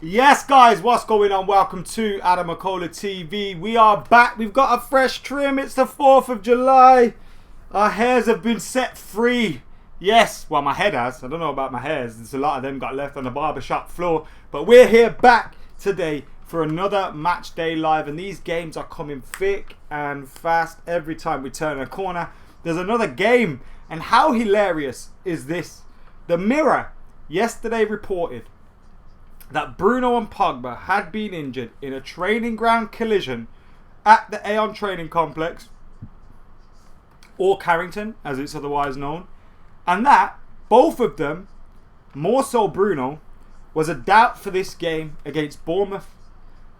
Yes, guys, what's going on? Welcome to AdamMcKola TV. We are back. We've got a fresh trim. It's the 4th of July. Our hairs have been set free. Yes, well, my head has. I don't know about my hairs. There's a lot of them got left on the barbershop floor. But we're here back today for another match day live. And these games are coming thick and fast every time we turn a corner. There's another game. And how hilarious is this? The Mirror yesterday reported that Bruno and Pogba had been injured in a training ground collision at the Aon training complex, or Carrington as it's otherwise known, and that both of them, more so Bruno, was a doubt for this game against Bournemouth.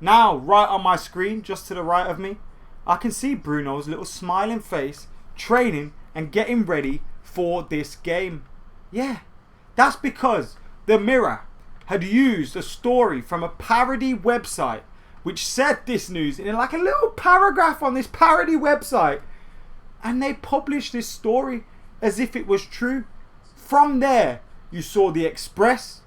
Now, right on my screen, just to the right of me, I can see Bruno's little smiling face training and getting ready for this game. Yeah, that's because the Mirror had used a story from a parody website which said this news in like a little paragraph on this parody website, and they published this story as if it was true. From there, you saw the Express,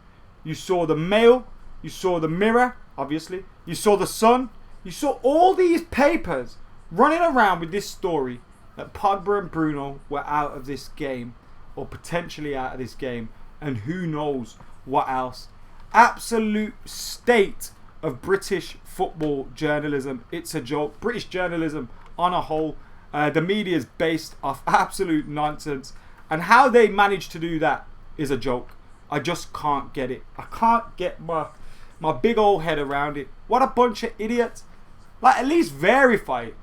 you saw the Mail, you saw the Mirror, obviously, you saw the Sun, you saw all these papers running around with this story that Pogba and Bruno were out of this game, or potentially out of this game, and who knows what else. Absolute state of British football journalism. It's a joke. British journalism on a whole. The media is based off absolute nonsense. And how they manage to do that is a joke. I just can't get it. I can't get my big old head around it. What a bunch of idiots. Like, at least verify it.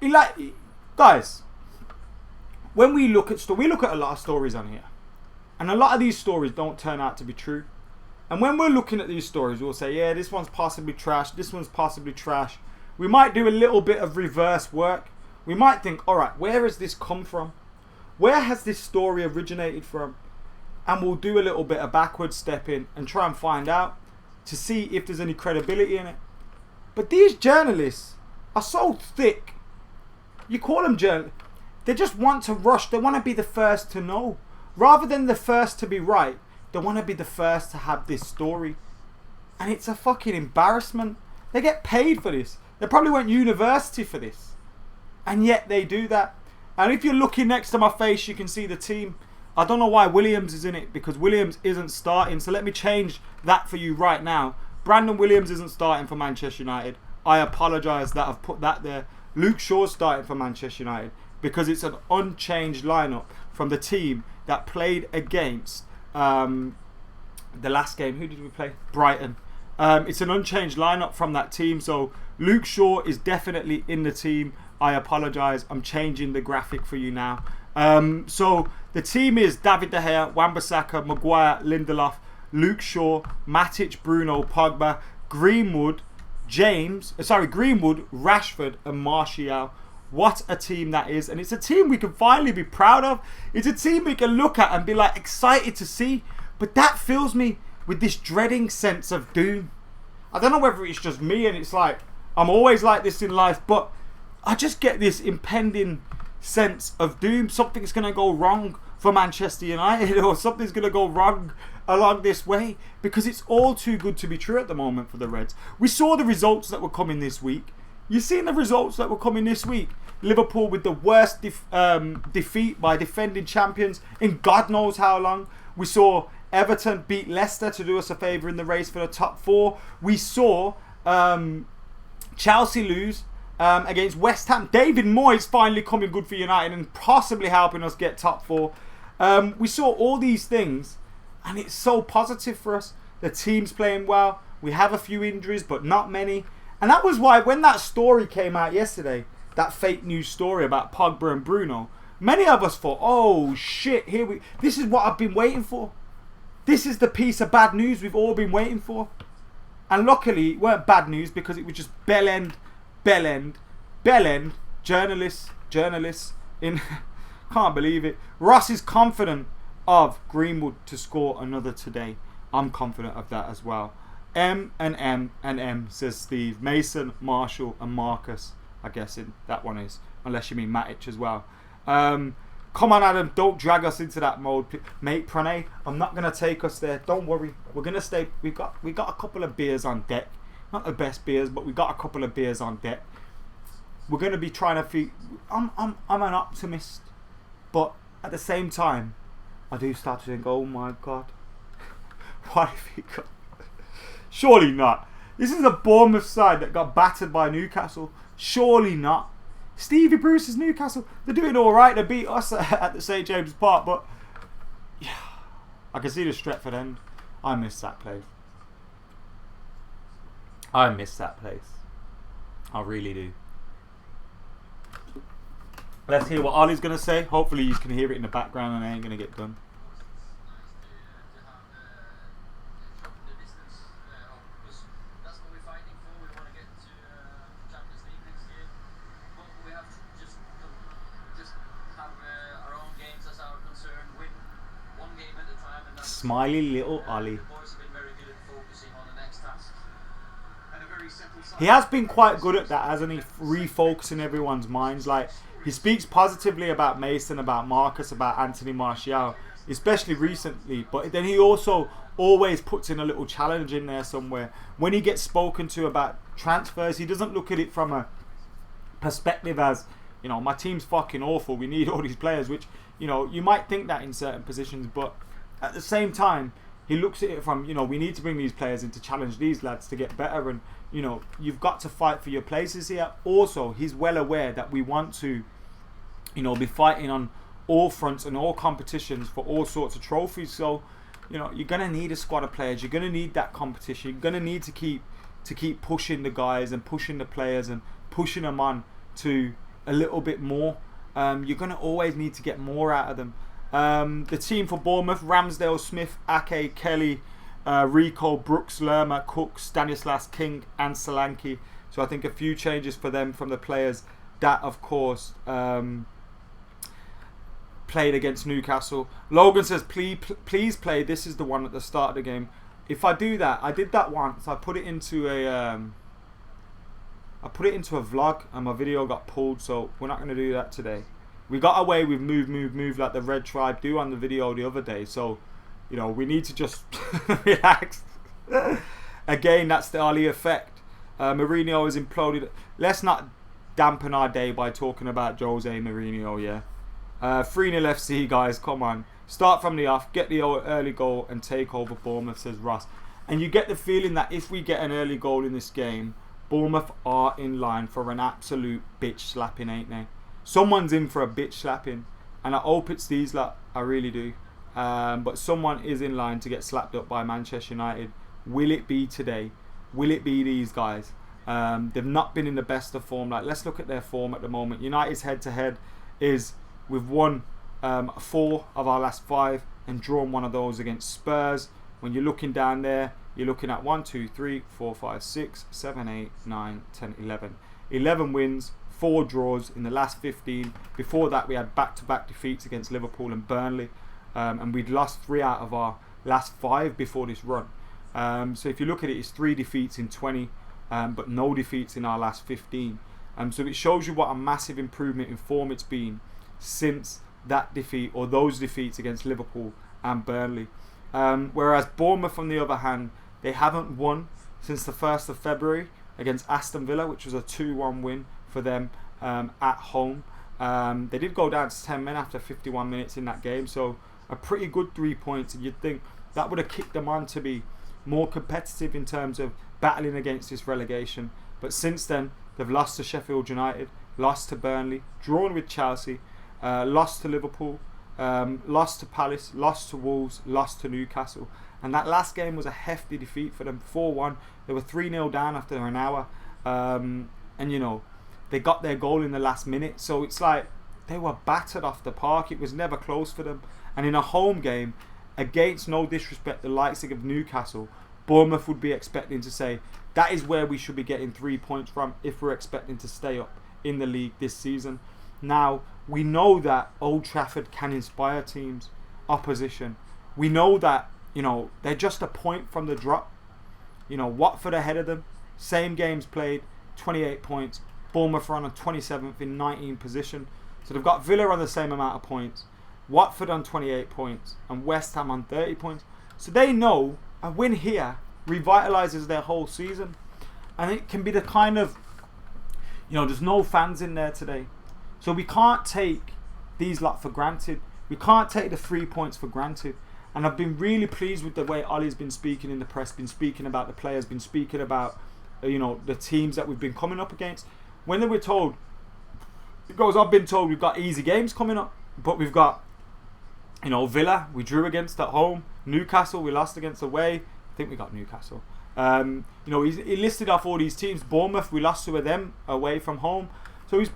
Like, guys, when we look at we look at a lot of stories on here. And a lot of these stories don't turn out to be true. And when we're looking at these stories, we'll say, yeah, this one's possibly trash. This one's possibly trash. We might do a little bit of reverse work. We might think, all right, where has this come from? Where has this story originated from? And we'll do a little bit of backward stepping and try and find out to see if there's any credibility in it. But these journalists are so thick. You call them journalists. They just want to rush. They want to be the first to know. Rather than the first to be right, they want to be the first to have this story. And it's a fucking embarrassment. They get paid for this. They probably went to university for this. And yet they do that. And if you're looking next to my face, you can see the team. I don't know why Williams is in it, because Williams isn't starting. So let me change that for you right now. Brandon Williams isn't starting for Manchester United. I apologise that I've put that there. Luke Shaw's starting for Manchester United because it's an unchanged lineup from the team that played against the last game. Who did we play? Brighton. It's an unchanged lineup from that team, so Luke Shaw is definitely in the team. I apologise, I'm changing the graphic for you now. So the team is David De Gea, Wan-Bissaka, Maguire, Lindelof, Luke Shaw, Matic, Bruno, Pogba, Greenwood, Rashford and Martial. What a team that is. And it's a team we can finally be proud of. It's a team we can look at and be like excited to see. But that fills me with this dreading sense of doom. I don't know whether it's just me and it's like, I'm always like this in life, but I just get this impending sense of doom. Something's going to go wrong for Manchester United, or something's going to go wrong along this way, because it's all too good to be true at the moment for the Reds. We saw the results that were coming this week. You've seen the results that were coming this week. Liverpool with the worst defeat by defending champions in God knows how long. We saw Everton beat Leicester to do us a favour in the race for the top 4. We saw Chelsea lose against West Ham. David Moyes finally coming good for United and possibly helping us get top 4. We saw all these things, and it's so positive for us. The team's playing well. We have a few injuries, but not many. And that was why when that story came out yesterday, that fake news story about Pogba and Bruno, many of us thought, oh shit, this is what I've been waiting for. This is the piece of bad news we've all been waiting for. And luckily, it weren't bad news, because it was just bell end, journalists in, can't believe it. Ross is confident of Greenwood to score another today. I'm confident of that as well. M, says Steve. Mason, Marshall and Marcus, I guess that one is, unless you mean Matic as well. Come on, Adam, don't drag us into that mode. Mate, Pranay, I'm not going to take us there. Don't worry. We're going to stay. We got a couple of beers on deck. Not the best beers, but we got a couple of beers on deck. We're going to be trying to feed. I'm an optimist. But at the same time, I do start to think, oh my God. What if he got... Surely not. This is a Bournemouth side that got battered by Newcastle. Surely not. Stevie Bruce's Newcastle, they're doing all right. They beat us at the St James's Park, but yeah, I can see the Stretford end. I miss that place. I miss that place. I really do. Let's hear what Ollie's going to say. Hopefully you can hear it in the background and I ain't going to get done. Smiley little Ollie. He has been quite good at that, hasn't he? Refocusing everyone's minds. Like, he speaks positively about Mason, about Marcus, about Anthony Martial, especially recently. But then he also always puts in a little challenge in there somewhere. When he gets spoken to about transfers, he doesn't look at it from a perspective as, you know, my team's fucking awful, we need all these players, which, you know, you might think that in certain positions, but at the same time, he looks at it from, you know, we need to bring these players in to challenge these lads to get better, and, you know, you've got to fight for your places here. Also, he's well aware that we want to, you know, be fighting on all fronts and all competitions for all sorts of trophies. So, you know, you're going to need a squad of players. You're going to need that competition. You're going to need to keep pushing the guys and pushing the players and pushing them on to a little bit more. You're going to always need to get more out of them. The team for Bournemouth: Ramsdale, Smith, Ake, Kelly, Rico, Brooks, Lerma, Cook, Stanislas, King and Solanke. So I think a few changes for them from the players that, of course, played against Newcastle. Logan says, please play. This is the one at the start of the game. If I do that, I did that once. I put it into a vlog and my video got pulled. So we're not going to do that today. We got away with move like the Red Tribe do on the video the other day. So, you know, we need to just relax. Again, that's the Ali effect. Mourinho has imploded. Let's not dampen our day by talking about Jose Mourinho, yeah. 3-0 FC, guys, come on. Start from the off, get the early goal and take over Bournemouth, says Ross. And you get the feeling that if we get an early goal in this game, Bournemouth are in line for an absolute bitch slapping, ain't they? Someone's in for a bitch slapping, and I hope it's these lot. I really do. But someone is in line to get slapped up by Manchester United. Will it be today? Will it be these guys? They've not been in the best of form. Like, let's look at their form at the moment. United's head-to-head is we've won 4 of our last 5 and drawn 1 of those against Spurs. When you're looking down there, you're looking at 1, 2, 3, 4, 5, 6, 7, 8, 9, 10, 11. 11 wins, 4 draws in the last 15. Before that, we had back-to-back defeats against Liverpool and Burnley. And we'd lost 3 out of our last 5 before this run. So if you look at it, it's 3 defeats in 20, but no defeats in our last 15. So it shows you what a massive improvement in form it's been since that defeat, or those defeats against Liverpool and Burnley. Whereas Bournemouth, on the other hand, they haven't won since the 1st of February against Aston Villa, which was a 2-1 win for them at home. They did go down to 10 men after 51 minutes in that game, so a pretty good 3 points, and you'd think that would have kicked them on to be more competitive in terms of battling against this relegation. But since then, they've lost to Sheffield United, lost to Burnley, drawn with Chelsea, lost to Liverpool, lost to Palace, lost to Wolves, lost to Newcastle. And that last game was a hefty defeat for them, 4-1. They were 3-0 down after an hour. And, you know, they got their goal in the last minute. So it's like they were battered off the park. It was never close for them. And in a home game, against, no disrespect, the likes of Newcastle, Bournemouth would be expecting to say, that is where we should be getting 3 points from if we're expecting to stay up in the league this season. Now, we know that Old Trafford can inspire teams, opposition. We know that, you know, they're just a point from the drop. You know, Watford ahead of them, same games played, 28 points. Bournemouth are on a 27th in 19th position. So they've got Villa on the same amount of points, Watford on 28 points, and West Ham on 30 points. So they know a win here revitalises their whole season. And it can be the kind of, there's no fans in there today. So we can't take these lot for granted. We can't take the 3 points for granted. And I've been really pleased with the way Ollie's been speaking in the press, been speaking about the players, been speaking about, the teams that we've been coming up against. When they were told, he goes, I've been told we've got easy games coming up, but we've got, Villa, we drew against at home. Newcastle, we lost against away. I think we got Newcastle. He listed off all these teams. Bournemouth, we lost to them away from home. So he's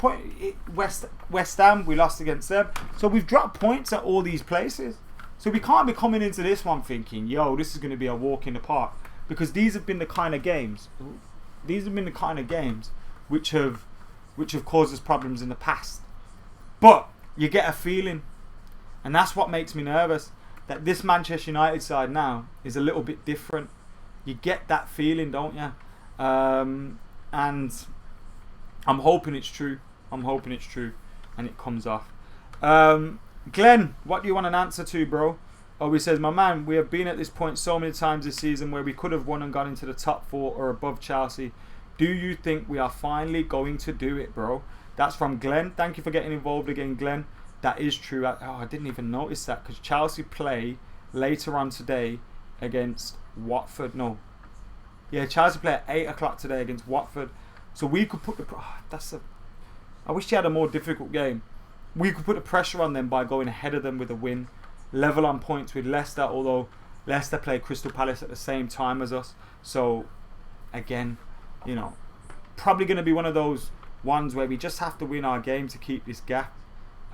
West Ham, we lost against them. So we've dropped points at all these places. So we can't be coming into this one thinking, this is going to be a walk in the park, because these have been the kind of games. These have been the kind of games which have caused us problems in the past. But you get a feeling, and that's what makes me nervous, that this Manchester United side now is a little bit different. You get that feeling, don't you? And I'm hoping it's true. And it comes off. Glenn, what do you want an answer to, bro? He says, my man, we have been at this point so many times this season where we could have won and got into the top 4 or above Chelsea. Do you think we are finally going to do it, bro? That's from Glenn. Thank you for getting involved again, Glenn. That is true. I didn't even notice that, because Chelsea play later on today against Watford. No. Yeah, Chelsea play at 8 o'clock today against Watford. So we could put I wish they had a more difficult game. We could put the pressure on them by going ahead of them with a win. Level on points with Leicester, although Leicester play Crystal Palace at the same time as us. So, again, probably going to be one of those ones where we just have to win our game to keep this gap.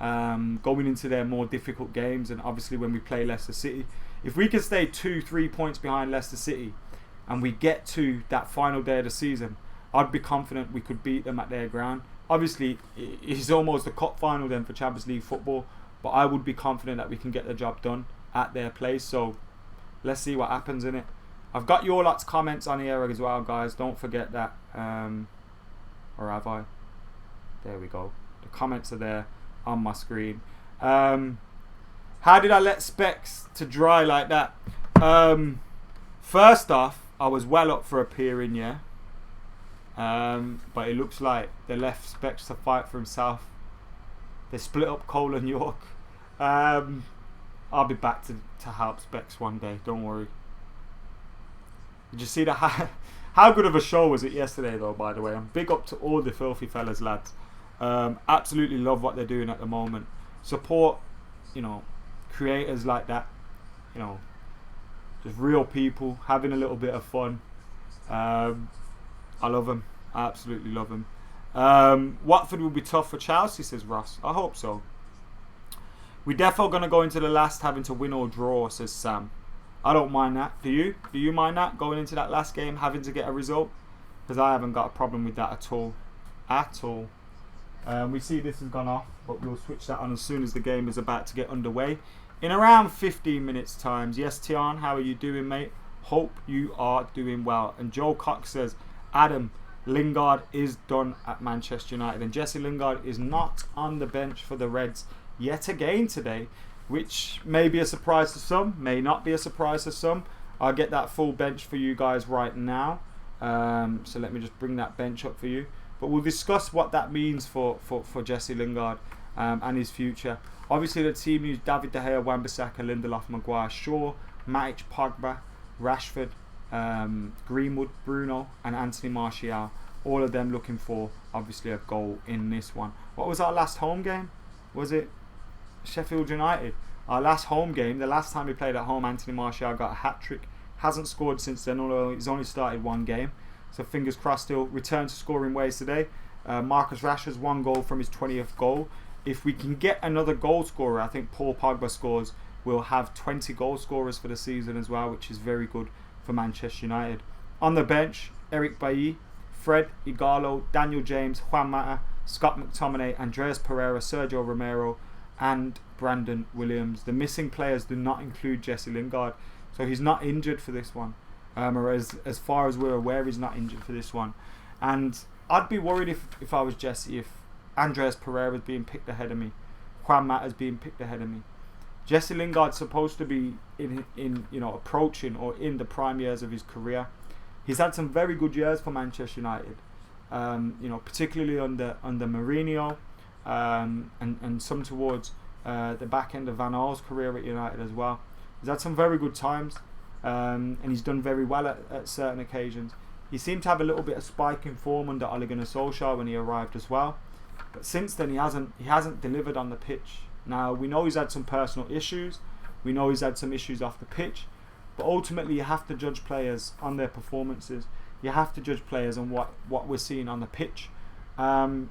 Going into their more difficult games, and obviously when we play Leicester City, if we can stay 2-3 points behind Leicester City and we get to that final day of the season, I'd be confident we could beat them at their ground. Obviously it's almost a cup final then for Champions League football, but I would be confident that we can get the job done at their place. So let's see what happens in it. I've got your lot's comments on here as well, guys, don't forget that. Or have I? There we go, the comments are there on my screen. How did I let Specs to dry like that? First off, I was well up for appearing, yeah. But it looks like they left Specs to fight for himself. They split up Cole and York. I'll be back to help Specs one day, don't worry. Did you see how good of a show was it yesterday though, by the way? I'm big up to all the Filthy Fellas lads. Absolutely love what they're doing at the moment. Support, creators like that. Just real people having a little bit of fun. I love them. I absolutely love them. Watford will be tough for Chelsea, says Ross. I hope so. We're definitely going to go into the last having to win or draw, says Sam. I don't mind that. Do you? Do you mind that? Going into that last game, having to get a result? Because I haven't got a problem with that at all. At all. We see this has gone off, but we'll switch that on as soon as the game is about to get underway. In around 15 minutes times. Yes, Tian, how are you doing, mate? Hope you are doing well. And Joe Cox says, Adam, Lingard is done at Manchester United. And Jesse Lingard is not on the bench for the Reds yet again today, which may be a surprise to some, may not be a surprise to some. I'll get that full bench for you guys right now. So let me just bring that bench up for you. But we'll discuss what that means for Jesse Lingard and his future. Obviously, the team used David De Gea, Wan-Bissaka, Lindelof, Maguire, Shaw, Matic, Pogba, Rashford, Greenwood, Bruno, and Anthony Martial. All of them looking for, obviously, a goal in this one. What was our last home game? Was it Sheffield United? Our last home game, the last time we played at home, Anthony Martial got a hat-trick. Hasn't scored since then, although he's only started one game. So fingers crossed he'll return to scoring ways today. Marcus Rashford's 1 goal from his 20th goal. If we can get another goal scorer, I think Paul Pogba scores, we'll have 20 goal scorers for the season as well, which is very good for Manchester United. On the bench, Eric Bailly, Fred, Igalo, Daniel James, Juan Mata, Scott McTominay, Andreas Pereira, Sergio Romero, and Brandon Williams. The missing players do not include Jesse Lingard, so he's not injured for this one. Or as far as we're aware, he's not injured for this one. And I'd be worried if I was Jesse, Andreas Pereira's being picked ahead of me. Juan Mata's being picked ahead of me. Jesse Lingard's supposed to be in approaching or in the prime years of his career. He's had some very good years for Manchester United. Particularly under Mourinho, and some towards the back end of Van Gaal's career at United as well. He's had some very good times, and he's done very well at certain occasions. He seemed to have a little bit of spike in form under Ole Gunnar Solskjaer when he arrived as well, but since then he hasn't delivered on the pitch. Now we know he's had some personal issues, we know he's had some issues off the pitch, but ultimately you have to judge players on their performances. You have to judge players on what we're seeing on the pitch. Now,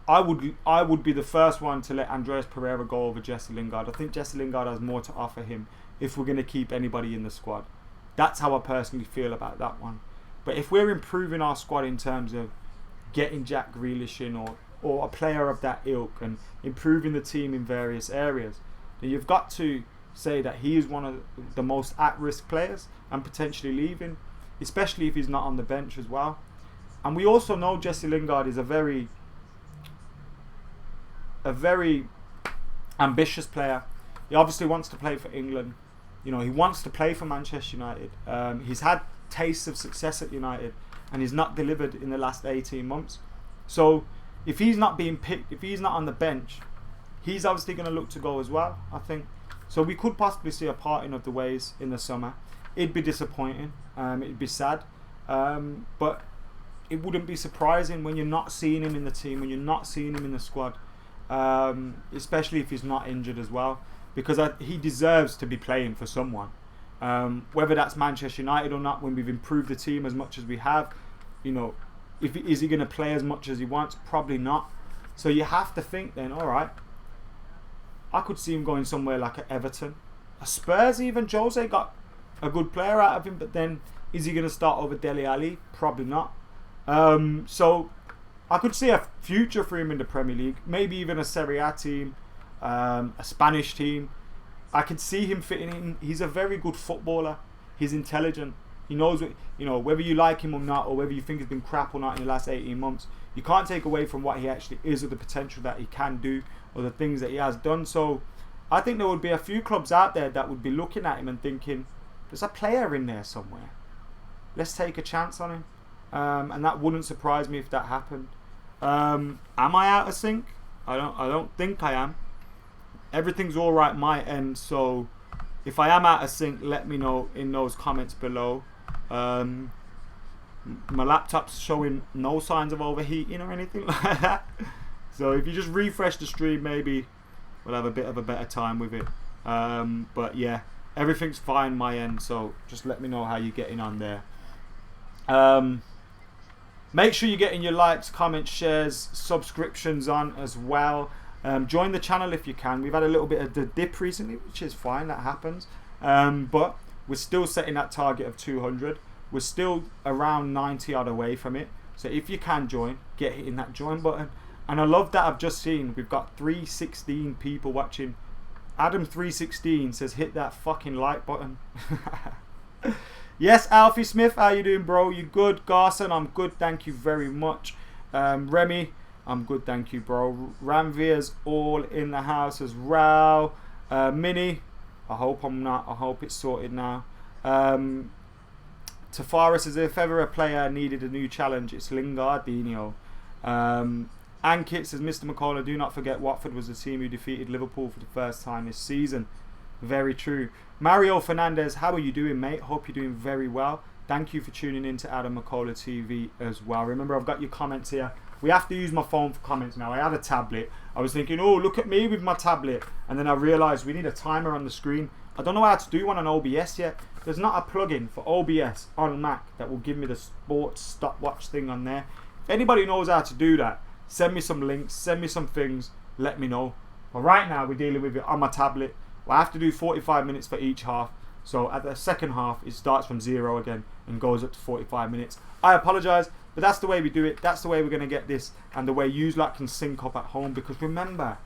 I would be the first one to let Andreas Pereira go over Jesse Lingard. I think Jesse Lingard has more to offer him if we're going to keep anybody in the squad. That's how I personally feel about that one. But if we're improving our squad in terms of getting Jack Grealish in or a player of that ilk and improving the team in various areas, then you've got to say that he is one of the most at-risk players and potentially leaving, especially if he's not on the bench as well. And we also know Jesse Lingard is a very ambitious player. He obviously wants to play for England. He wants to play for Manchester United. He's had tastes of success at United and he's not delivered in the last 18 months. So if he's not being picked, if he's not on the bench, he's obviously going to look to go as well, I think. So we could possibly see a parting of the ways in the summer. It'd be disappointing. It'd be sad. But it wouldn't be surprising when you're not seeing him in the team, when you're not seeing him in the squad, especially if he's not injured as well, because he deserves to be playing for someone. Whether that's Manchester United or not, when we've improved the team as much as we have, is he going to play as much as he wants? Probably not. So you have to think then, all right, I could see him going somewhere like at Everton. A Spurs even, Jose got a good player out of him, but then is he going to start over Dele Alli? Probably not. So I could see a future for him in the Premier League, maybe even a Serie A team, a Spanish team. I could see him fitting in. He's a very good footballer. He's intelligent. He knows what, whether you like him or not, or whether you think he's been crap or not in the last 18 months, you can't take away from what he actually is or the potential that he can do or the things that he has done. So I think there would be a few clubs out there that would be looking at him and thinking, there's a player in there somewhere. Let's take a chance on him. And that wouldn't surprise me if that happened. Am I out of sync? I don't think I am. Everything's all right my end, so if I am out of sync, let me know in those comments below. My laptop's showing no signs of overheating or anything like that. So if you just refresh the stream, maybe we'll have a bit of a better time with it. But yeah, everything's fine my end, so just let me know how you're getting on there. Make sure you're getting your likes, comments, shares, subscriptions on as well. Join the channel if you can. We've had a little bit of the dip recently, which is fine, that happens. But we're still setting that target of 200. We're still around 90 odd away from it. So if you can join, get hitting that join button. And I love that I've just seen we've got 316 people watching. Adam316 says hit that fucking like button. Yes, Alfie Smith, how you doing, bro? You good? Garson, I'm good, thank you very much. Remy, I'm good, thank you, bro. Ramvir's all in the house as well. Minnie, I hope I'm not. I hope it's sorted now. Tafara says if ever a player needed a new challenge, it's Lingardinho. Ankit says Mr. McKola, do not forget Watford was the team who defeated Liverpool for the first time this season. Very true. Mario Fernandez, how are you doing, mate? Hope you're doing very well. Thank you for tuning in to AdamMcKola TV as well. Remember, I've got your comments here. We have to use my phone for comments now. I had a tablet. I was thinking, oh, look at me with my tablet. And then I realised we need a timer on the screen. I don't know how to do one on OBS yet. There's not a plugin for OBS on Mac that will give me the sports stopwatch thing on there. If anybody knows how to do that, send me some links, send me some things, let me know. But right now, we're dealing with it on my tablet. I have to do 45 minutes for each half. So at the second half, it starts from 0 again and goes up to 45 minutes. I apologise, but that's the way we do it. That's the way we're going to get this and the way you lot can sync up at home. Because remember,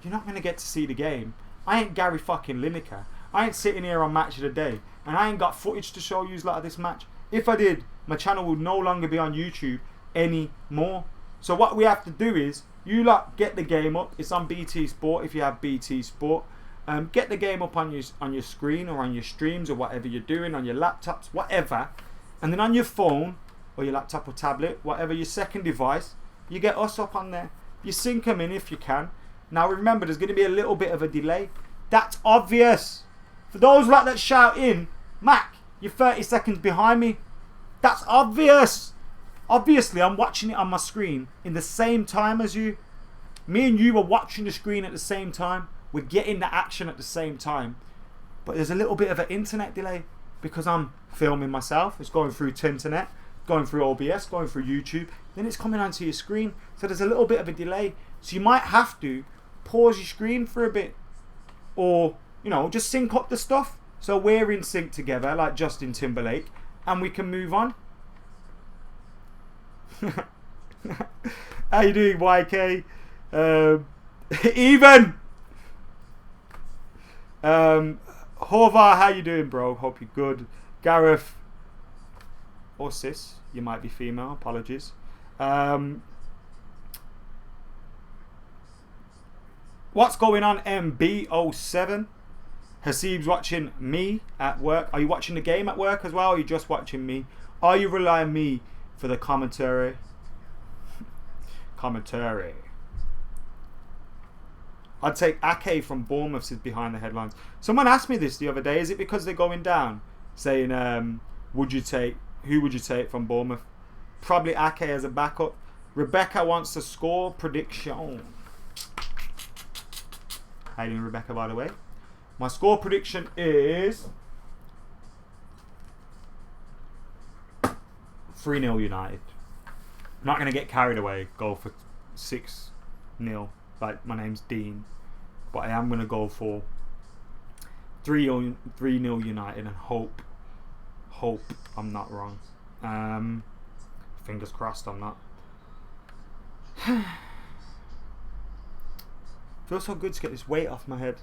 you're not going to get to see the game. I ain't Gary fucking Lineker. I ain't sitting here on Match of the Day. And I ain't got footage to show you lot of this match. If I did, my channel would no longer be on YouTube. anymore. So what we have to do is, you lot get the game up. It's on BT Sport if you have BT Sport. Get the game up on your screen or on your streams or whatever you're doing, on your laptops, whatever. And then on your phone or your laptop or tablet, whatever your second device, you get us up on there. You sync them in if you can. Now remember, there's going to be a little bit of a delay. That's obvious. For those lot that shout in, Mac, you're 30 seconds behind me. That's obvious. Obviously, I'm watching it on my screen in the same time as you. Me and you are watching the screen at the same time. We're getting the action at the same time. But there's a little bit of an internet delay because I'm filming myself. It's going through Tinternet, going through OBS, going through YouTube. Then it's coming onto your screen. So there's a little bit of a delay. So you might have to pause your screen for a bit. Or, you know, just sync up the stuff. So we're in sync together like Justin Timberlake. And we can move on. How you doing, YK? Even Horvar, how you doing, bro? Hope you're good. Gareth or sis, you might be female, apologies. What's going on, MB07? Hasib's watching me at work. Are you watching the game at work as well, or are you just watching me? Are you relying on me for the commentary? Commentary. I'd take Ake from Bournemouth is behind the headlines. Someone asked me this the other day. Is it because they're going down? Saying, who would you take from Bournemouth? Probably Ake as a backup. Rebecca wants to score prediction. How you doing, Rebecca, by the way? My score prediction is 3-0 United. I'm not going to get carried away. Go for 6-0. Like, my name's Dean. But I am going to go for 3-0 United and hope I'm not wrong. Fingers crossed I'm not. Feels so good to get this weight off my head.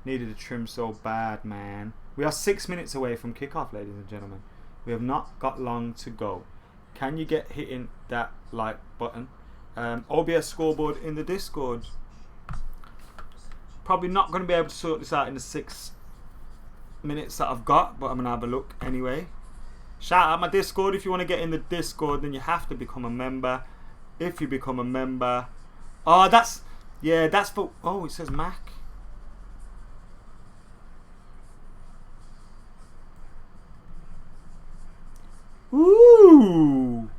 Needed a trim so bad, man. We are 6 minutes away from kickoff, ladies and gentlemen. We have not got long to go. Can you get hitting that like button? OBS scoreboard in the Discord. Probably not going to be able to sort this out in the 6 minutes that I've got, but I'm going to have a look anyway. Shout out my Discord. If you want to get in the Discord, then you have to become a member. If you become a member... Oh, that's... Yeah, that's for... Oh, it says Mac. Ooh!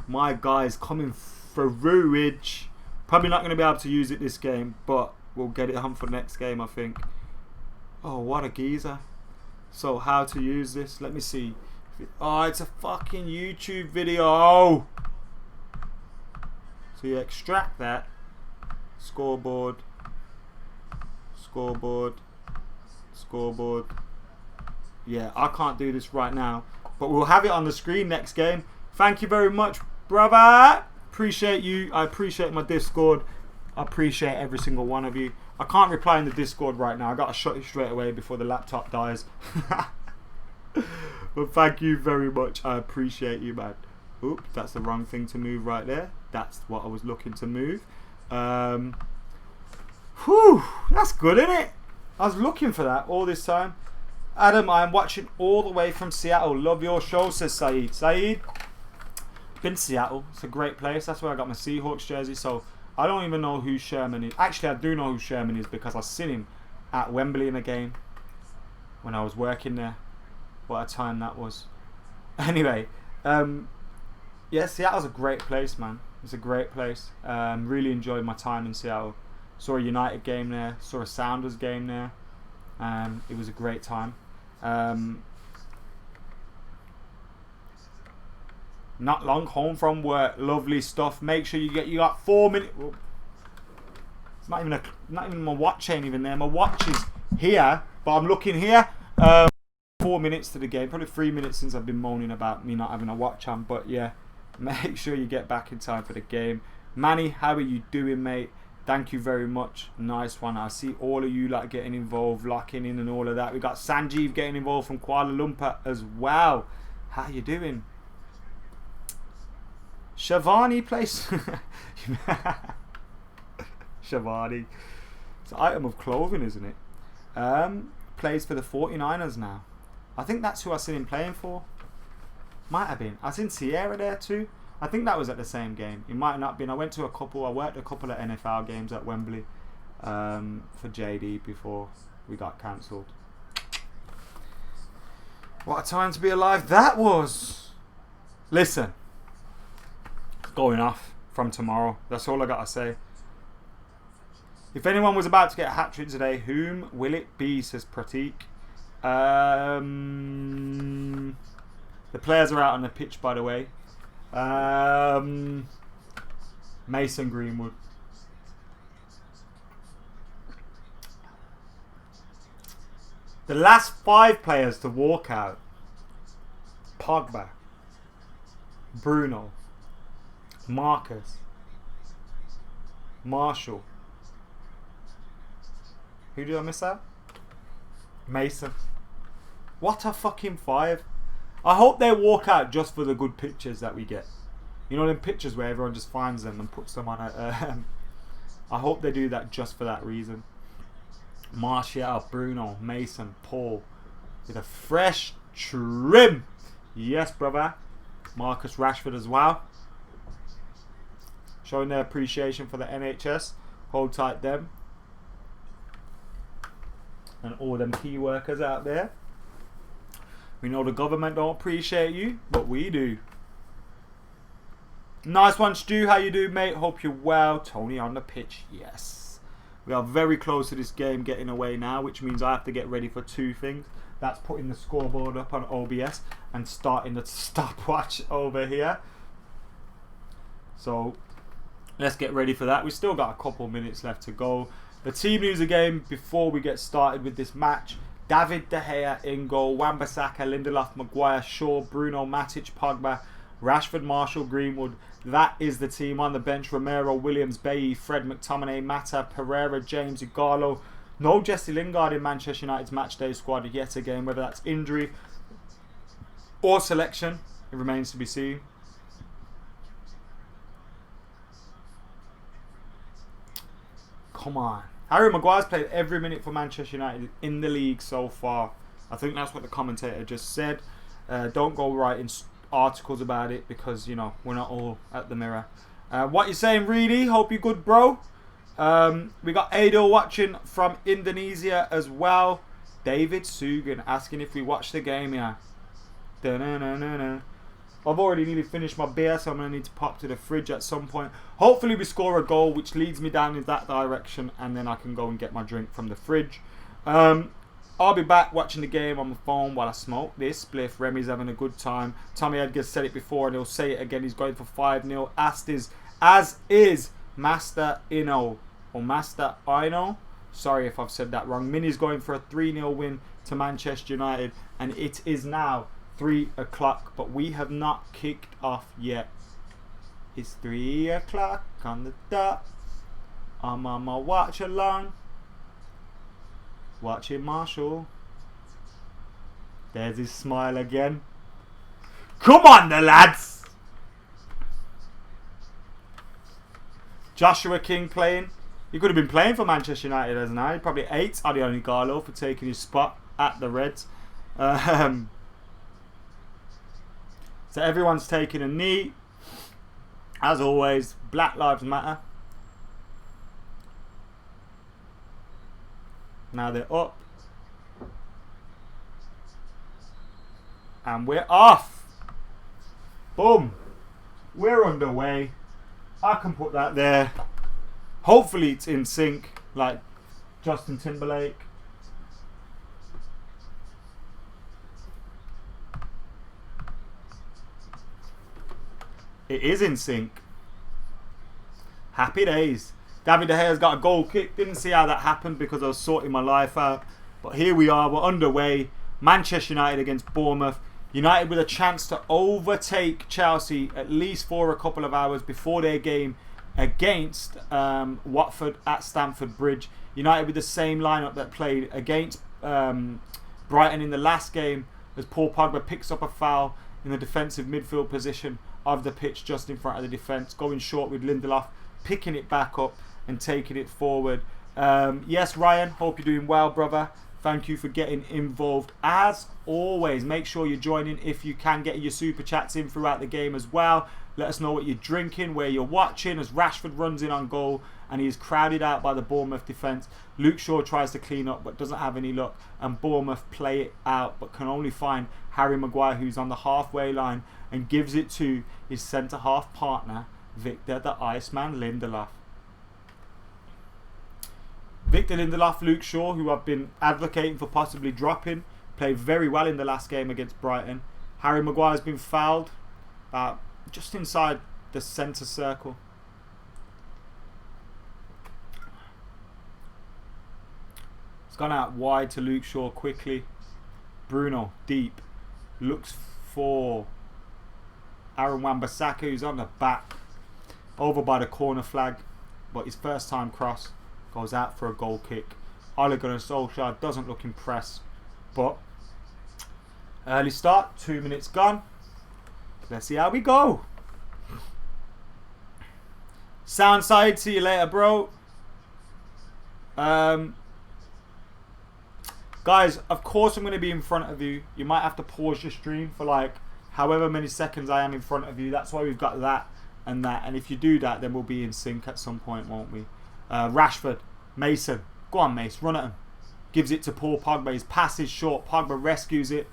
My guy's coming through, Ridge. Probably not going to be able to use it this game, but we'll get it on for next game, I think. Oh, what a geezer. So, how to use this? Let me see. Oh, it's a fucking YouTube video. So, you extract that. Scoreboard. Scoreboard. Scoreboard. Yeah, I can't do this right now. But we'll have it on the screen next game. Thank you very much, brother. Appreciate you. I appreciate my Discord. I appreciate every single one of you. I can't reply in the Discord right now. I got to shut it straight away before the laptop dies. But thank you very much. I appreciate you, man. Oops, that's the wrong thing to move right there. That's what I was looking to move. Whew, that's good, isn't it? I was looking for that all this time. Adam, I'm watching all the way from Seattle. Love your show, says Saeed. Saeed, been to Seattle. It's a great place. That's where I got my Seahawks jersey. So I don't even know who Sherman is. Actually, I do know who Sherman is because I seen him at Wembley in a game when I was working there. What a time that was. Anyway, yeah, Seattle's a great place, man. It's a great place. Really enjoyed my time in Seattle. Saw a United game there. Saw a Sounders game there. It was a great time. Not long home from work. Lovely stuff. Make sure you got 4 minutes. It's not even my watch ain't even there. My watch is here, but I'm looking here. 4 minutes to the game. Probably 3 minutes since I've been moaning about me not having a watch on. But yeah, make sure you get back in time for the game. Manny, how are you doing, mate? Thank you very much. Nice one. I see all of you like getting involved, locking in and all of that. We got Sanjeev getting involved from Kuala Lumpur as well. How you doing? Shivani plays. Shivani. It's an item of clothing, isn't it? Plays for the 49ers now. I think that's who I seen him playing for. Might have been. I seen Sierra there too. I think that was at the same game. It might not have been. I worked a couple of NFL games at Wembley for JD before we got cancelled. What a time to be alive that was. Listen. It's going off from tomorrow. That's all I got to say. If anyone was about to get a hat-trick today, whom will it be, says Pratik. The players are out on the pitch, by the way. Mason Greenwood. The last 5 players to walk out: Pogba, Bruno, Marcus, Marshall. Who did I miss out? Mason. What a fucking 5. I hope they walk out just for the good pictures that we get. You know them pictures where everyone just finds them and puts them on a... I hope they do that just for that reason. Martial, Bruno, Mason, Paul. With a fresh trim. Yes, brother. Marcus Rashford as well. Showing their appreciation for the NHS. Hold tight them. And all them key workers out there. We know the government don't appreciate you, but we do. Nice one, Stu. How you do, mate? Hope you're well. Tony on the pitch. Yes. We are very close to this game getting away now, which means I have to get ready for 2 things. That's putting the scoreboard up on OBS and starting the stopwatch over here. So, let's get ready for that. We've still got a couple minutes left to go. The team news again before we get started with this match. David De Gea in goal, Wan-Bissaka, Lindelof, Maguire, Shaw, Bruno, Matic, Pogba, Rashford, Marshall, Greenwood. That is the team on the bench. Romero, Williams, Bailly, Fred, McTominay, Mata, Pereira, James, Igalo. No Jesse Lingard in Manchester United's matchday squad yet again. Whether that's injury or selection, it remains to be seen. Come on. Harry Maguire's played every minute for Manchester United in the league so far. I think that's what the commentator just said. Don't go writing articles about it because, you know, we're not all at the mirror. What you saying, Reedy? Hope you're good, bro. We got Ado watching from Indonesia as well. David Sugan asking if we watched the game, yeah. Da-na-na-na-na. I've already nearly finished my beer, so I'm going to need to pop to the fridge at some point. Hopefully we score a goal, which leads me down in that direction, and then I can go and get my drink from the fridge. I'll be back watching the game on my phone while I smoke this spliff. Remy's having a good time. Tommy Edgar said it before, and he'll say it again. He's going for 5-0. As is Master Ino. Or Master Ino. Sorry if I've said that wrong. Minnie's going for a 3-0 win to Manchester United, and it is now 3 o'clock, but we have not kicked off yet. It's 3 o'clock on the dot. I'm on my watch along. Watching Marshall. There's his smile again. Come on, the lads. Joshua King playing. He could have been playing for Manchester United, hasn't he? He probably ate Adioni Garlo for taking his spot at the Reds. So everyone's taking a knee. As always, Black Lives Matter. Now they're up. And we're off. Boom. We're underway. I can put that there. Hopefully it's in sync like Justin Timberlake. It is in sync. Happy days. David De Gea's got a goal kick. Didn't see how that happened because I was sorting my life out. But here we are. We're underway. Manchester United against Bournemouth. United with a chance to overtake Chelsea at least for a couple of hours before their game against Watford at Stamford Bridge. United with the same lineup that played against Brighton in the last game as Paul Pogba picks up a foul in the defensive midfield position of the pitch, just in front of the defence, going short with Lindelof, picking it back up and taking it forward. Yes, Ryan, hope you're doing well, brother. Thank you for getting involved. As always, make sure you're joining if you can, get your super chats in throughout the game as well. Let us know what you're drinking, where you're watching, as Rashford runs in on goal and he is crowded out by the Bournemouth defence. Luke Shaw tries to clean up but doesn't have any luck, and Bournemouth play it out but can only find Harry Maguire, who's on the halfway line, and gives it to his centre-half partner, Victor the Iceman Lindelof. Victor Lindelof, Luke Shaw, who I've been advocating for possibly dropping, played very well in the last game against Brighton. Harry Maguire's been fouled just inside the centre circle. It's gone out wide to Luke Shaw quickly. Bruno, deep, looks for Aaron Wan-Bissaka, who's on the back, over by the corner flag, but his first time cross goes out for a goal kick. Ole Gunnar Solskjaer doesn't look impressed, but early start, 2 minutes gone. Let's see how we go. Sound side, see you later, bro. Guys, of course I'm going to be in front of you. You might have to pause your stream for like however many seconds I am in front of you. That's why we've got that and that. And if you do that, then we'll be in sync at some point, won't we? Rashford, Mason. Go on, Mace. Run at him. Gives it to Paul Pogba. His pass is short. Pogba rescues it.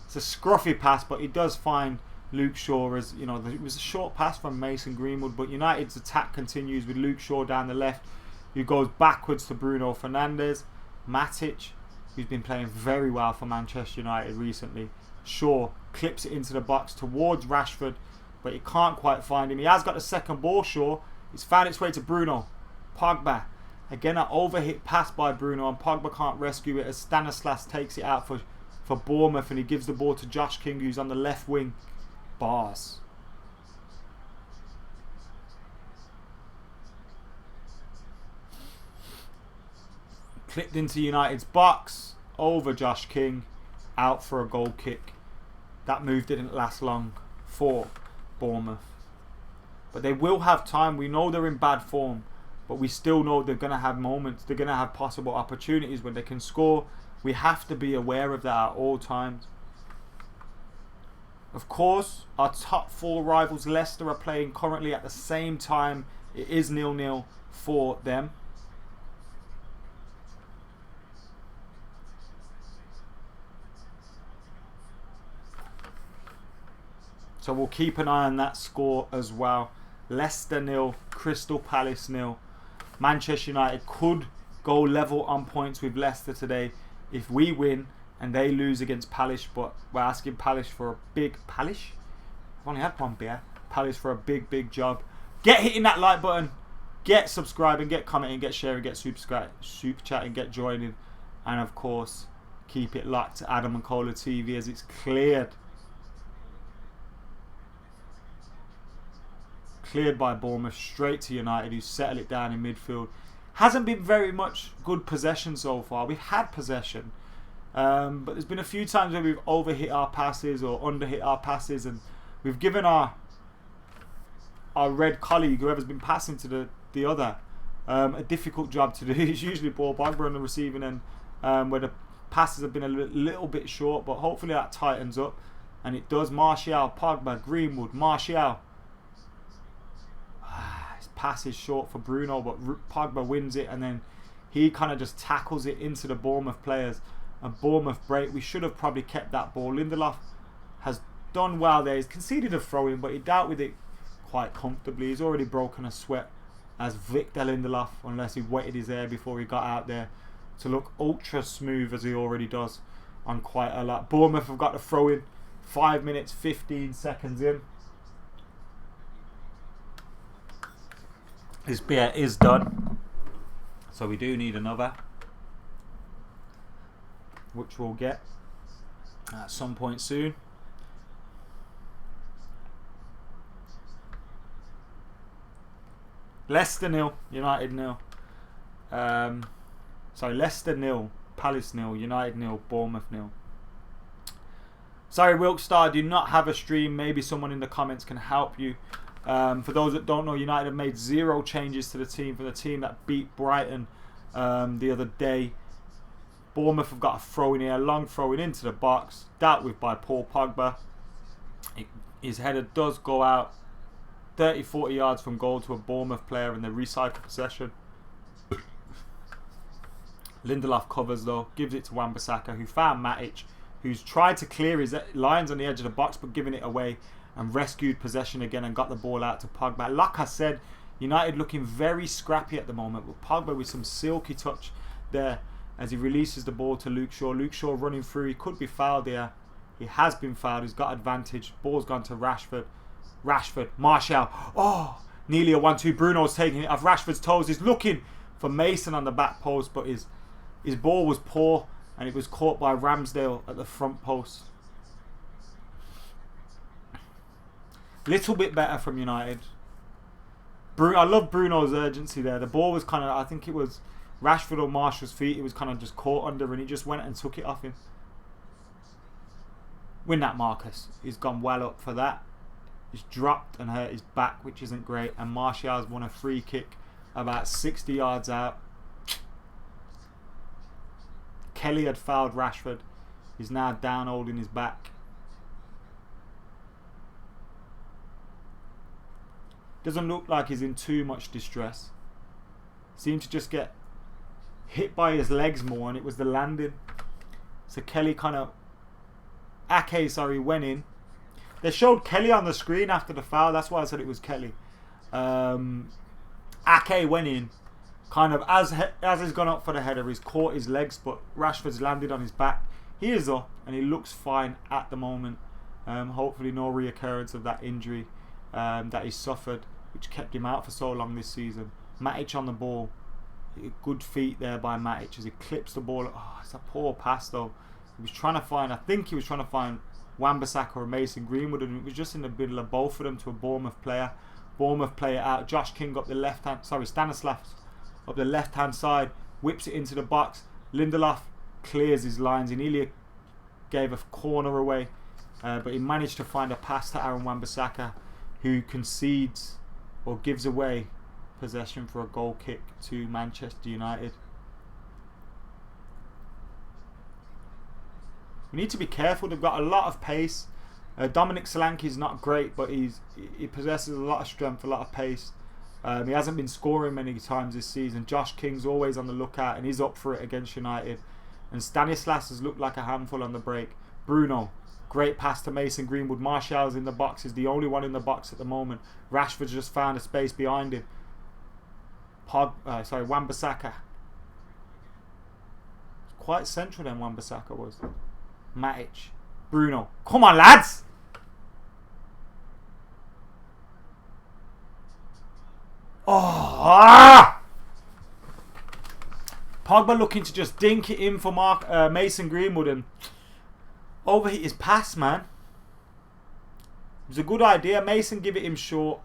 It's a scruffy pass, but he does find Luke Shaw. As you know, it was a short pass from Mason Greenwood, but United's attack continues with Luke Shaw down the left, who goes backwards to Bruno Fernandes. Matic, who's been playing very well for Manchester United recently. Shaw clips it into the box towards Rashford, but he can't quite find him. He has got the second ball, Shaw. It's found its way to Bruno. Pogba. Again, an overhit pass by Bruno, and Pogba can't rescue it as Stanislas takes it out for Bournemouth, and he gives the ball to Josh King, who's on the left wing. Bars. Clipped into United's box, over Josh King, out for a goal kick. That move didn't last long for Bournemouth. But they will have time. We know they're in bad form, but we still know they're going to have moments. They're going to have possible opportunities when they can score. We have to be aware of that at all times. Of course, our top four rivals, Leicester, are playing currently at the same time. It is 0-0 for them. So we'll keep an eye on that score as well. Leicester 0, Crystal Palace 0. Manchester United could go level on points with Leicester today if we win and they lose against Palace, but we're asking Palace for a big... Palace? I've only had one beer. Palace for a big job. Get hitting that like button. Get subscribing, get commenting, get sharing, get super chatting, get joining. And of course, keep it locked to AdamMcKola TV as it's cleared. Cleared by Bournemouth, straight to United, who settle it down in midfield. Hasn't been very much good possession so far. We've had possession, but there's been a few times where we've overhit our passes or underhit our passes, and we've given our red colleague, whoever's been passing to the other, a difficult job to do. It's usually Paul Pogba on the receiving end, where the passes have been a little bit short, but hopefully that tightens up, and it does. Martial, Pogba, Greenwood, Martial. His pass is short for Bruno, but Pogba wins it, and then he kind of just tackles it into the Bournemouth players. And Bournemouth break. We should have probably kept that ball. Lindelof has done well there. He's conceded a throw-in, but he dealt with it quite comfortably. He's already broken a sweat as Victor Lindelof, unless he wetted his hair before he got out there to look ultra smooth as he already does on quite a lot. Bournemouth have got the throw-in 5 minutes 15 seconds in. This beer is done, so we do need another, which we'll get at some point soon. Leicester 0, United 0. Sorry, Leicester 0, Palace 0, United 0, Bournemouth 0. Sorry, Wilkstar, do not have a stream. Maybe someone in the comments can help you. For those that don't know, United have made 0 changes to the team from the team that beat Brighton the other day. Bournemouth have got a throw in here, a long throw in into the box, dealt with by Paul Pogba. His header does go out 30-40 yards from goal to a Bournemouth player in the recycle possession. Lindelof covers though, gives it to Wan-Bissaka, who found Matic, who's tried to clear his lines on the edge of the box but giving it away, and rescued possession again and got the ball out to Pogba. Like I said, United looking very scrappy at the moment, with Pogba with some silky touch there as he releases the ball to Luke Shaw. Luke Shaw running through, he could be fouled here. He has been fouled, he's got advantage. Ball's gone to Rashford. Rashford, Martial. Oh, nearly a 1-2. Bruno's taking it off Rashford's toes. He's looking for Mason on the back post, but his ball was poor and it was caught by Ramsdale at the front post. Little bit better from United. I love Bruno's urgency there. The ball was kind of, I think it was Rashford or Martial's feet. It was kind of just caught under and he just went and took it off him. Win that, Marcus. He's gone well up for that. He's dropped and hurt his back, which isn't great. And Martial's won a free kick about 60 yards out. Kelly had fouled Rashford. He's now down holding his back. Doesn't look like he's in too much distress. Seemed to just get hit by his legs more, and it was the landing. So Kelly kind of... Ake went in. They showed Kelly on the screen after the foul. That's why I said it was Kelly. Ake went in. Kind of as he's gone up for the header, he's caught his legs, but Rashford's landed on his back. He is up and he looks fine at the moment. Hopefully no reoccurrence of that injury that he suffered, which kept him out for so long this season. Matic on the ball. Good feet there by Matic as he clips the ball. Oh, it's a poor pass though. He was trying to find, I think he was trying to find Wan-Bissaka or Mason Greenwood, and it was just in the middle of both of them to a Bournemouth player. Bournemouth player out. Josh King up the left hand, Stanislas up the left hand side, whips it into the box. Lindelof clears his lines. He nearly gave a corner away, but he managed to find a pass to Aaron Wan-Bissaka, who concedes or gives away possession for a goal kick to Manchester United. We need to be careful. They've got a lot of pace. Dominic Solanke's not great, but he possesses a lot of strength, a lot of pace. He hasn't been scoring many times this season. Josh King's always on the lookout and he's up for it against United. And Stanislas has looked like a handful on the break. Bruno, great pass to Mason Greenwood. Martial's in the box, is the only one in the box at the moment. Rashford's just found a space behind him. Wan-Bissaka. Quite central then Wan-Bissaka was. Matic. Bruno. Come on, lads! Oh! Pogba looking to just dink it in for Mason Greenwood and overhit his pass, man. It was a good idea. Mason give it him short.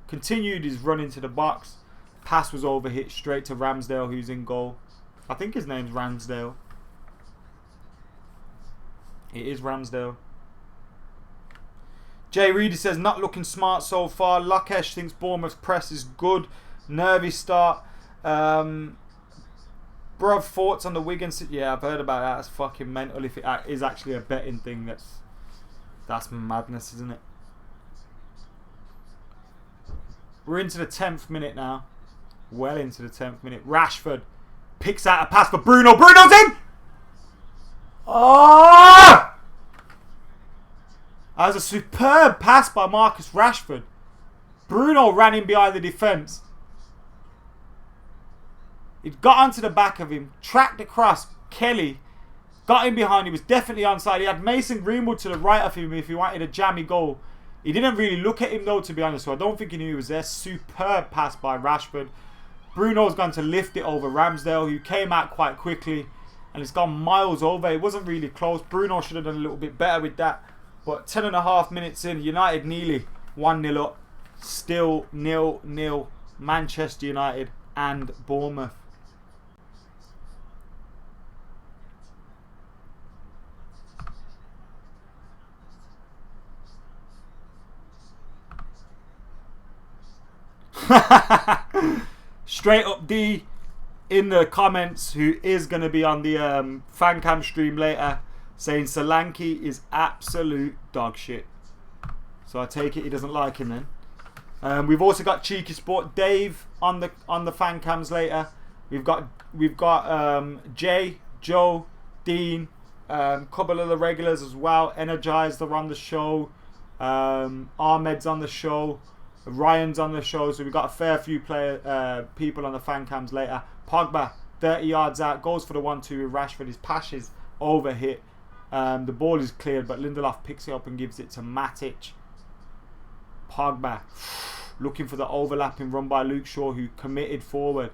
Continued his run into the box. Pass was overhit straight to Ramsdale, who's in goal. I think his name's Ramsdale. It is Ramsdale. Jay Reedy says, not looking smart so far. Lakesh thinks Bournemouth's press is good. Nervy start. Bruv, thoughts on the Wigan? Yeah, I've heard about that. That's fucking mental. If it is actually a betting thing, that's madness, isn't it? We're into the 10th minute now. Well into the 10th minute. Rashford picks out a pass for Bruno. Bruno's in! Oh! That was a superb pass by Marcus Rashford. Bruno ran in behind the defence. He got onto the back of him, tracked across. Kelly got in behind. He was definitely onside. He had Mason Greenwood to the right of him if he wanted a jammy goal. He didn't really look at him though, to be honest, so I don't think he knew he was there. Superb pass by Rashford. Bruno's gone to lift it over Ramsdale, who came out quite quickly, and it's gone miles over. It wasn't really close. Bruno should have done a little bit better with that. But 10.5 minutes in, United nearly 1-0 up. Still 0-0. Manchester United and Bournemouth. Straight up D in the comments, who is going to be on the fan cam stream later, saying Solanke is absolute dog shit. So I take it he doesn't like him then. We've also got Cheeky Sport Dave on the fan cams later. We've got Jay, Joe, Dean, couple of the regulars as well. Energized are on the show. Ahmed's on the show. Ryan's on the show. So we've got a fair few people on the fan cams later. Pogba, 30 yards out, goes for the 1-2 with Rashford. His pass is over hit. The ball is cleared, but Lindelof picks it up and gives it to Matic. Pogba looking for the overlapping run by Luke Shaw, who committed forward.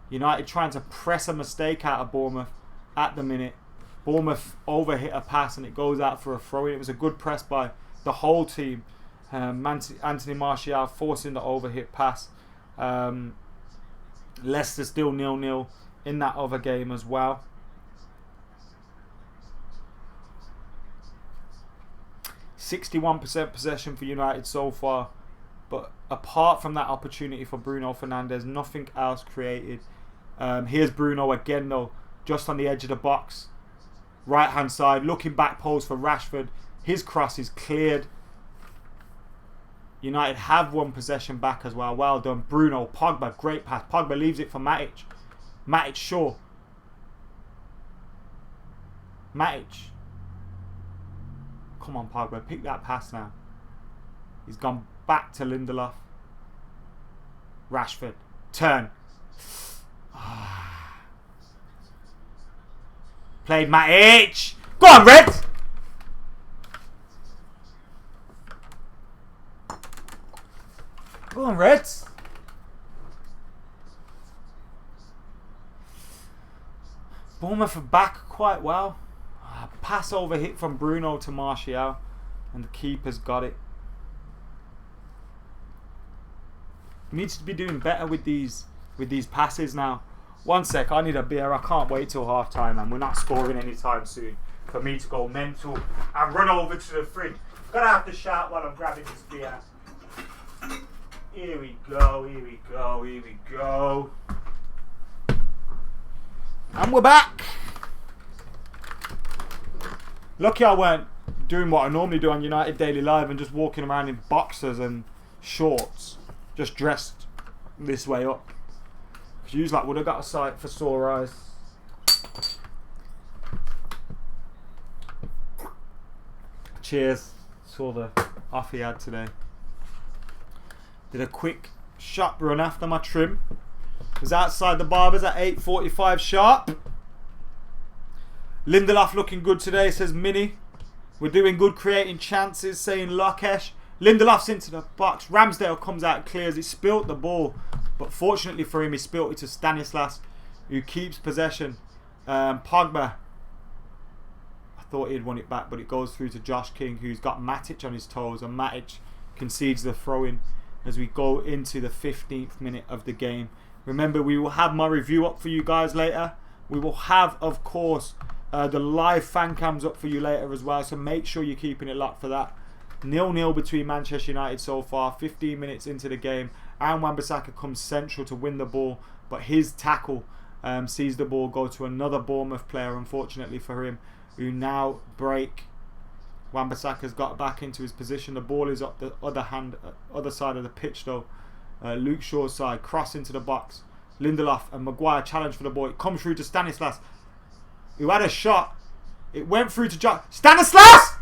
United trying to press a mistake out of Bournemouth at the minute. Bournemouth overhit a pass and it goes out for a throw-in. It was a good press by the whole team. Anthony Martial forcing the overhit pass. Leicester still 0-0 in that other game as well. %61% possession for United so far, but apart from that opportunity for Bruno Fernandes, nothing else created. Here's Bruno again though, just on the edge of the box, right hand side, looking back post for Rashford. His cross is cleared. United have one possession back as well. Well done, Bruno. Pogba, great pass. Pogba leaves it for Matic. Matic, sure. Matic. Come on, Pogba, pick that pass now. He's gone back to Lindelof. Rashford, turn. Played Matic. Go on, Red. Go on, Reds. Bournemouth are back quite well. Pass over hit from Bruno to Martial, and the keeper's got it. We need to be doing better with these passes now. One sec, I need a beer. I can't wait till half time, and we're not scoring anytime soon for me to go mental and run over to the fridge. Gonna have to shout while I'm grabbing this beer. Here we go, here we go, here we go. And we're back. Lucky I weren't doing what I normally do on United Daily Live and just walking around in boxers and shorts, just dressed this way up. Because usually would have got a sight for sore eyes. Cheers. Saw the off he had today. Did a quick shop run after my trim. Was outside the barbers at 8:45 sharp. Lindelof looking good today, says Minnie. We're doing good, creating chances, saying Lokesh. Lindelof's into the box. Ramsdale comes out and clears. He spilt the ball, but fortunately for him, he spilt it to Stanislas, who keeps possession. Pogba. I thought he'd won it back, but it goes through to Josh King, who's got Matic on his toes, and Matic concedes the throw-in as we go into the 15th minute of the game. Remember, we will have my review up for you guys later. We will have, of course, the live fan cams up for you later as well, so make sure you're keeping it locked for that. 0-0 between Manchester United so far, 15 minutes into the game, and Wan-Bissaka comes central to win the ball, but his tackle sees the ball go to another Bournemouth player, unfortunately for him, who now break. Wan-Bissaka's got back into his position. The ball is up the other side of the pitch though. Luke Shaw's side, cross into the box. Lindelof and Maguire challenge for the ball. It comes through to Stanislas, who had a shot. It went through to Stanislas!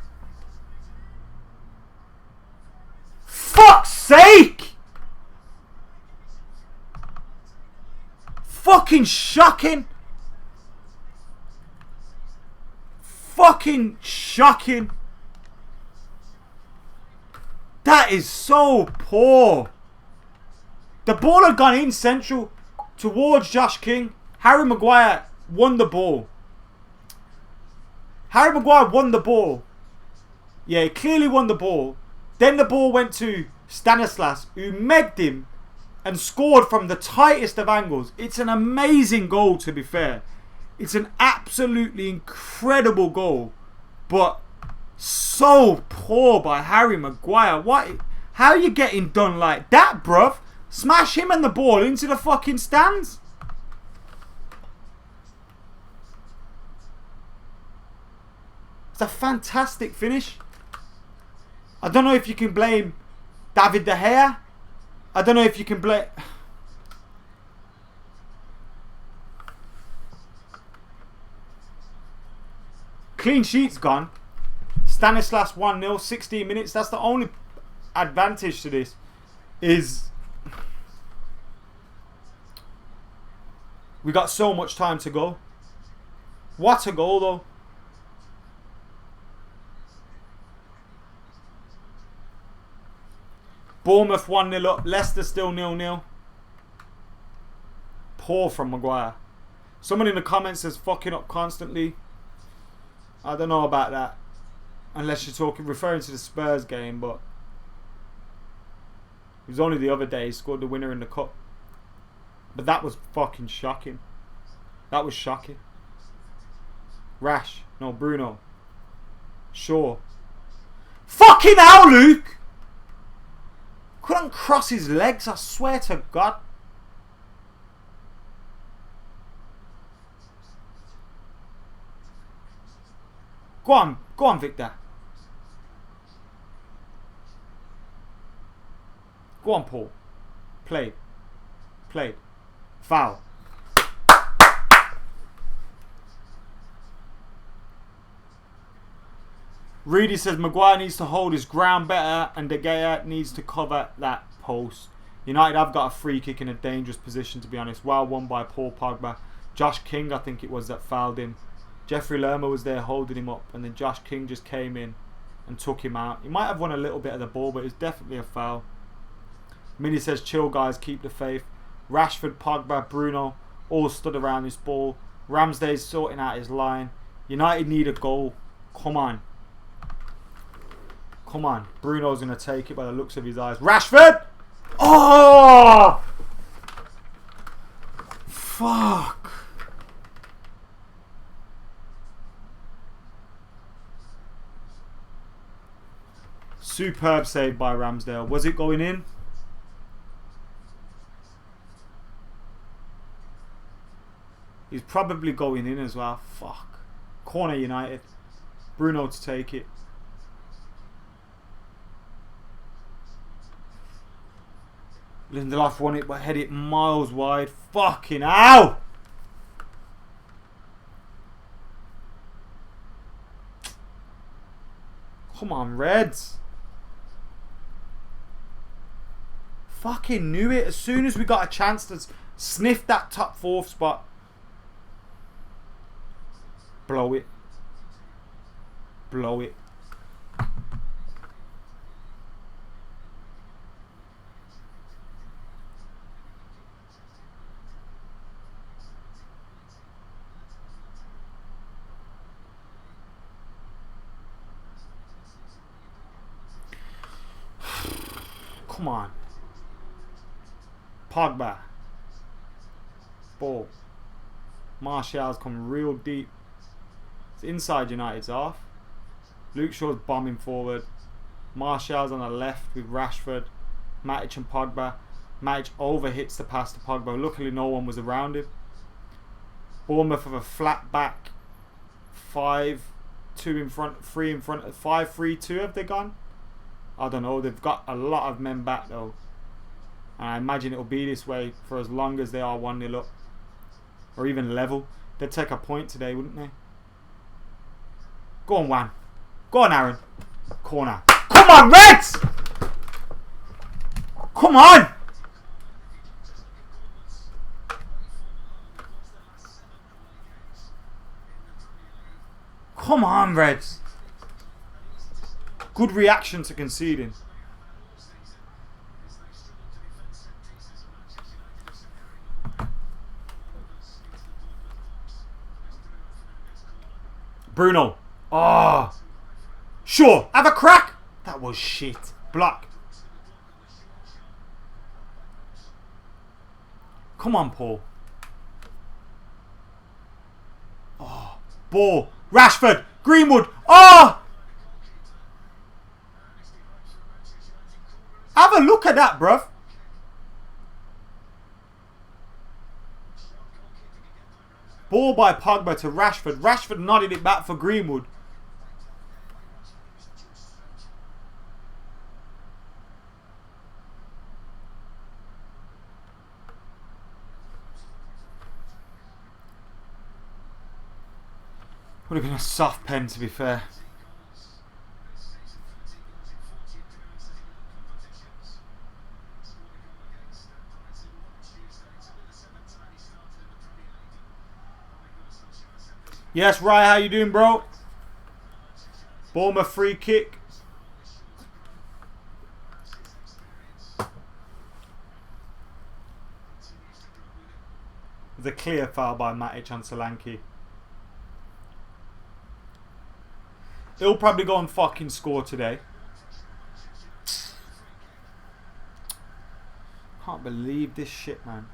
Fuck's sake! Fucking shocking! Fucking shocking! That is so poor. The ball had gone in central towards Josh King. Harry Maguire won the ball. Harry Maguire won the ball. Yeah, he clearly won the ball. Then the ball went to Stanislas, who megged him and scored from the tightest of angles. It's an amazing goal, to be fair. It's an absolutely incredible goal. But so poor by Harry Maguire. What? How are you getting done like that, bruv? Smash him and the ball into the fucking stands. It's a fantastic finish. I don't know if you can blame David De Gea. I don't know if you can blame... Clean sheet's gone. Stanislas 1-0, 16 minutes. That's the only advantage to this. Is we got so much time to go. What a goal though. Bournemouth 1-0 up. Leicester still 0-0. Poor from Maguire. Someone in the comments says fucking up constantly. I don't know about that. Unless you're referring to the Spurs game, but it was only the other day he scored the winner in the cup. But that was fucking shocking. That was shocking. Bruno. Shaw. Fucking hell, Luke! Couldn't cross his legs, I swear to God. Go on, Victor. Go on, Paul. Played. Foul. Reedy says Maguire needs to hold his ground better and De Gea needs to cover that post. United have got a free kick in a dangerous position, to be honest. Well won by Paul Pogba. Josh King, I think it was, that fouled him. Jeffrey Lerma was there holding him up, and then Josh King just came in and took him out. He might have won a little bit of the ball, but it was definitely a foul. Minnie says, chill guys, keep the faith. Rashford, Pogba, Bruno all stood around this ball. Ramsdale's sorting out his line. United need a goal. Come on. Bruno's going to take it by the looks of his eyes. Rashford! Oh! Fuck. Superb save by Ramsdale. Was it going in? He's probably going in as well. Fuck. Corner United. Bruno to take it. Lindelof won it but headed it miles wide. Fucking hell! Come on, Reds. Fucking knew it. As soon as we got a chance to sniff that top 4th spot. Blow it. Come on. Pogba. Ball. Martial's come real deep. It's inside United's half. Luke Shaw's bombing forward. Martial's on the left with Rashford. Matic and Pogba. Matic overhits the pass to Pogba. Luckily no one was around him. Bournemouth have a flat back. 5-2 in front. 3 in front. 5-3-2 have they gone? I don't know. They've got a lot of men back though. And I imagine it'll be this way for as long as they are 1-0 up. Or even level. They'd take a point today, wouldn't they? Go on, Juan. Go on, Aaron. Corner. Come on, Reds! Come on! Come on, Reds. Good reaction to conceding. Bruno. Oh. Sure. Have a crack. That was shit. Block. Come on, Paul. Oh. Ball. Rashford. Greenwood. Oh. Have a look at that, bruv. Ball by Pogba to Rashford. Rashford nodded it back for Greenwood. Would have been a soft pen, to be fair. Yes, Ryan, how you doing, bro? Bournemouth free kick. The clear foul by Matic on Solanke. He'll probably go and fucking score today. Can't believe this shit, man.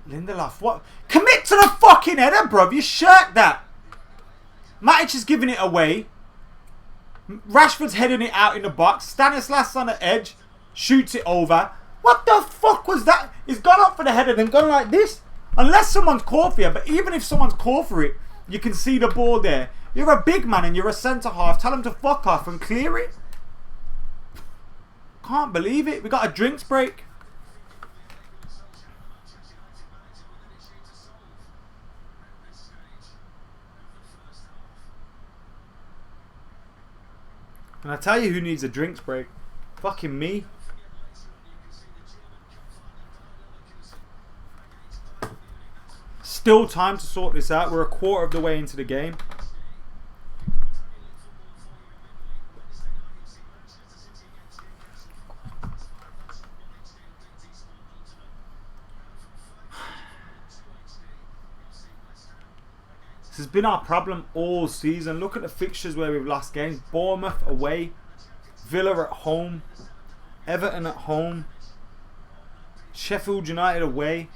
Lindelof, what? Commit to the fucking header, bruv. You shirked that. Matic is giving it away. Rashford's heading it out in the box. Stanislas on the edge. Shoots it over. What the fuck was that? He's gone up for the header and gone like this. Unless someone's called for you. But even if someone's called for it, you can see the ball there. You're a big man and you're a centre half. Tell him to fuck off and clear it. Can't believe it. We got a drinks break. And I tell you who needs a drinks break. Fucking me. Still time to sort this out. We're a quarter of the way into the game. This has been our problem all season. Look at the fixtures where we've lost games. Bournemouth away, Villa at home, Everton at home, Sheffield United away,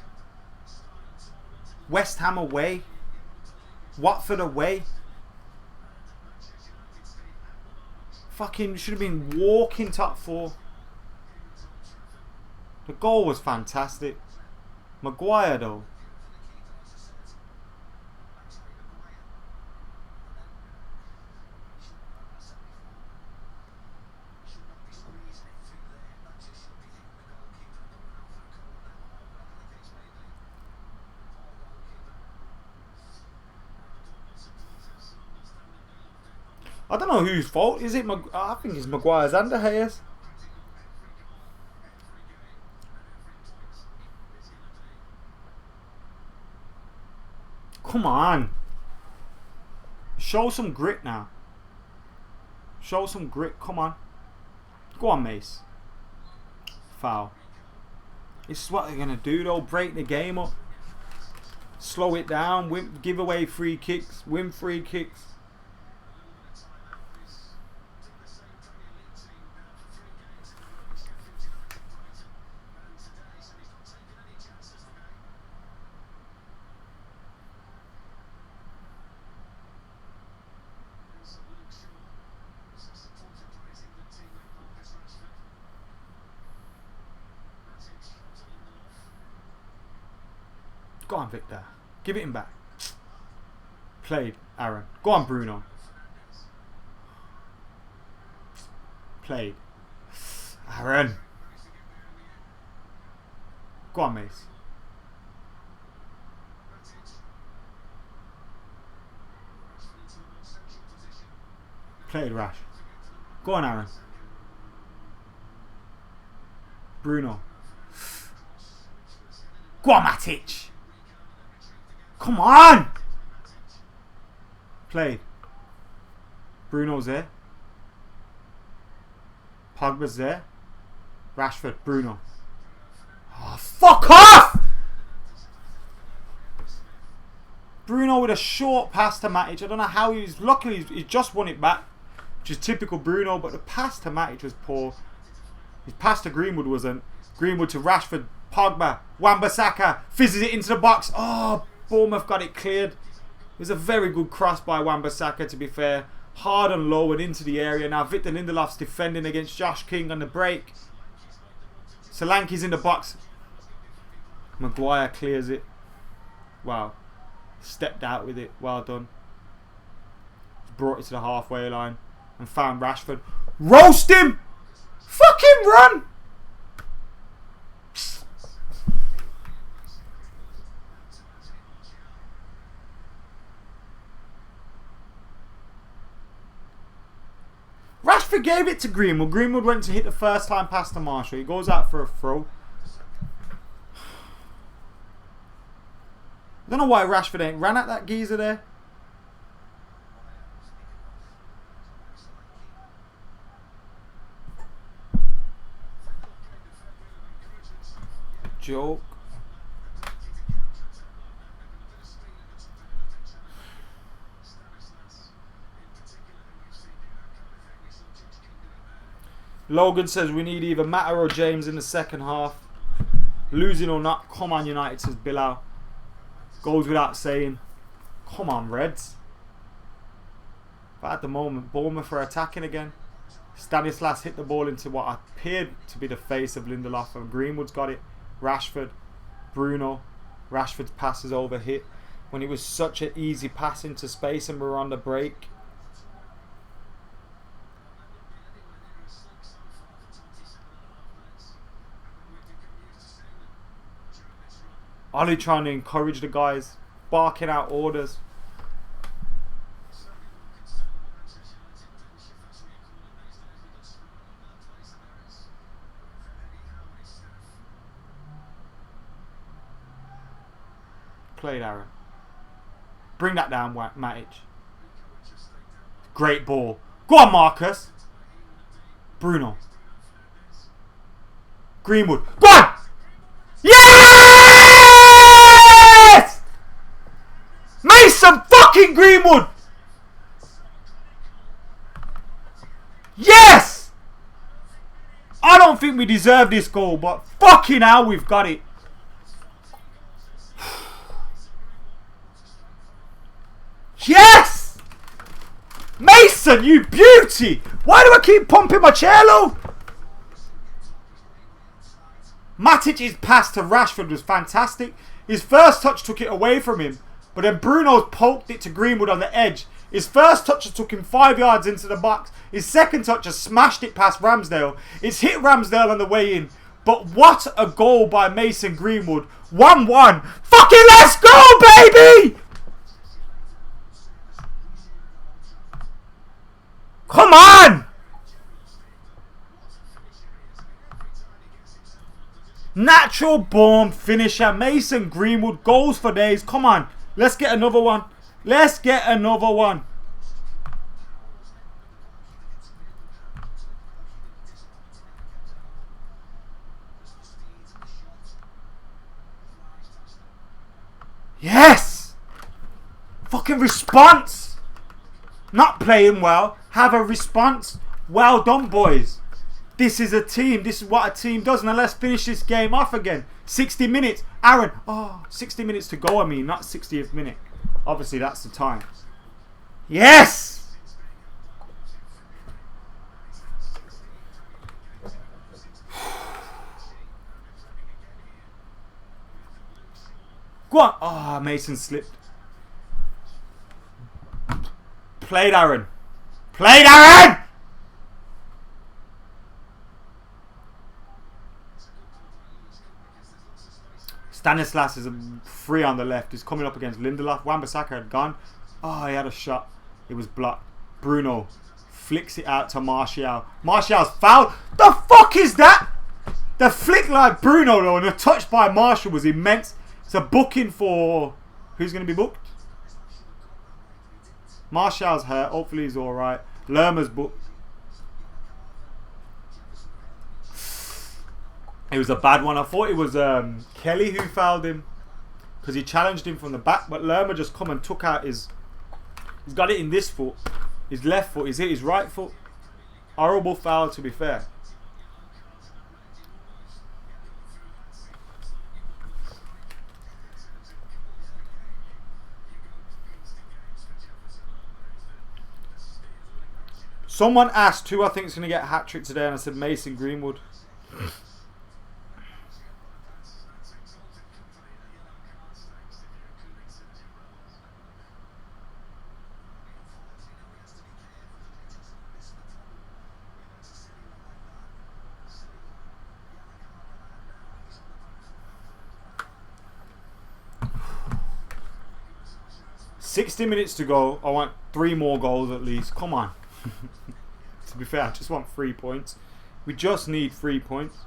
West Ham away, Watford away. Fucking should have been walking top four. The goal was fantastic. Maguire though. I don't know whose fault. Is it? I think it's Maguire's and De Gea's. Come on. Show some grit now. Show some grit. Come on. Go on, Mace. Foul. This is what they're going to do though. Break the game up. Slow it down. Give away free kicks. Win free kicks. Go on, Victor. Give it him back. Played, Aaron. Go on, Bruno. Played. Aaron. Go on, Mace. Played, Rash. Go on, Aaron. Bruno. Go on, Matic. Come on! Played. Bruno's there. Pogba's there. Rashford, Bruno. Oh, fuck off! Bruno with a short pass to Matic. I don't know how he's... Luckily, he's just won it back. which is typical Bruno, but the pass to Matic was poor. His pass to Greenwood wasn't. Greenwood to Rashford, Pogba, Wan-Bissaka, fizzes it into the box. Oh, Bournemouth got it cleared. It was a very good cross by Wan-Bissaka, to be fair. Hard and low and into the area. Now Victor Lindelof's defending against Josh King on the break. Solanke's in the box. Maguire clears it. Wow. Stepped out with it. Well done. Brought it to the halfway line and found Rashford. Roast him! Fucking run! Rashford gave it to Greenwood. Greenwood went to hit the first time pass to Marshall. He goes out for a throw. I don't know why Rashford ain't ran at that geezer there. Joke. Logan says we need either Mata or James in the second half. Losing or not, come on United, says Bilal. Goes without saying. Come on Reds. But at the moment, Bournemouth are attacking again. Stanislas hit the ball into what appeared to be the face of Lindelof, and Greenwood's got it. Rashford, Bruno. Rashford's pass is overhit when it was such an easy pass into space and we're on the break. Ollie trying to encourage the guys, barking out orders. Played Aaron. Bring that down, Matic. Great ball. Go on, Marcus. Bruno. Greenwood. Go on! Yes! Mason fucking Greenwood! Yes! I don't think we deserve this goal, but fucking hell, we've got it. Yes! Mason, you beauty! Why do I keep pumping my cello? Matic's pass to Rashford was fantastic. His first touch took it away from him, but then Bruno poked it to Greenwood on the edge. His first touch took him 5 yards into the box. His second touch has smashed it past Ramsdale. It's hit Ramsdale on the way in. But what a goal by Mason Greenwood. 1-1. Fucking let's go, baby! Come on! Natural born finisher. Mason Greenwood, goals for days. Come on. Let's get another one. Let's get another one. Yes! Fucking response. Not playing well. Have a response. Well done, boys. This is a team. This is what a team does. Now let's finish this game off again. 60 minutes. Aaron. Oh, 60 minutes to go, I mean. Not 60th minute. Obviously, that's the time. Yes! Go on. Oh, Mason slipped. Played Aaron. Played Aaron! Stanislas is free on the left. He's coming up against Lindelof. Wan-Bissaka had gone. Oh, he had a shot. It was blocked. Bruno flicks it out to Martial. Martial's foul. The fuck is that? The flick like Bruno though, and the touch by Martial was immense. It's a booking for... Who's going to be booked? Martial's hurt. Hopefully he's alright. Lerma's booked. It was a bad one. I thought it was Kelly who fouled him because he challenged him from the back, but Lerma just come and took out his... He's got it in this foot. His left foot. Is it his right foot? Horrible foul, to be fair. Someone asked who I think is going to get a hat-trick today, and I said Mason Greenwood. $60 minutes to go. I want 3 more goals at least. Come on. To be fair, I just want 3 points. We just need 3 points.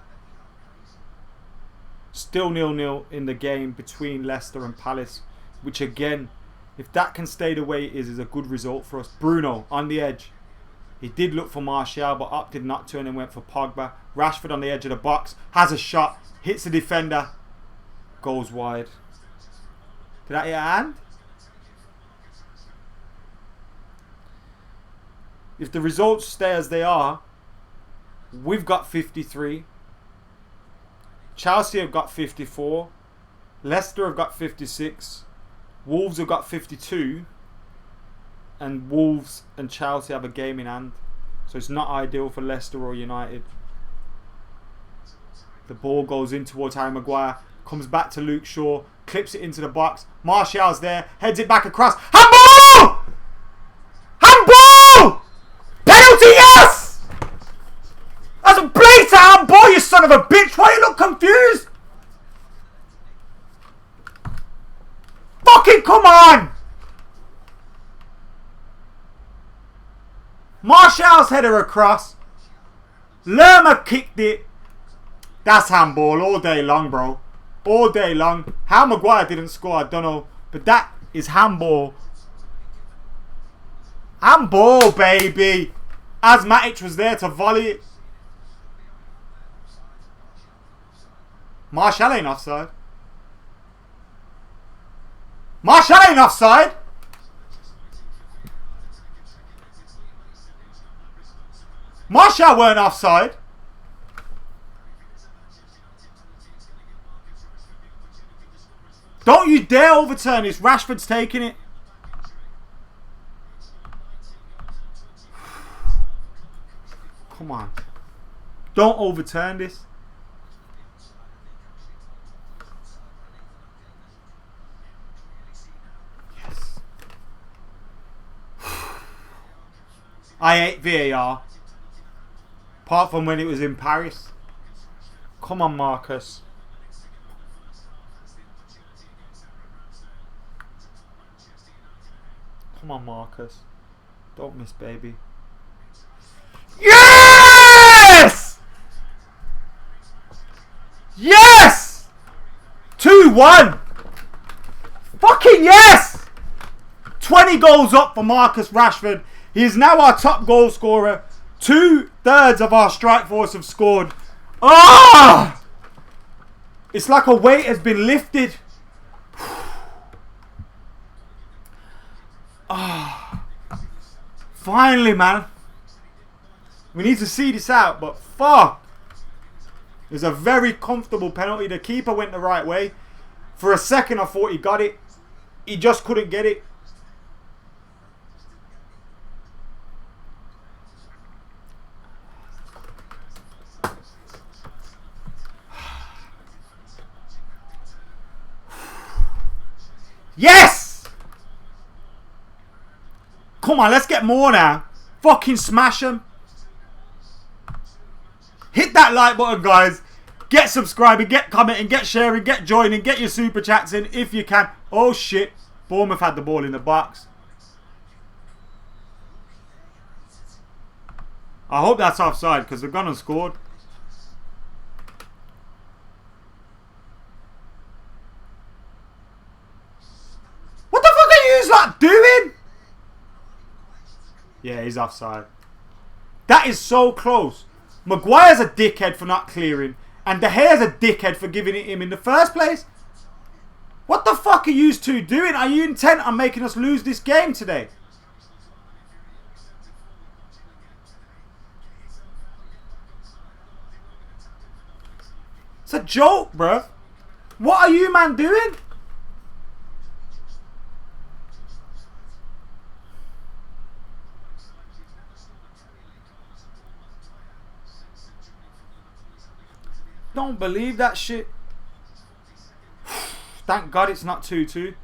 Still 0-0 in the game between Leicester and Palace, which again, if that can stay the way it is a good result for us. Bruno on the edge. He did look for Martial, but opted not to, and then went for Pogba. Rashford on the edge of the box, has a shot, hits the defender, goes wide. Did that hit a hand? If the results stay as they are, we've got 53. Chelsea have got 54. Leicester have got 56. Wolves have got 52. And Wolves and Chelsea have a game in hand. So it's not ideal for Leicester or United. The ball goes in towards Harry Maguire. Comes back to Luke Shaw. Clips it into the box. Martial's there. Heads it back across. Handball! Handball! Penalty, yes! That's a blatant handball, you son of a bitch. Why you look confused? Fucking come on! Martial's header across. Lerma kicked it. That's handball all day long, bro. All day long. How Maguire didn't score, I don't know. But that is handball. Handball, baby. As Matic was there to volley it. Martial ain't offside. Martial ain't offside. Martial weren't offside. Don't you dare overturn this. Rashford's taking it. Come on. Don't overturn this. Yes. I hate VAR. Apart from when it was in Paris. Come on, Marcus. Come on, Marcus. Don't miss, baby. Yes! Yes! 2-1. Fucking yes! 20 goals up for Marcus Rashford. He is now our top goal scorer. 2/3 of our strike force have scored. Ah! It's like a weight has been lifted. Ah! Finally, man. We need to see this out, but fuck. It's a very comfortable penalty. The keeper went the right way. For a second, I thought he got it. He just couldn't get it. Yes! Come on, let's get more now. Fucking smash them. Hit that like button, guys. Get subscribing, get commenting, get sharing, get joining, get your super chats in if you can. Oh shit. Bournemouth had the ball in the box. I hope that's offside because they've gone and scored. What the fuck are you lot doing? Yeah, he's offside. That is so close. Maguire's a dickhead for not clearing. And De Gea's a dickhead for giving it him in the first place. What the fuck are you two doing? Are you intent on making us lose this game today? joke, bruv. What are you, man, doing? Don't believe that shit. Thank God it's not 2-2.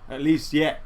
At least yet.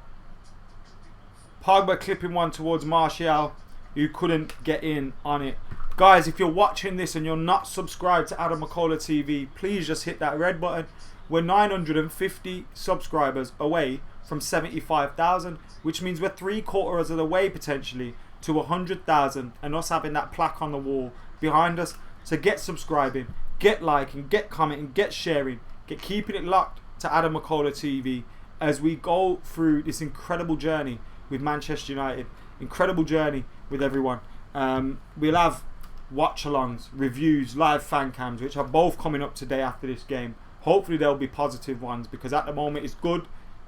Pogba clipping one towards Martial, who couldn't get in on it. Guys, if you're watching this and you're not subscribed to AdamMcKola TV, please just hit that red button. We're 950 subscribers away from 75,000, which means we're 3/4 of the way potentially to 100,000, and us having that plaque on the wall behind us. So get subscribing, get liking, get commenting, get sharing, get keeping it locked to AdamMcKola TV as we go through this incredible journey with Manchester United. Incredible journey with everyone. We'll have watch-alongs, reviews, live fan cams, which are both coming up today after this game. Hopefully they'll be positive ones, because at the moment it's good.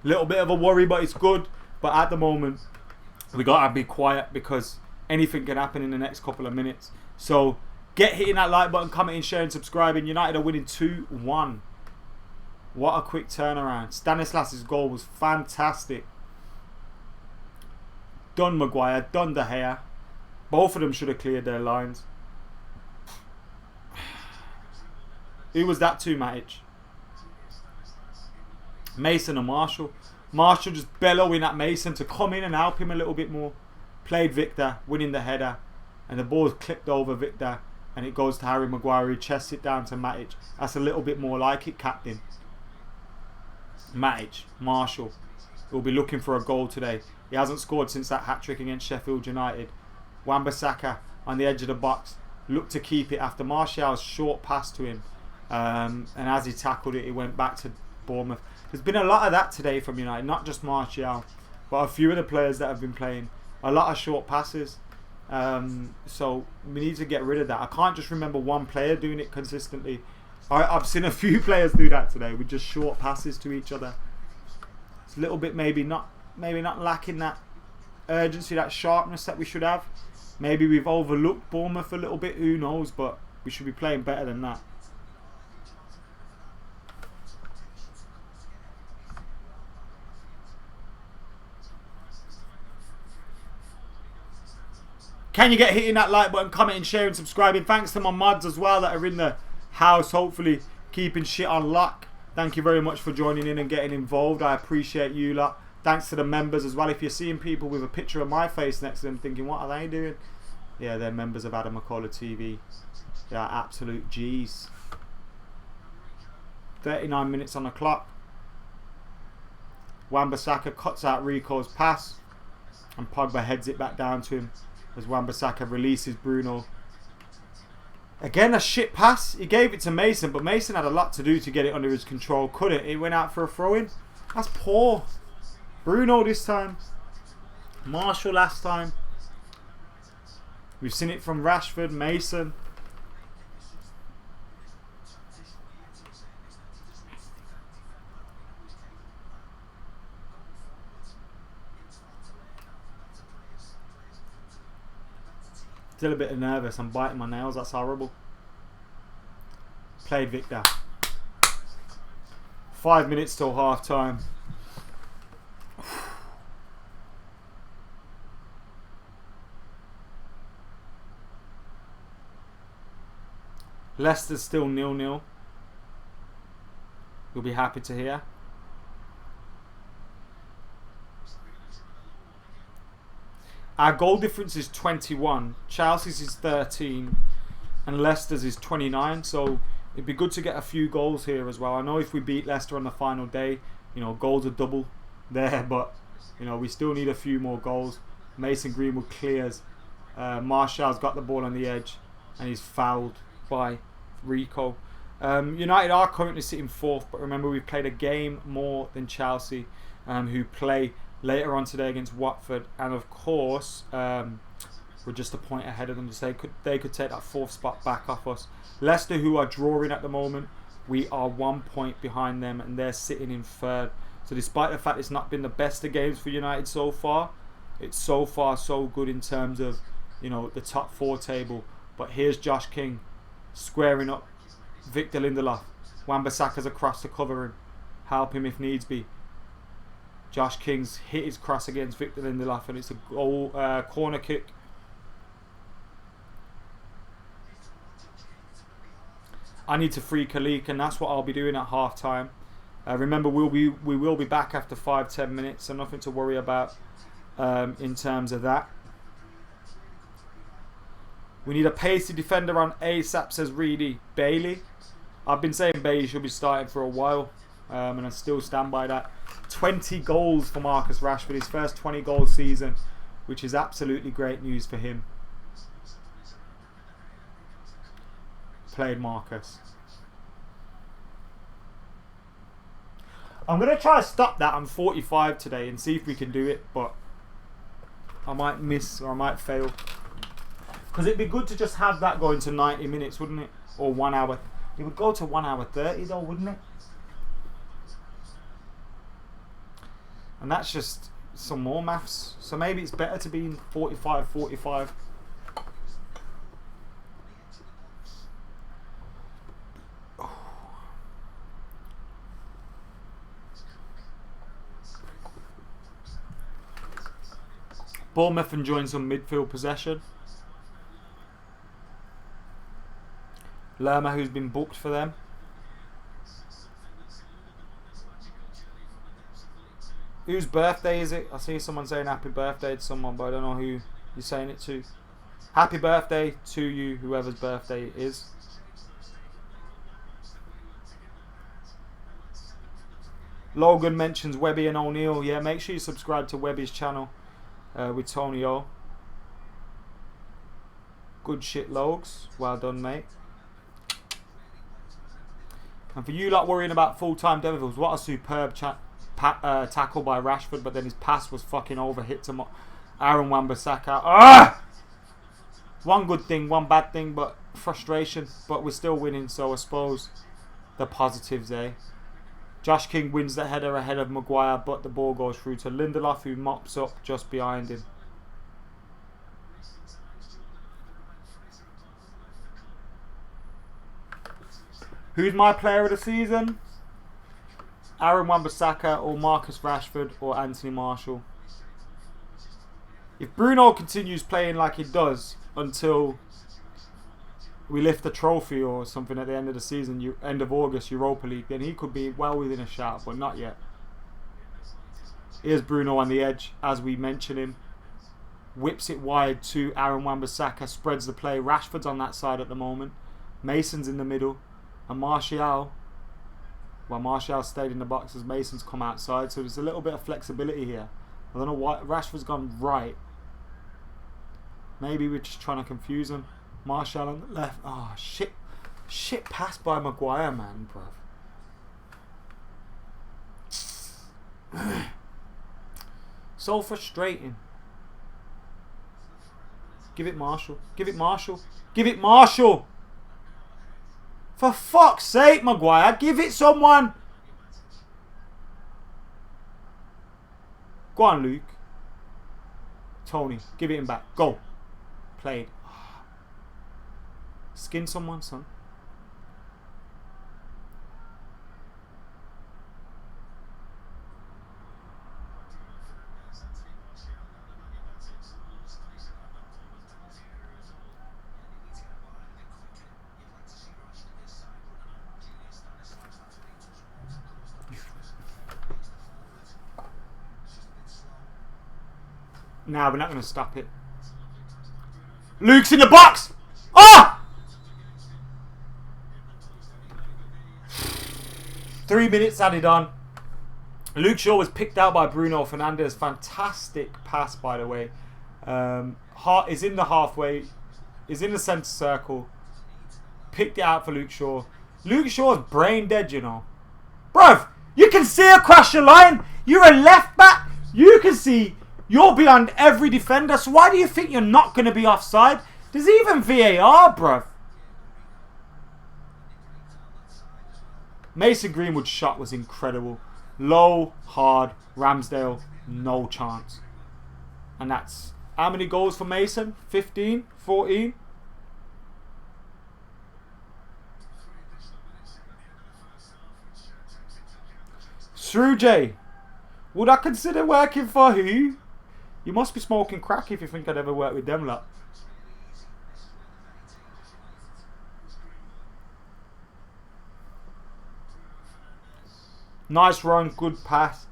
A little bit of a worry, but it's good. But at the moment we gotta be quiet, because anything can happen in the next couple of minutes. So get hitting that like button, commenting, sharing, subscribing. United are winning 2-1. What a quick turnaround. Stanislas' goal was fantastic. Done Maguire, done De Gea. Both of them should have cleared their lines. Who was that to, Matic? Mason and Marshall. Marshall just bellowing at Mason to come in and help him a little bit more. Played Victor, winning the header. And the ball's clipped over Victor. And it goes to Harry Maguire, who chests it down to Matic. That's a little bit more like it, captain. Matic, Marshall will be looking for a goal today. He hasn't scored since that hat-trick against Sheffield United. Wan-Bissaka on the edge of the box. Looked to keep it after Martial's short pass to him. And as he tackled it, it went back to Bournemouth. There's been a lot of that today from United. Not just Martial, but a few of the players that have been playing. A lot of short passes. So we need to get rid of that. I can't just remember one player doing it consistently. I've seen a few players do that today with just short passes to each other. It's a little bit maybe not lacking that urgency, that sharpness that we should have. Maybe we've overlooked Bournemouth a little bit, who knows, but we should be playing better than that. Can you get hitting that like button, commenting, sharing, subscribing? Thanks to my mods as well that are in the house, hopefully keeping shit on lock. Thank you very much for joining in and getting involved. I appreciate you lot. Thanks to the members as well. If you're seeing people with a picture of my face next to them thinking, what are they doing? Yeah, they're members of AdamMcKola TV. They are absolute G's. 39 minutes on the clock. Wan-Bissaka cuts out Rico's pass, and Pogba heads it back down to him as Wan-Bissaka releases Bruno. Again, a shit pass. He gave it to Mason, but Mason had a lot to do to get it under his control. Couldn't. It went out for a throw-in. That's poor. Bruno this time. Marshall last time. We've seen it from Rashford, Mason. Still a bit nervous. I'm biting my nails. That's horrible. Played Victor. 5 minutes till half time. Leicester's still 0-0. You'll be happy to hear. Our goal difference is 21. Chelsea's is 13. And Leicester's is 29. So it'd be good to get a few goals here as well. I know if we beat Leicester on the final day, you know, goals are double there. But, you know, we still need a few more goals. Mason Greenwood clears. Martial's got the ball on the edge. And he's fouled by Rico. United are currently sitting fourth. But remember, we've played a game more than Chelsea, who play later on today against Watford, and of course we're just a point ahead of them, so they could take that fourth spot back off us. Leicester, who are drawing at the moment, we are 1 point behind them, and they're sitting in third. So despite the fact it's not been the best of games for United so far, it's so far so good in terms of, you know, the top four table. But here's Josh King squaring up Victor Lindelof. Wan-Bissaka's across to cover him. Help him if needs be. Josh King's hit his cross against Victor Lindelof and it's a goal, corner kick. I need to free Khalik and that's what I'll be doing at half time. Remember we will be back after 5-10 minutes, so nothing to worry about in terms of that. We need a pacey defender on ASAP, says Reedy. Bailey. I've been saying Bailey should be starting for a while, and I still stand by that. 20 goals for Marcus Rashford, his first 20-goal season, which is absolutely great news for him. Played Marcus. I'm going to try to stop that on 45 today and see if we can do it, but I might miss or I might fail. Because it'd be good to just have that going to 90 minutes, wouldn't it? Or 1 hour. It would go to 1 hour 30 though, wouldn't it? And that's just some more maths. So maybe it's better to be in 45. Bournemouth enjoying some midfield possession. Lerma, who's been booked for them. Whose birthday is it? I see someone saying happy birthday to someone, but I don't know who you're saying it to. Happy birthday to you, whoever's birthday it is. Logan mentions Webby and O'Neill. Yeah, make sure you subscribe to Webby's channel with Tony O. Good shit, Logs. Well done, mate. And for you lot worrying about full-time Devils, what a superb tackle by Rashford, but then his pass was fucking overhit to Aaron Wan-Bissaka. Ah! One good thing, one bad thing, but frustration. But we're still winning, so I suppose the positives, eh? Josh King wins the header ahead of Maguire, but the ball goes through to Lindelof, who mops up just behind him. Who's my player of the season? Aaron Wan-Bissaka or Marcus Rashford or Anthony Martial. If Bruno continues playing like he does until we lift the trophy or something at the end of the season, end of August, Europa League, then he could be well within a shout, but not yet. Here's Bruno on the edge, as we mention him. Whips it wide to Aaron Wan-Bissaka, spreads the play. Rashford's on that side at the moment. Mason's in the middle. And Martial, well, Martial stayed in the box as Mason's come outside, so there's a little bit of flexibility here. I don't know why Rashford's gone right. Maybe we're just trying to confuse him. Martial on the left. Oh, shit. Shit pass by Maguire, man, bruv. So frustrating. Give it Martial. Give it Martial. Give it Martial. For fuck's sake, Maguire, give it someone. Go on, Luke. Tony, give it him back. Go. Played. Skin someone, son. Nah, we're not going to stop it. Luke's in the box! Ah! 3 minutes added on. Luke Shaw was picked out by Bruno Fernandes. Fantastic pass, by the way. Is in the halfway. Is in the centre circle. Picked it out for Luke Shaw. Luke Shaw's brain dead, you know. Bruv, you can see across your line. You're a left back. You can see... You're beyond every defender, so why do you think you're not going to be offside? There's even VAR, bruv. Mason Greenwood's shot was incredible. Low, hard, Ramsdale, no chance. And that's how many goals for Mason? 15? 14? Srujay, would I consider working for who? You must be smoking crack if you think I'd ever work with them lot. Nice run, good pass.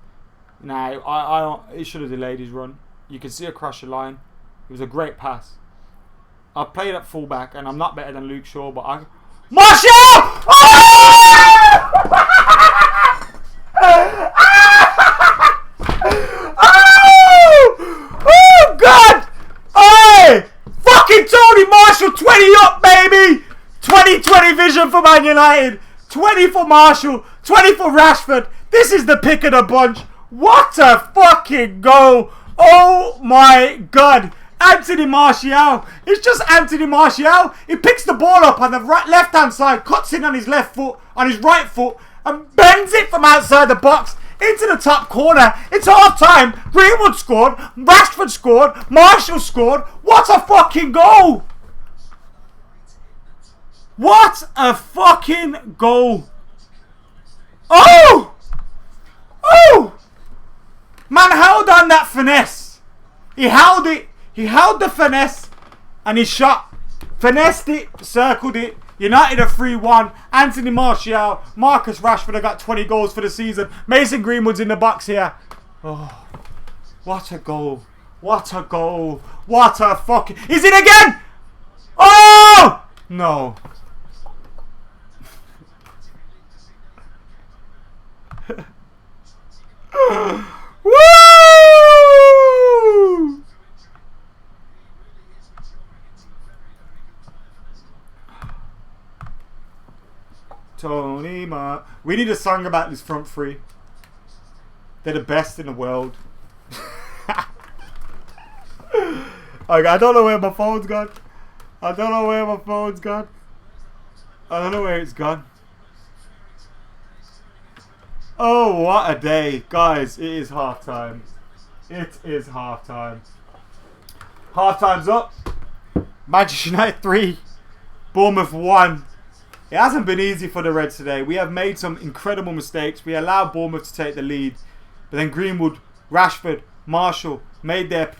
Nah, it should have delayed his run. You can see across the line. It was a great pass. I played at fullback, and I'm not better than Luke Shaw, but I... Martial! Oh! Oh, God! Hey! Fucking Tony Marshall, 20 up, baby! 2020 vision for Man United. 20 for Marshall, 20 for Rashford. This is the pick of the bunch. What a fucking goal. Oh, my God. Anthony Martial. It's just Anthony Martial. He picks the ball up on the left-hand side, cuts in on his left foot, on his right foot, and bends it from outside the box into the top corner. It's half-time. Greenwood scored. Rashford scored. Marshall scored. What a fucking goal. What a fucking goal. Oh! Oh! Man held on that finesse. He held it. He held the finesse and he shot. Finessed it, circled it. United are 3-1. Anthony Martial, Marcus Rashford have got 20 goals for the season. Mason Greenwood's in the box here. Oh, what a goal. What a goal. What a fucking... Is it again? Oh! No. Woo! Tony Ma. We need a song about this front three. They're the best in the world. I don't know where my phone's gone. I don't know where my phone's gone. I don't know where it's gone. Oh, what a day. Guys, it is half time. It is half time. Half time's up. Manchester United 3. Bournemouth 1. It hasn't been easy for the Reds today. We have made some incredible mistakes. We allowed Bournemouth to take the lead. But then Greenwood, Rashford, Marshall made them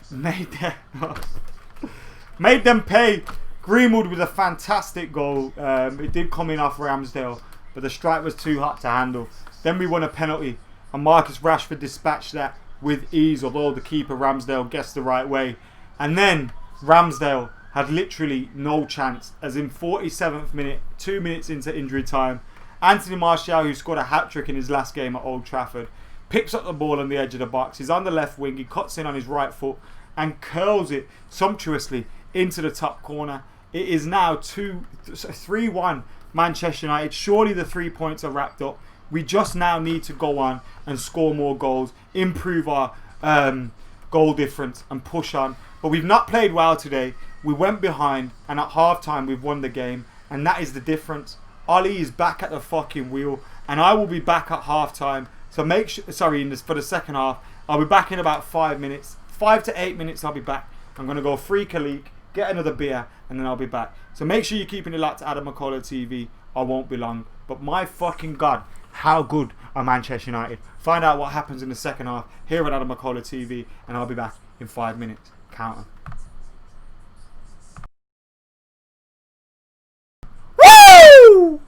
pay. Greenwood with a fantastic goal. It did come in off Ramsdale, but the strike was too hot to handle. Then we won a penalty, and Marcus Rashford dispatched that with ease, although the keeper Ramsdale guessed the right way. And then Ramsdale had literally no chance, as in 47th minute, 2 minutes into injury time, Anthony Martial, who scored a hat-trick in his last game at Old Trafford, picks up the ball on the edge of the box. He's on the left wing, he cuts in on his right foot and curls it sumptuously into the top corner. It is now 3-1 Manchester United. Surely the 3 points are wrapped up. We just now need to go on and score more goals, improve our goal difference and push on. But we've not played well today. We went behind, and at half-time we've won the game, and that is the difference. Ollie is back at the fucking wheel, and I will be back at half-time. So make sure, for the second half, I'll be back in about 5 minutes. 5 to 8 minutes I'll be back. I'm going to go freak a leak, get another beer, and then I'll be back. So make sure you're keeping it locked to AdamMcKola TV. I won't be long. But my fucking God, how good are Manchester United? Find out what happens in the second half here at AdamMcKola TV, and I'll be back in 5 minutes. Count 'em. Woo!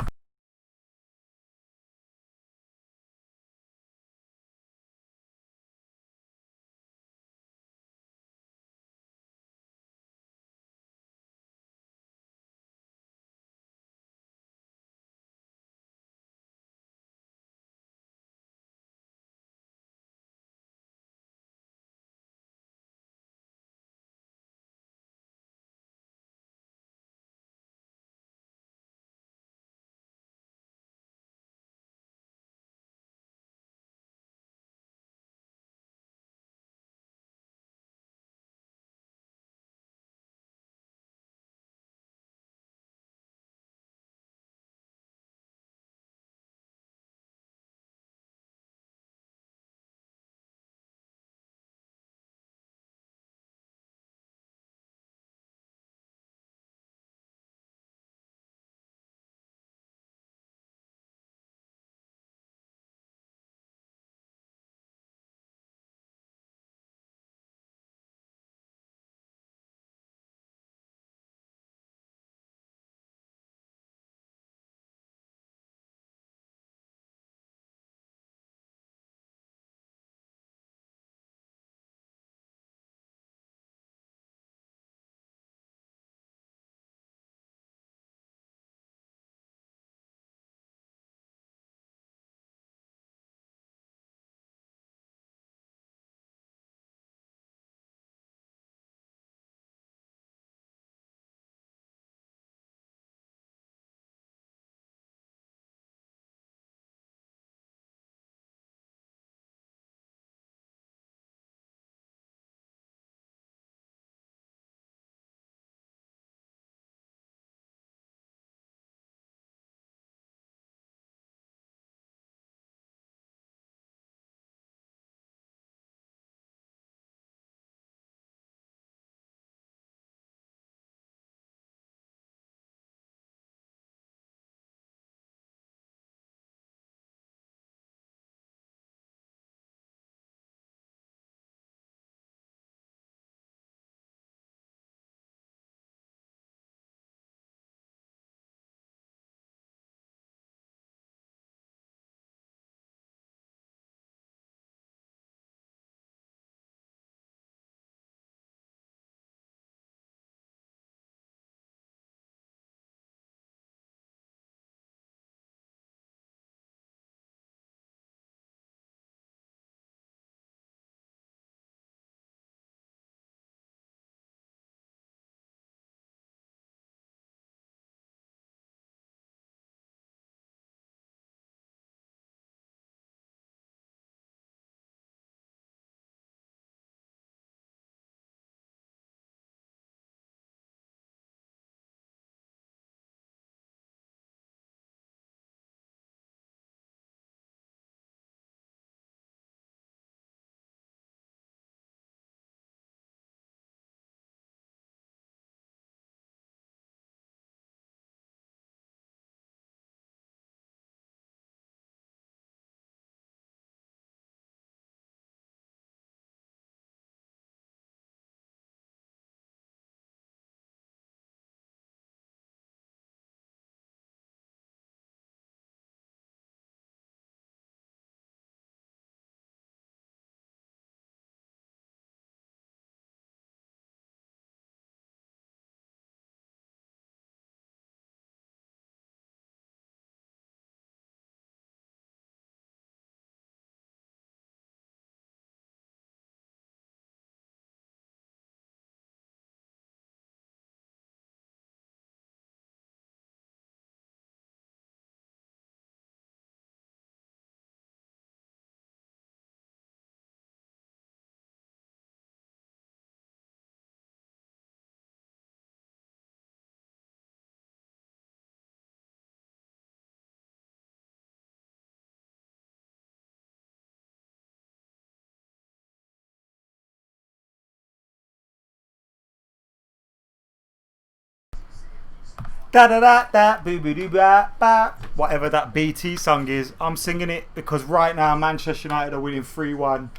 Da da da da boo boo doo ba ba. Whatever that BT song is, I'm singing it because right now Manchester United are winning 3-1.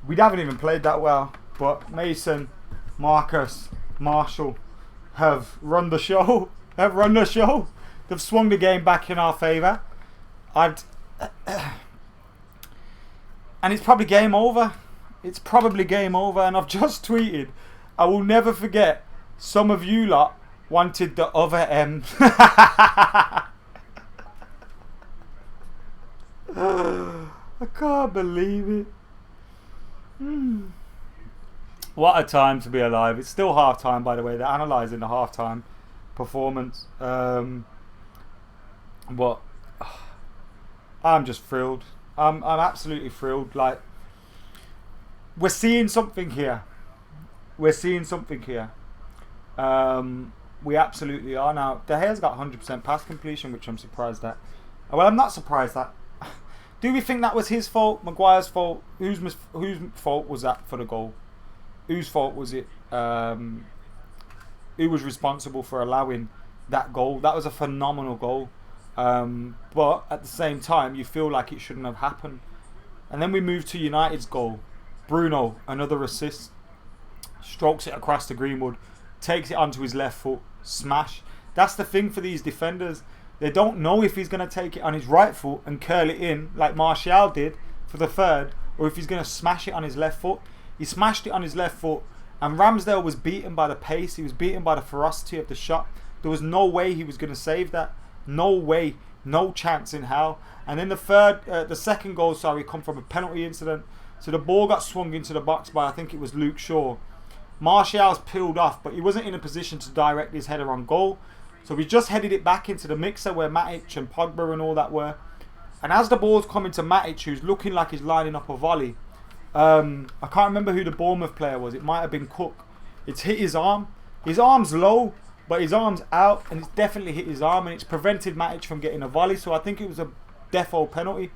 We haven't even played that well, but Mason, Marcus, Marshall have run the show. They've swung the game back in our favour. And it's probably game over. It's probably game over. And I've just tweeted, I will never forget, some of you lot wanted the other M. I can't believe it. What a time to be alive. It's still half time, by the way. They're analysing the half time performance. But I'm just thrilled. I'm absolutely thrilled. Like, we're seeing something here. We absolutely are. Now, De Gea's got 100% pass completion, which I'm surprised at. Well, I'm not surprised at. Do we think that was his fault? Maguire's fault? Whose fault was that for the goal? Whose fault was it? Who was responsible for allowing that goal? That was a phenomenal goal. But at the same time, you feel like it shouldn't have happened. And then we move to United's goal. Bruno, another assist. Strokes it across to Greenwood. Takes it onto his left foot. Smash. That's the thing for these defenders. They don't know if he's going to take it on his right foot and curl it in like Martial did for the third, or if he's going to smash it on his left foot. He smashed it on his left foot, and Ramsdale was beaten by the pace. He was beaten by the ferocity of the shot. There was no way he was going to save that. No way. No chance in hell. And then the second goal, come from a penalty incident. So the ball got swung into the box by, I think it was Luke Shaw. Martial's peeled off, but he wasn't in a position to direct his header on goal. So we just headed it back into the mixer where Matic and Pogba and all that were. And as the ball's coming to Matic, who's looking like he's lining up a volley, I can't remember who the Bournemouth player was. It might have been Cook. It's hit his arm. His arm's low, but his arm's out, and it's definitely hit his arm, and it's prevented Matic from getting a volley. So I think it was a defo penalty.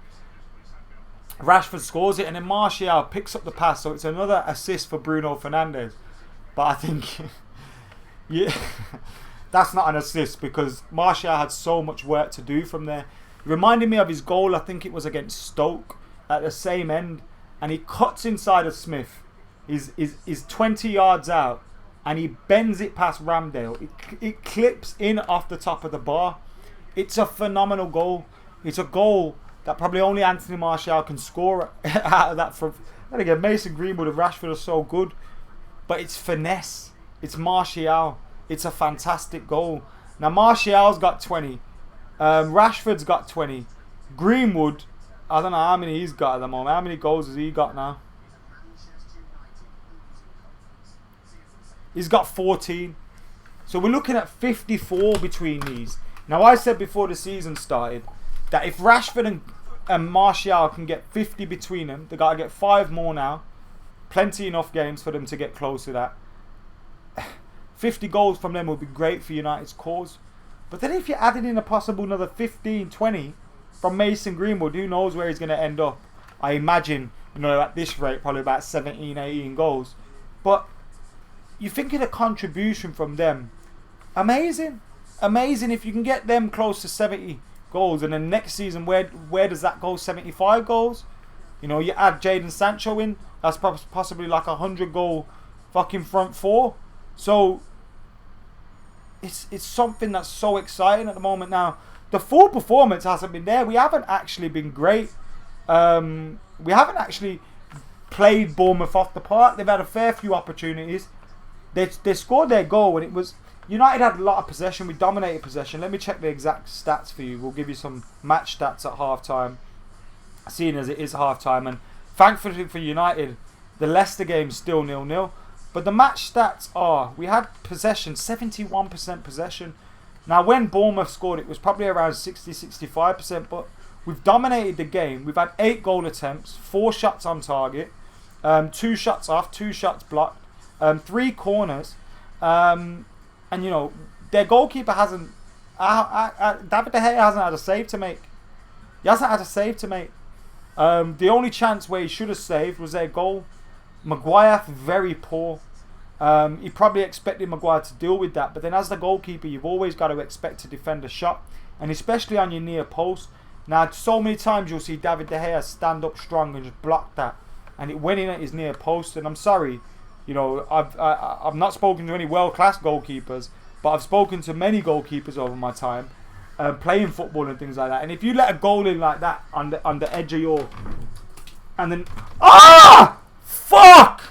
Rashford scores it, and then Martial picks up the pass. So it's another assist for Bruno Fernandes. But I think, yeah, that's not an assist because Martial had so much work to do from there. It reminded me of his goal, I think it was against Stoke, at the same end. And he cuts inside of Smith. He's 20 yards out. And he bends it past Ramsdale. It clips in off the top of the bar. It's a phenomenal goal. It's a goal that probably only Anthony Martial can score out of that. And again, Mason Greenwood and Rashford are so good. But it's finesse. It's Martial. It's a fantastic goal. Now, Martial's got 20. Rashford's got 20. Greenwood, I don't know how many he's got at the moment. How many goals has he got now? He's got 14. So we're looking at 54 between these. Now, I said before the season started that if Rashford and Martial can get 50 between them, they got to get 5 more now. Plenty enough games for them to get close to that. 50 goals from them would be great for United's cause. But then if you're adding in a possible another 15, 20 from Mason Greenwood, who knows where he's going to end up. I imagine, at this rate, probably about 17, 18 goals. But you think of the contribution from them. Amazing. Amazing if you can get them close to 70 goals. And then next season, where does that go? 75 goals? You add Jadon Sancho in. That's possibly like 100 goal fucking front four. So it's something that's so exciting at the moment. Now, the full performance hasn't been there. We haven't actually been great. We haven't actually played Bournemouth off the park. They've had a fair few opportunities. They scored their goal, and it was United had a lot of possession. We dominated possession. Let me check the exact stats for you. We'll give you some match stats at half time, seeing as it is half time. And thankfully for United, the Leicester game is still 0-0. But the match stats are, we had possession, 71% possession. Now, when Bournemouth scored, it was probably around 60-65%. But we've dominated the game. We've had 8 goal attempts, 4 shots on target, 2 shots off, 2 shots blocked, 3 corners. And, their goalkeeper hasn't... David De Gea hasn't had a save to make. He hasn't had a save to make. The only chance where he should have saved was their goal. Maguire, very poor. He probably expected Maguire to deal with that, but then as the goalkeeper, you've always got to expect to defend a shot, and especially on your near post. Now, so many times you'll see David De Gea stand up strong and just block that, and it went in at his near post. And I'm sorry, you know, I've not spoken to any world-class goalkeepers, but I've spoken to many goalkeepers over my time, playing football and things like that. And if you let a goal in like that on the edge of your, and then fuck!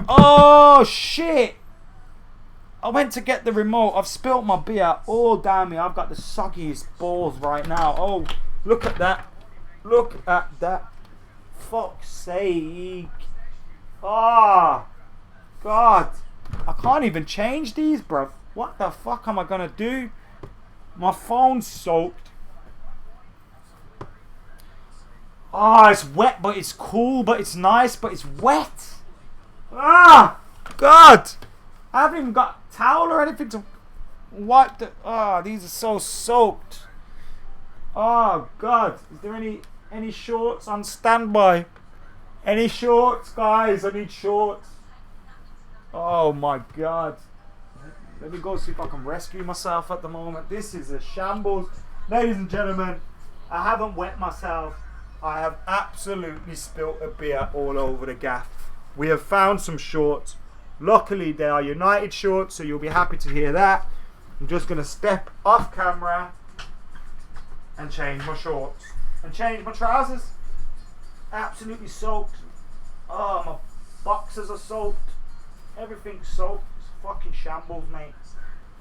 Oh shit! I went to get the remote. I've spilt my beer all down me. I've got the soggiest balls right now. Oh, look at that! Look at that! Fuck's sake! Ah, God! I can't even change these, bruv. What the fuck am I gonna do? My phone's soaked. Ah, it's wet, but it's cool, but it's nice, but it's wet. Ah, God! I haven't even got a towel or anything to wipe the. Ah, these are so soaked. Oh God! Is there any shorts on standby? Any shorts, guys? I need shorts. Oh my God! Let me go see if I can rescue myself at the moment. This is a shambles, ladies and gentlemen. I haven't wet myself. I have absolutely spilt a beer all over the gaff. We have found some shorts. Luckily, they are United shorts, so you'll be happy to hear that. I'm just going to step off camera and change my shorts. And change my trousers. Absolutely soaked. Oh, my boxers are soaked. Everything's soaked. It's fucking shambles, mate.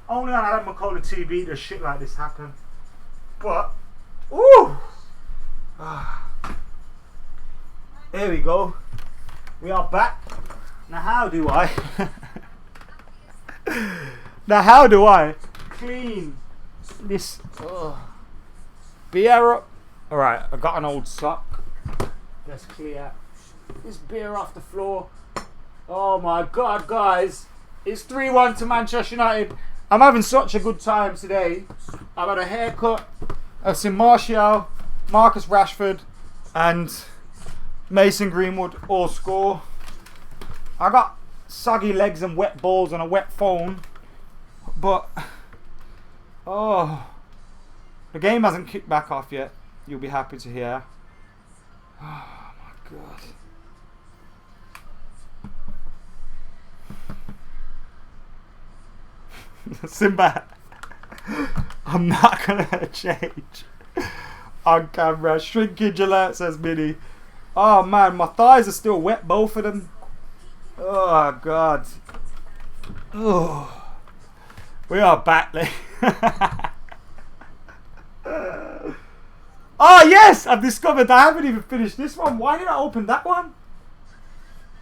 Only on AdamMcKola TV does shit like this happen. But, ooh! There we go. We are back. Now how do I clean this beer up? Alright, I got an old sock. Let's clear this beer off the floor. Oh my God, guys. It's 3-1 to Manchester United. I'm having such a good time today. I've had a haircut. I've seen Martial, Marcus Rashford and Mason Greenwood all score. I got soggy legs and wet balls and a wet phone, but oh, the game hasn't kicked back off yet. You'll be happy to hear. Oh my God. Simba, I'm not gonna change on camera. Shrinkage alert, says Minnie. Oh man, my thighs are still wet, both of them. Oh God. Oh, we are back. Oh yes, I've discovered I haven't even finished this one. Why did I open that one?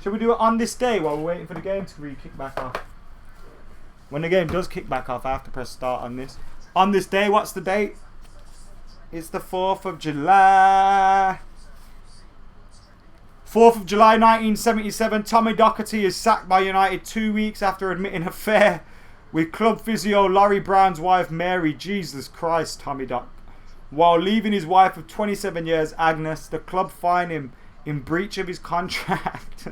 Shall we do it on this day while we're waiting for the game to kick back off? When the game does kick back off, I have to press start on this. On this day, what's the date? It's the 4th of July. 4th of July 1977, Tommy Docherty is sacked by United 2 weeks after admitting affair with club physio Laurie Brown's wife Mary. Jesus Christ, Tommy Doc. While leaving his wife of 27 years, Agnes, the club fined him in breach of his contract.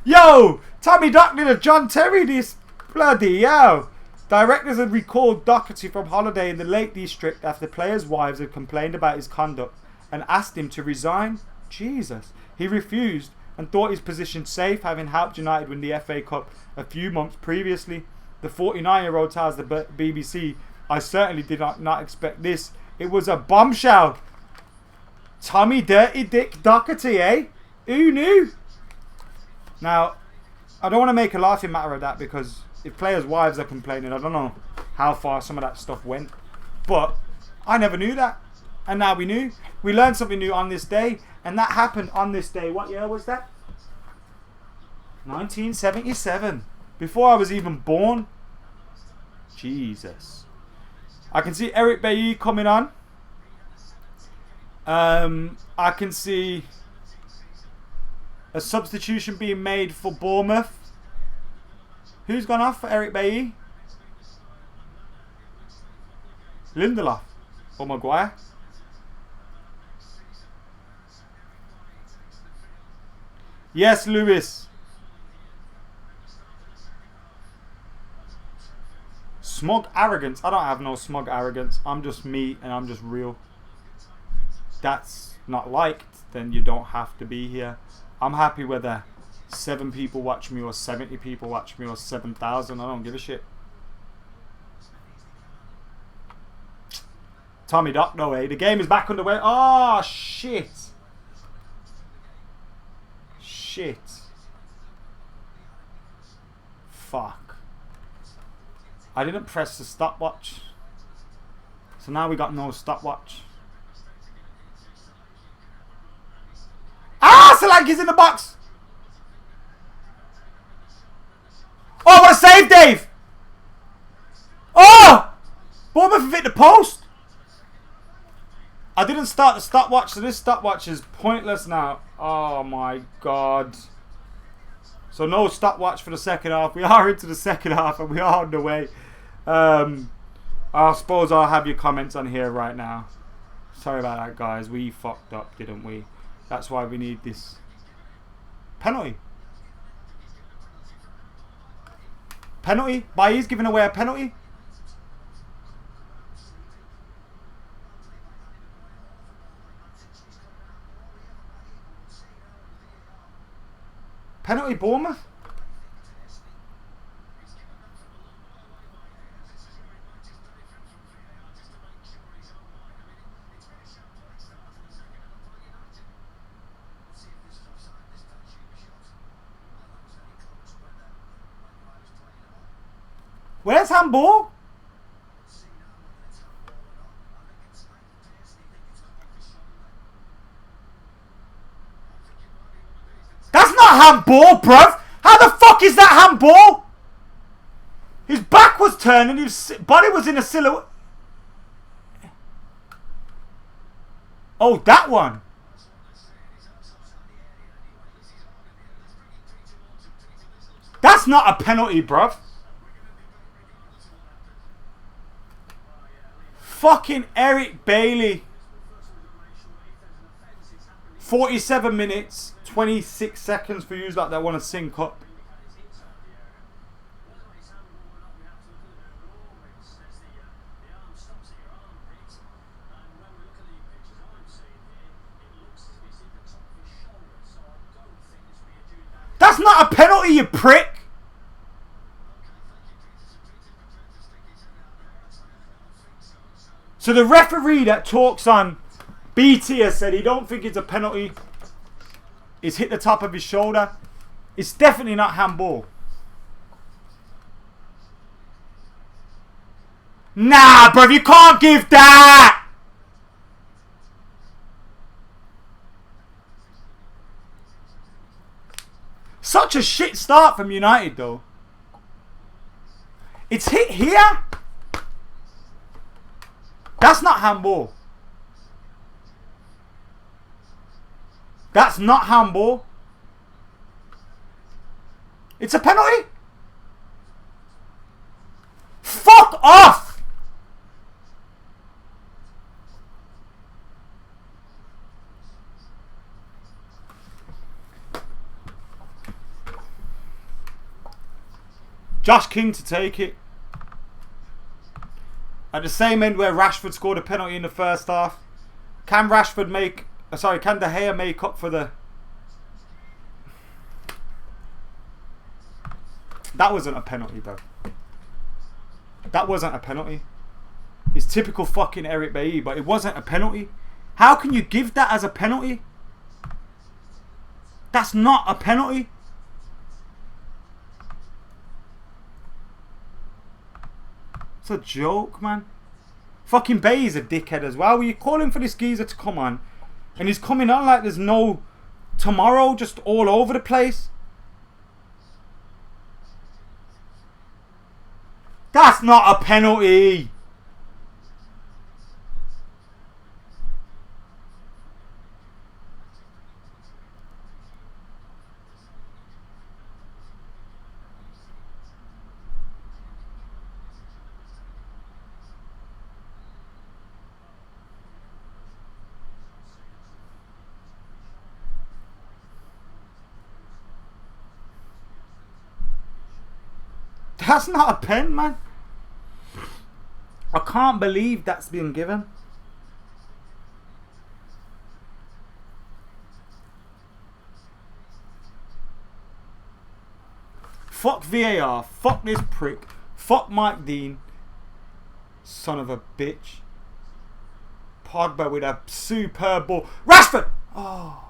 Yo, Tommy Doc did a John Terry this. Bloody hell. Directors had recalled Docherty from holiday in the Lake District after players' wives had complained about his conduct and asked him to resign. Jesus. He refused and thought his position safe, having helped United win the FA Cup a few months previously. The 49-year-old tells the BBC, "I certainly did not expect this. It was a bombshell." Tommy Dirty Dick Docherty, eh? Who knew? Now, I don't want to make a laughing matter of that, because if players' wives are complaining, I don't know how far some of that stuff went. But I never knew that. And now we knew. We learned something new on this day. And that happened on this day. What year was that? 1977. Before I was even born. Jesus. I can see Eric Bailly coming on. I can see a substitution being made for Bournemouth. Who's gone off for Eric Bailly? Lindelof or Maguire? Yes, Lewis. Smug arrogance. I don't have no smug arrogance. I'm just me and I'm just real. That's not liked, then you don't have to be here. I'm happy whether 7 people watch me or 70 people watch me or 7,000. I don't give a shit. Tommy Doc, no way. The game is back underway. Oh, shit. Shit. Fuck. I didn't press the stopwatch. So now we got no stopwatch. Ah, Solanke's in the box. Oh, what a save, Dave. Oh! Bournemouth have hit the post. I didn't start the stopwatch, so this stopwatch is pointless now. Oh my god. So no stopwatch for the second half. We are into the second half and we are on the way. I suppose I'll have your comments on here right now. Sorry about that, guys. We fucked up, didn't we? That's why we need this. Penalty. Penalty? Bailly's giving away a penalty? Penalty Bournemouth? Where's handball? That's not handball, bruv. How the fuck is that handball? His back was turned and his body was in a silhouette. Oh, that one. That's not a penalty, bruv. Fucking Eric Bailly. 47 minutes, 26 seconds for you like that want to sync up. That's not a penalty, you prick. So the referee that talks on BT has said he don't think it's a penalty. He's hit the top of his shoulder. It's definitely not handball. Nah, bruv, you can't give that. Such a shit start from United, though. It's hit here. That's not handball. That's not handball. It's a penalty. Fuck off. Josh King to take it. At the same end where Rashford scored a penalty in the first half. Can Rashford make... Sorry, can De Gea make up for the... That wasn't a penalty, bro. That wasn't a penalty. It's typical fucking Eric Bailly, but it wasn't a penalty. How can you give that as a penalty? That's not a penalty. It's a joke, man. Fucking Bailly's a dickhead as well. Were you calling for this geezer to come on? And he's coming on like there's no tomorrow, just all over the place. That's not a penalty. That's not a pen, man. I can't believe that's been given. Fuck VAR. Fuck this prick. Fuck Mike Dean. Son of a bitch. Pogba with a superb ball. Rashford! Oh.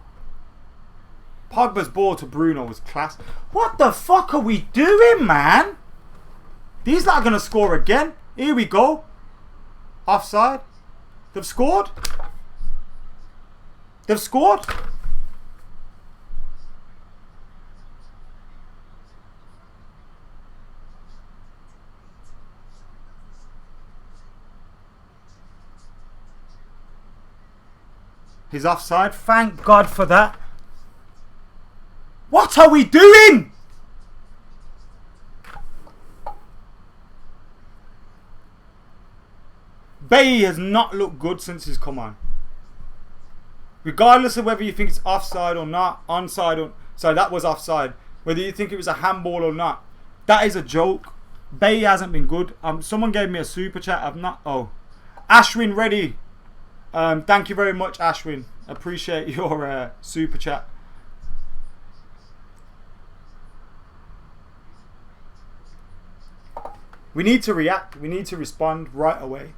Pogba's ball to Bruno was class. What the fuck are we doing, man? These lot are going to score again. Here we go. Offside. They've scored. They've scored. He's offside. Thank God for that. What are we doing? Bailly has not looked good since he's come on. Regardless of whether you think it's offside or not, onside or... Sorry, that was offside. Whether you think it was a handball or not, that is a joke. Bailly hasn't been good. Someone gave me a super chat. I've not... Oh. Ashwin Reddy. Thank you very much, Ashwin. Appreciate your super chat. We need to react. We need to respond right away.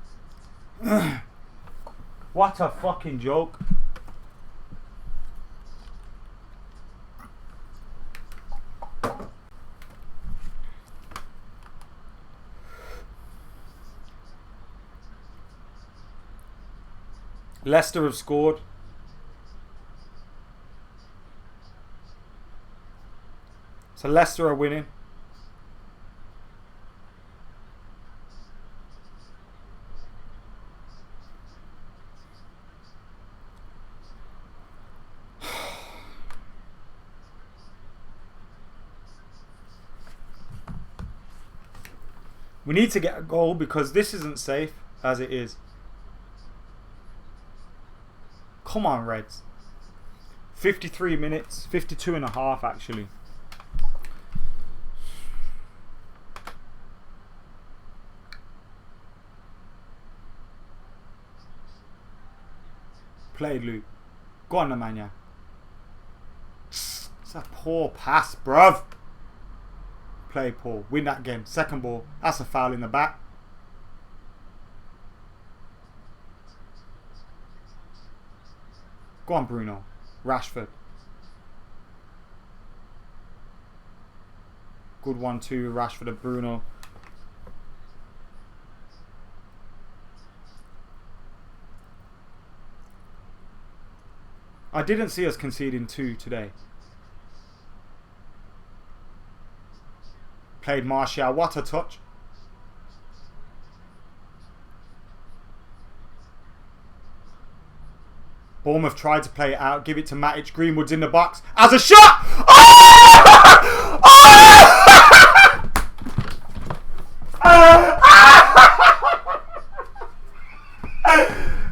What a fucking joke. Leicester have scored. So Leicester are winning. We need to get a goal because this isn't safe as it is. Come on, Reds. 53 minutes. 52 and a half, actually. Play, Luke. Go on, Nemanja. It's a poor pass, bruv. Play, Paul. Win that game. Second ball. That's a foul in the back. Go on, Bruno. Rashford. Good 1-2. Rashford and Bruno. I didn't see us conceding 2 today. Played Martial. What a touch. Bournemouth tried to play it out. Give it to Matic. Greenwood's in the box. As a shot! Oh!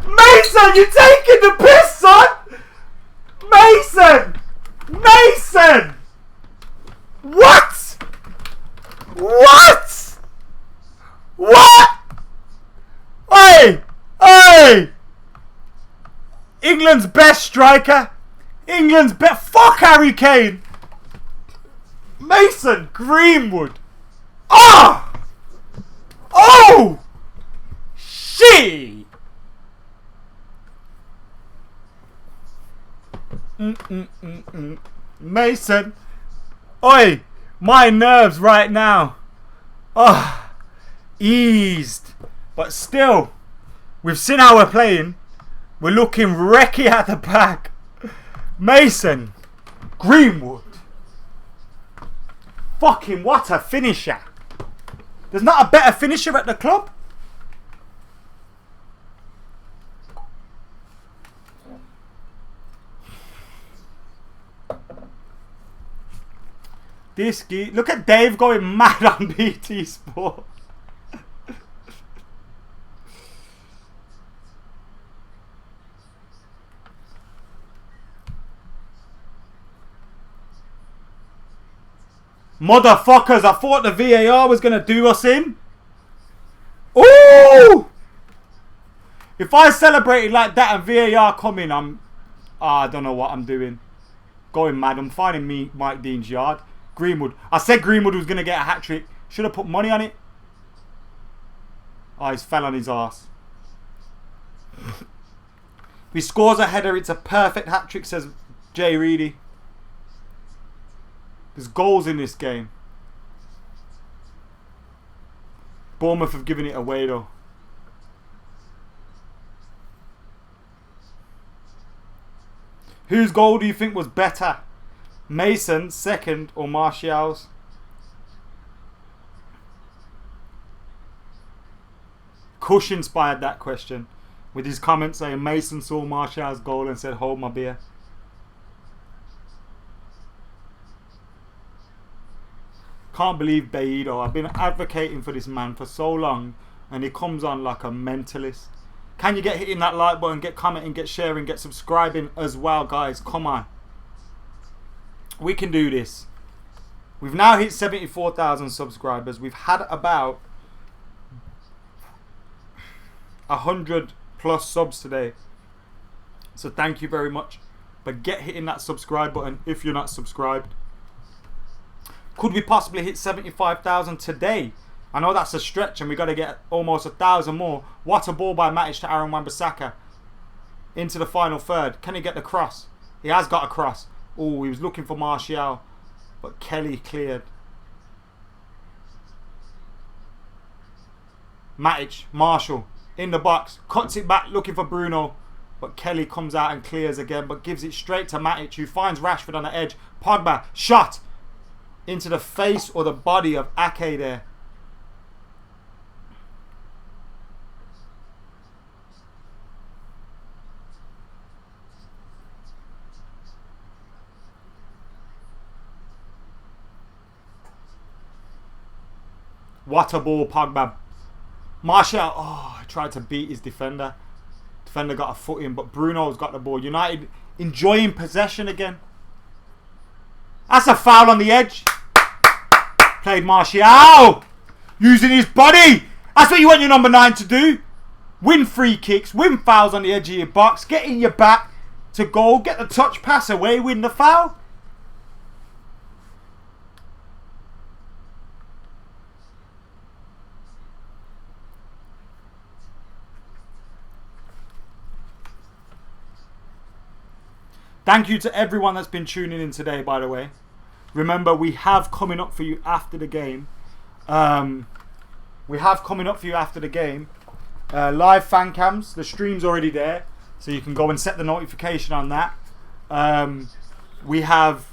Mason, you're taking the piss, son! Mason! Mason! What? What? What? Hey! Hey! England's best striker. England's best. Fuck Harry Kane. Mason Greenwood. Oh! Oh! Shit! Mason. Oi! My nerves right now. Oh, eased. But still, we've seen how we're playing. We're looking wrecky at the back. Mason Greenwood. Fucking what a finisher. There's not a better finisher at the club. This guy, look at Dave going mad on BT Sport. Motherfuckers, I thought the VAR was going to do us in. Ooh! Woo! If I celebrated like that and VAR come in, I don't know what I'm doing. Going mad. I'm finding me Mike Dean's yard. Greenwood. I said Greenwood was going to get a hat-trick. Should have put money on it. Oh, he's fell on his arse. If he scores a header, it's a perfect hat-trick, says Jay Reedy. There's goals in this game. Bournemouth have given it away though. Whose goal do you think was better? Mason's second or Martial's? Cush inspired that question with his comment saying Mason saw Martial's goal and said hold my beer. Can't believe Beidou. I've been advocating for this man for so long and he comes on like a mentalist. Can you get hitting that like button, get commenting, get sharing, get subscribing as well, guys? Come on. We can do this. We've now hit 74,000 subscribers. We've had about 100 plus subs today. So thank you very much. But get hitting that subscribe button if you're not subscribed. Could we possibly hit 75,000 today? I know that's a stretch and we got to get almost 1,000 more. What a ball by Matic to Aaron Wan-Bissaka. Into the final third. Can he get the cross? He has got a cross. Oh, he was looking for Martial. But Kelly cleared. Matic, Marshall, in the box. Cuts it back looking for Bruno. But Kelly comes out and clears again. But gives it straight to Matic, who finds Rashford on the edge. Pogba, shot. Into the face or the body of Ake there. What a ball, Pogba. Martial, oh, tried to beat his defender. Defender got a foot in, but Bruno's got the ball. United enjoying possession again. That's a foul on the edge. Played Martial. Using his body. That's what you want your number 9 to do. Win free kicks. Win fouls on the edge of your box. Get in your back to goal. Get the touch pass away. Win the foul. Thank you to everyone that's been tuning in today, by the way. Remember, we have coming up for you after the game. Live fan cams. The stream's already there. So you can go and set the notification on that. We have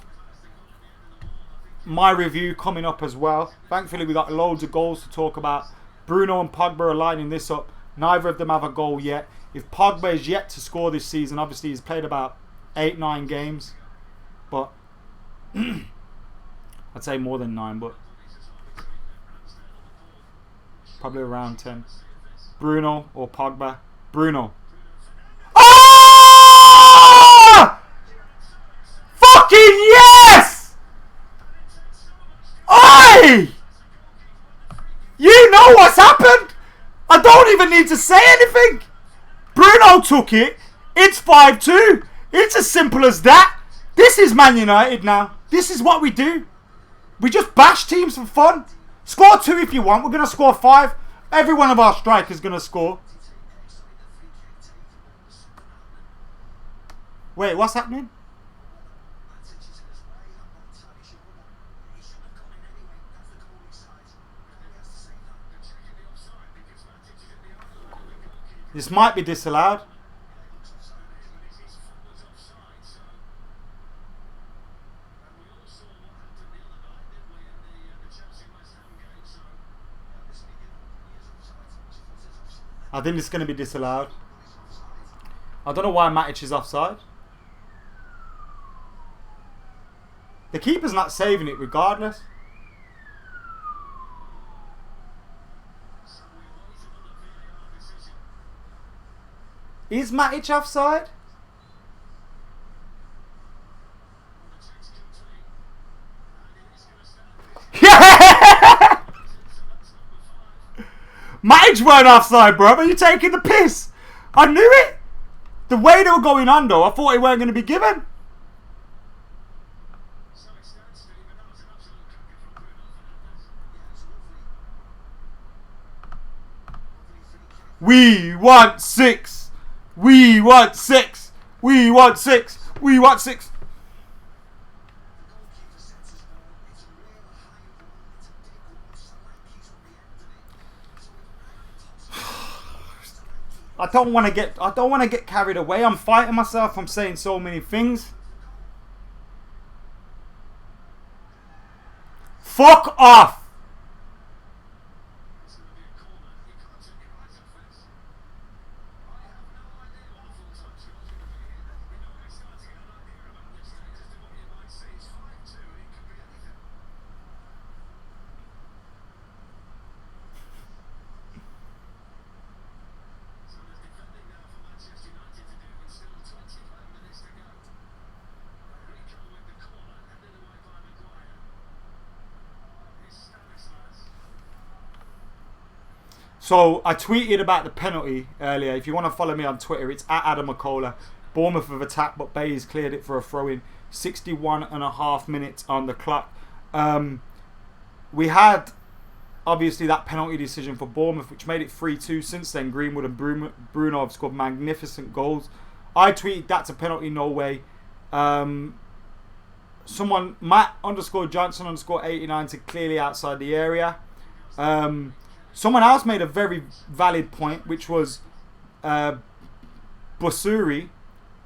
my review coming up as well. Thankfully, we got loads of goals to talk about. Bruno and Pogba are lining this up. Neither of them have a goal yet. If Pogba is yet to score this season, obviously he's played about 8-9 games, but I'd say more than 9, but probably around 10. Bruno or Pogba? Bruno. Oh! Fucking yes! Oi! You know what's happened? I don't even need to say anything. Bruno took it. It's 5-2. It's as simple as that. This is Man United now. This is what we do. We just bash teams for fun. Score 2 if you want. We're going to score 5. Every one of our strikers is going to score. Wait, what's happening? This might be disallowed. I think it's going to be disallowed. I don't know why Matic is offside. The keeper's not saving it regardless. Is Matic offside? Matic weren't offside, bro. Are you taking the piss? I knew it. The way they were going on, though, I thought it weren't going to be given. We want 6. We want 6. We want 6. We want 6. I don't want to get carried away. I'm fighting myself from saying so many things. Fuck off. So I tweeted about the penalty earlier. If you want to follow me on Twitter, it's at AdamMcKola. Bournemouth have attacked, but Bays cleared it for a throw-in. 61.5 minutes on the clock. We had, obviously, that penalty decision for Bournemouth, which made it 3-2. Since then, Greenwood and Bruno have scored magnificent goals. I tweeted, that's a penalty, no way. Someone, Matt_Johnson_89, said clearly outside the area. Someone else made a very valid point, which was Busuri,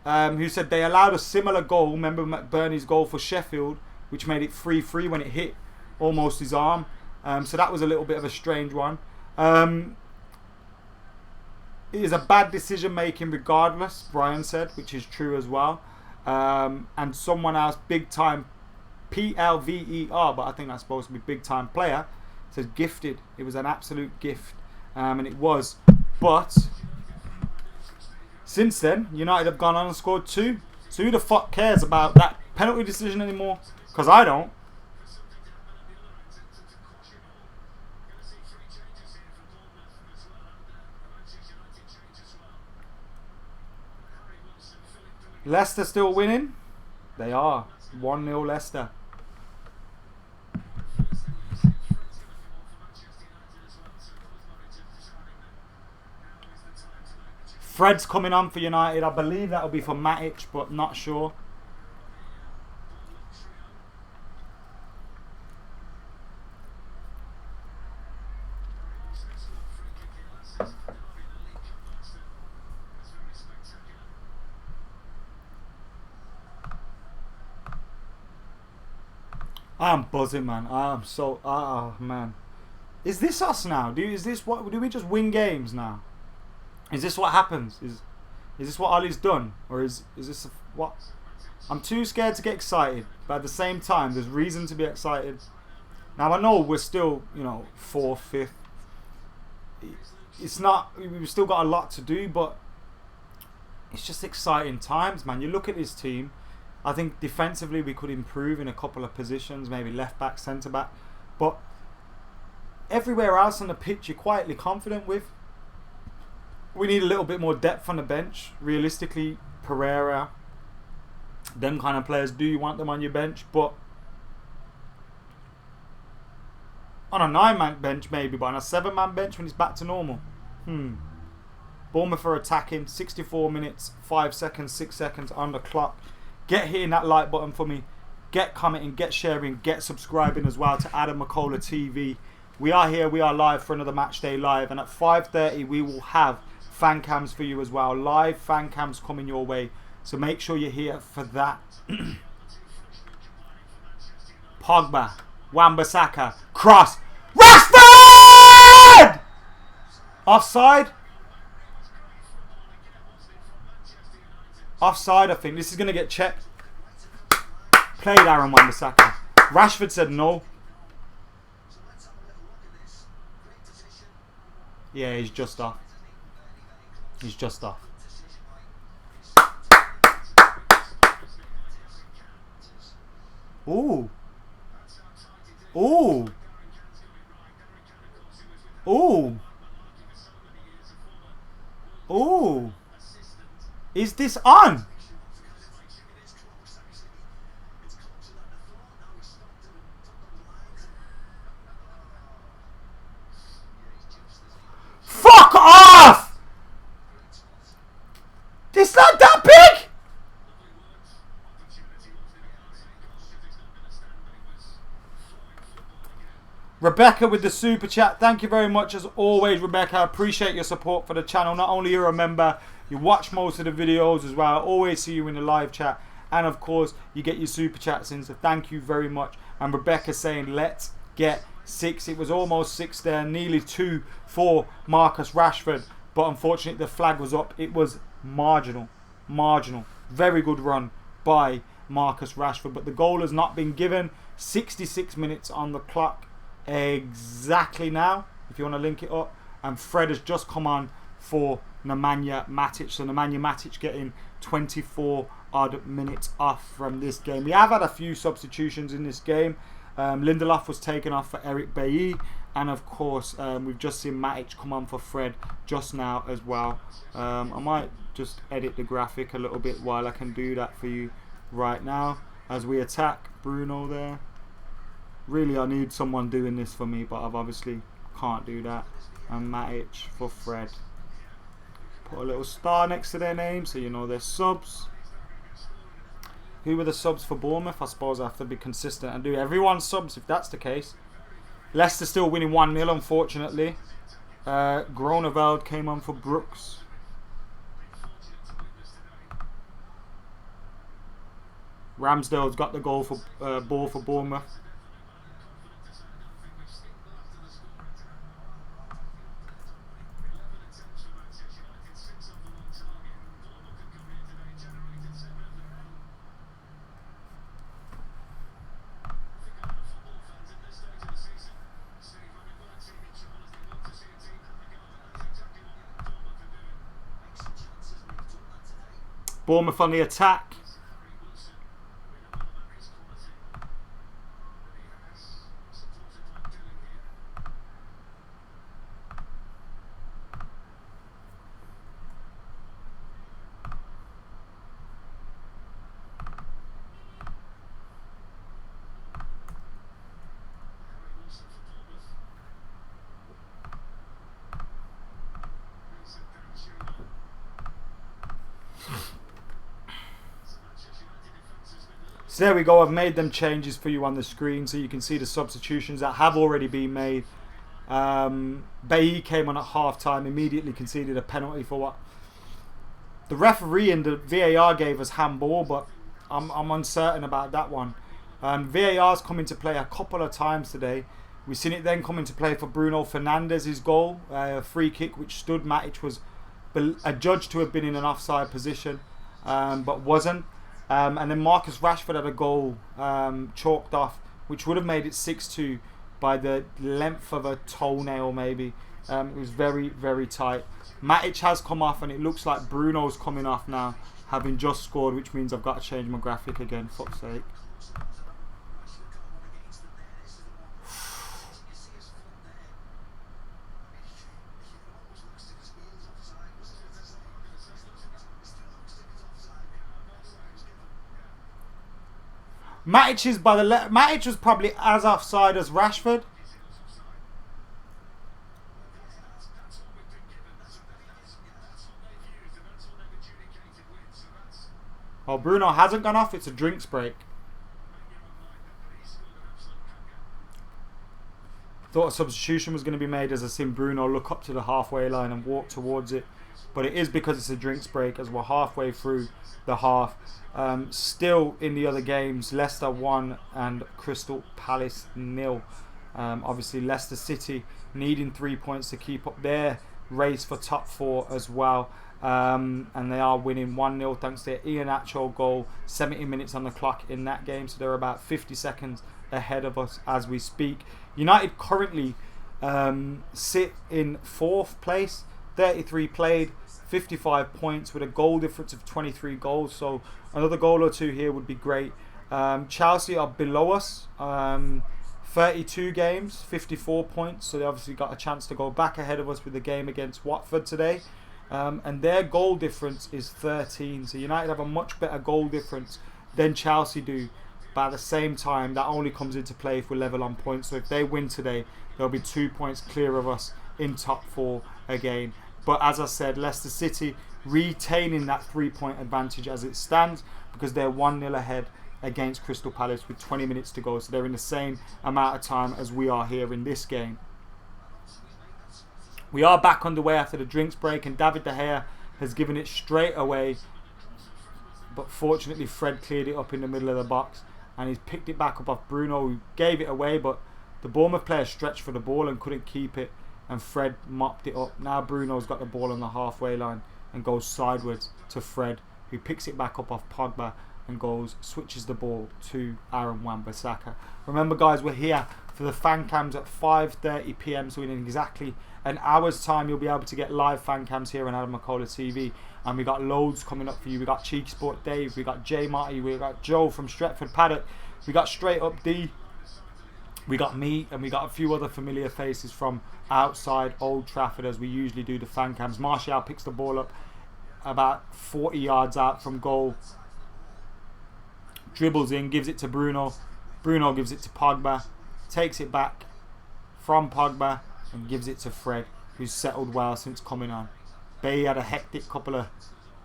who said they allowed a similar goal. Remember McBurney's goal for Sheffield, which made it 3-3 when it hit almost his arm. So that was a little bit of a strange one. It is a bad decision making regardless, Brian said, which is true as well. And someone else, big time PLVER, but I think that's supposed to be big time player, says gifted. It was an absolute gift, and it was. But since then, United have gone on and scored 2. So who the fuck cares about that penalty decision anymore? Because I don't. Leicester still winning? They are. 1-0 Leicester. Fred's coming on for United. I believe that'll be for Matic, but not sure. I'm buzzing, man. I'm so man. Is this us now? Do we just win games now? Is this what happens? Is this what Ollie's done? Or is this what? I'm too scared to get excited, but at the same time, there's reason to be excited. Now I know we're still, 4th, 5th. It's not. We've still got a lot to do, but it's just exciting times, man. You look at this team. I think defensively we could improve in a couple of positions, maybe left back, centre back, but everywhere else on the pitch, you're quietly confident with. We need a little bit more depth on the bench. Realistically, Pereira, them kind of players, do you want them on your bench? But on a 9-man bench maybe, but on a 7-man bench when it's back to normal. Bournemouth are attacking, 64 minutes, 5 seconds, 6 seconds on the clock. Get hitting that like button for me. Get commenting, get sharing, get subscribing as well to AdamMcKola TV. We are here, we are live for another Matchday Live, and at 5:30 we will have fan cams for you as well. Live fan cams coming your way, so make sure you're here for that. Pogba, Wan-Bissaka, cross, Rashford! Offside? Offside, I think. This is going to get checked. Played Aaron Wan-Bissaka. Rashford said no. Yeah, he's just off. He's just off. Ooh. Ooh. Ooh. Is this on? Fuck off! It's not that big! Rebecca with the super chat. Thank you very much as always, Rebecca. I appreciate your support for the channel. Not only you're a member, you watch most of the videos as well. I always see you in the live chat. And of course, you get your super chats in. So thank you very much. And Rebecca saying, let's get 6. It was almost 6 there. Nearly 2 for Marcus Rashford. But unfortunately, the flag was up. It was marginal. Marginal. Very good run by Marcus Rashford. But the goal has not been given. 66 minutes on the clock. Exactly now, if you want to link it up, and Fred has just come on for Nemanja Matic. So Nemanja Matic getting 24 odd minutes off from this game. We have had a few substitutions in this game. Lindelof was taken off for Eric Bailly, and of course we've just seen Matic come on for Fred just now as well. I might just edit the graphic a little bit while I can do that for you right now as we attack Bruno there. Really, I need someone doing this for me, but I've obviously can't do that. And Matic for Fred. Put a little star next to their name so you know they're subs. Who were the subs for Bournemouth? I suppose I have to be consistent and do everyone's subs if that's the case. Leicester still winning 1-0, unfortunately. Groneveld came on for Brooks. Ramsdale's got the goal for ball for Bournemouth. Bournemouth on the attack. So there we go, I've made them changes for you on the screen so you can see the substitutions that have already been made. Bailly came on at half time, immediately conceded a penalty for what the referee and the VAR gave us handball, but I'm uncertain about that one. VAR's come into play a couple of times today. We've seen it then come into play for Bruno Fernandes's goal, a free kick which stood. Matic was adjudged to have been in an offside position, but wasn't. And then Marcus Rashford had a goal chalked off, which would have made it 6-2 by the length of a toenail maybe. It was very, very tight. Matic has come off and it looks like Bruno's coming off now, having just scored, which means I've got to change my graphic again, fuck's sake. Matic is by the Matic was probably as offside as Rashford. Oh, Bruno hasn't gone off. It's a drinks break. Thought a substitution was going to be made as I seen Bruno look up to the halfway line and walk towards it, but it is because it's a drinks break as we're halfway through the half. Still in the other games, Leicester 1 and Crystal Palace 0. Obviously Leicester City needing 3 points to keep up their race for top 4 as well. And they are winning 1-0 thanks to their Iheanacho goal. 70 minutes on the clock in that game, so they're about 50 seconds ahead of us as we speak. United currently sit in 4th place, 33 played, 55 points with a goal difference of 23 goals, so another goal or two here would be great. Chelsea are below us, 32 games, 54 points, so they obviously got a chance to go back ahead of us with the game against Watford today. And their goal difference is 13. So United have a much better goal difference than Chelsea do. But at the same time, that only comes into play if we're level on points. So if they win today, they'll be 2 points clear of us in top 4 again. But as I said, Leicester City retaining that 3-point advantage as it stands, because they're 1-0 ahead against Crystal Palace with 20 minutes to go. So they're in the same amount of time as we are here in this game. We are back underway after the drinks break, and David De Gea has given it straight away. But fortunately, Fred cleared it up in the middle of the box, and he's picked it back up off Bruno, who gave it away. But the Bournemouth player stretched for the ball and couldn't keep it, and Fred mopped it up. Now Bruno's got the ball on the halfway line and goes sideways to Fred, who picks it back up off Pogba and switches the ball to Aaron Wan-Bissaka. Remember, guys, we're here for the fan cams at 5:30 PM, so in exactly an hour's time you'll be able to get live fan cams here on AdamMcKola TV. And we got loads coming up for you. We got Cheeky Sport Dave, we got Jay Marty, we got Joe from Stretford Paddock, we got Straight Up D, we got me, and we got a few other familiar faces from outside Old Trafford, as we usually do the fan cams. Martial picks the ball up about 40 yards out from goal, dribbles in, gives it to Bruno. Bruno gives it to Pogba, takes it back from Pogba and gives it to Fred, who's settled well since coming on. Bay had a hectic couple of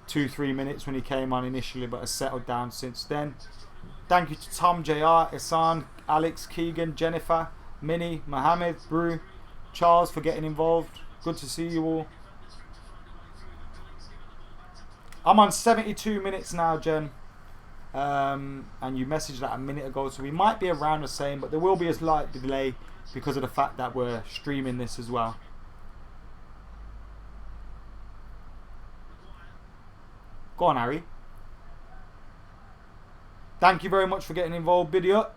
2-3 minutes when he came on initially, but has settled down since then. Thank you to Tom, JR, Isan, Alex, Keegan, Jennifer, Minnie, Mohammed, Brew, Charles for getting involved. Good to see you all. I'm on 72 minutes now, Jen. And you messaged that a minute ago, so we might be around the same, but there will be a slight delay because of the fact that we're streaming this as well. Go on, Harry. Thank you very much for getting involved, Bidia.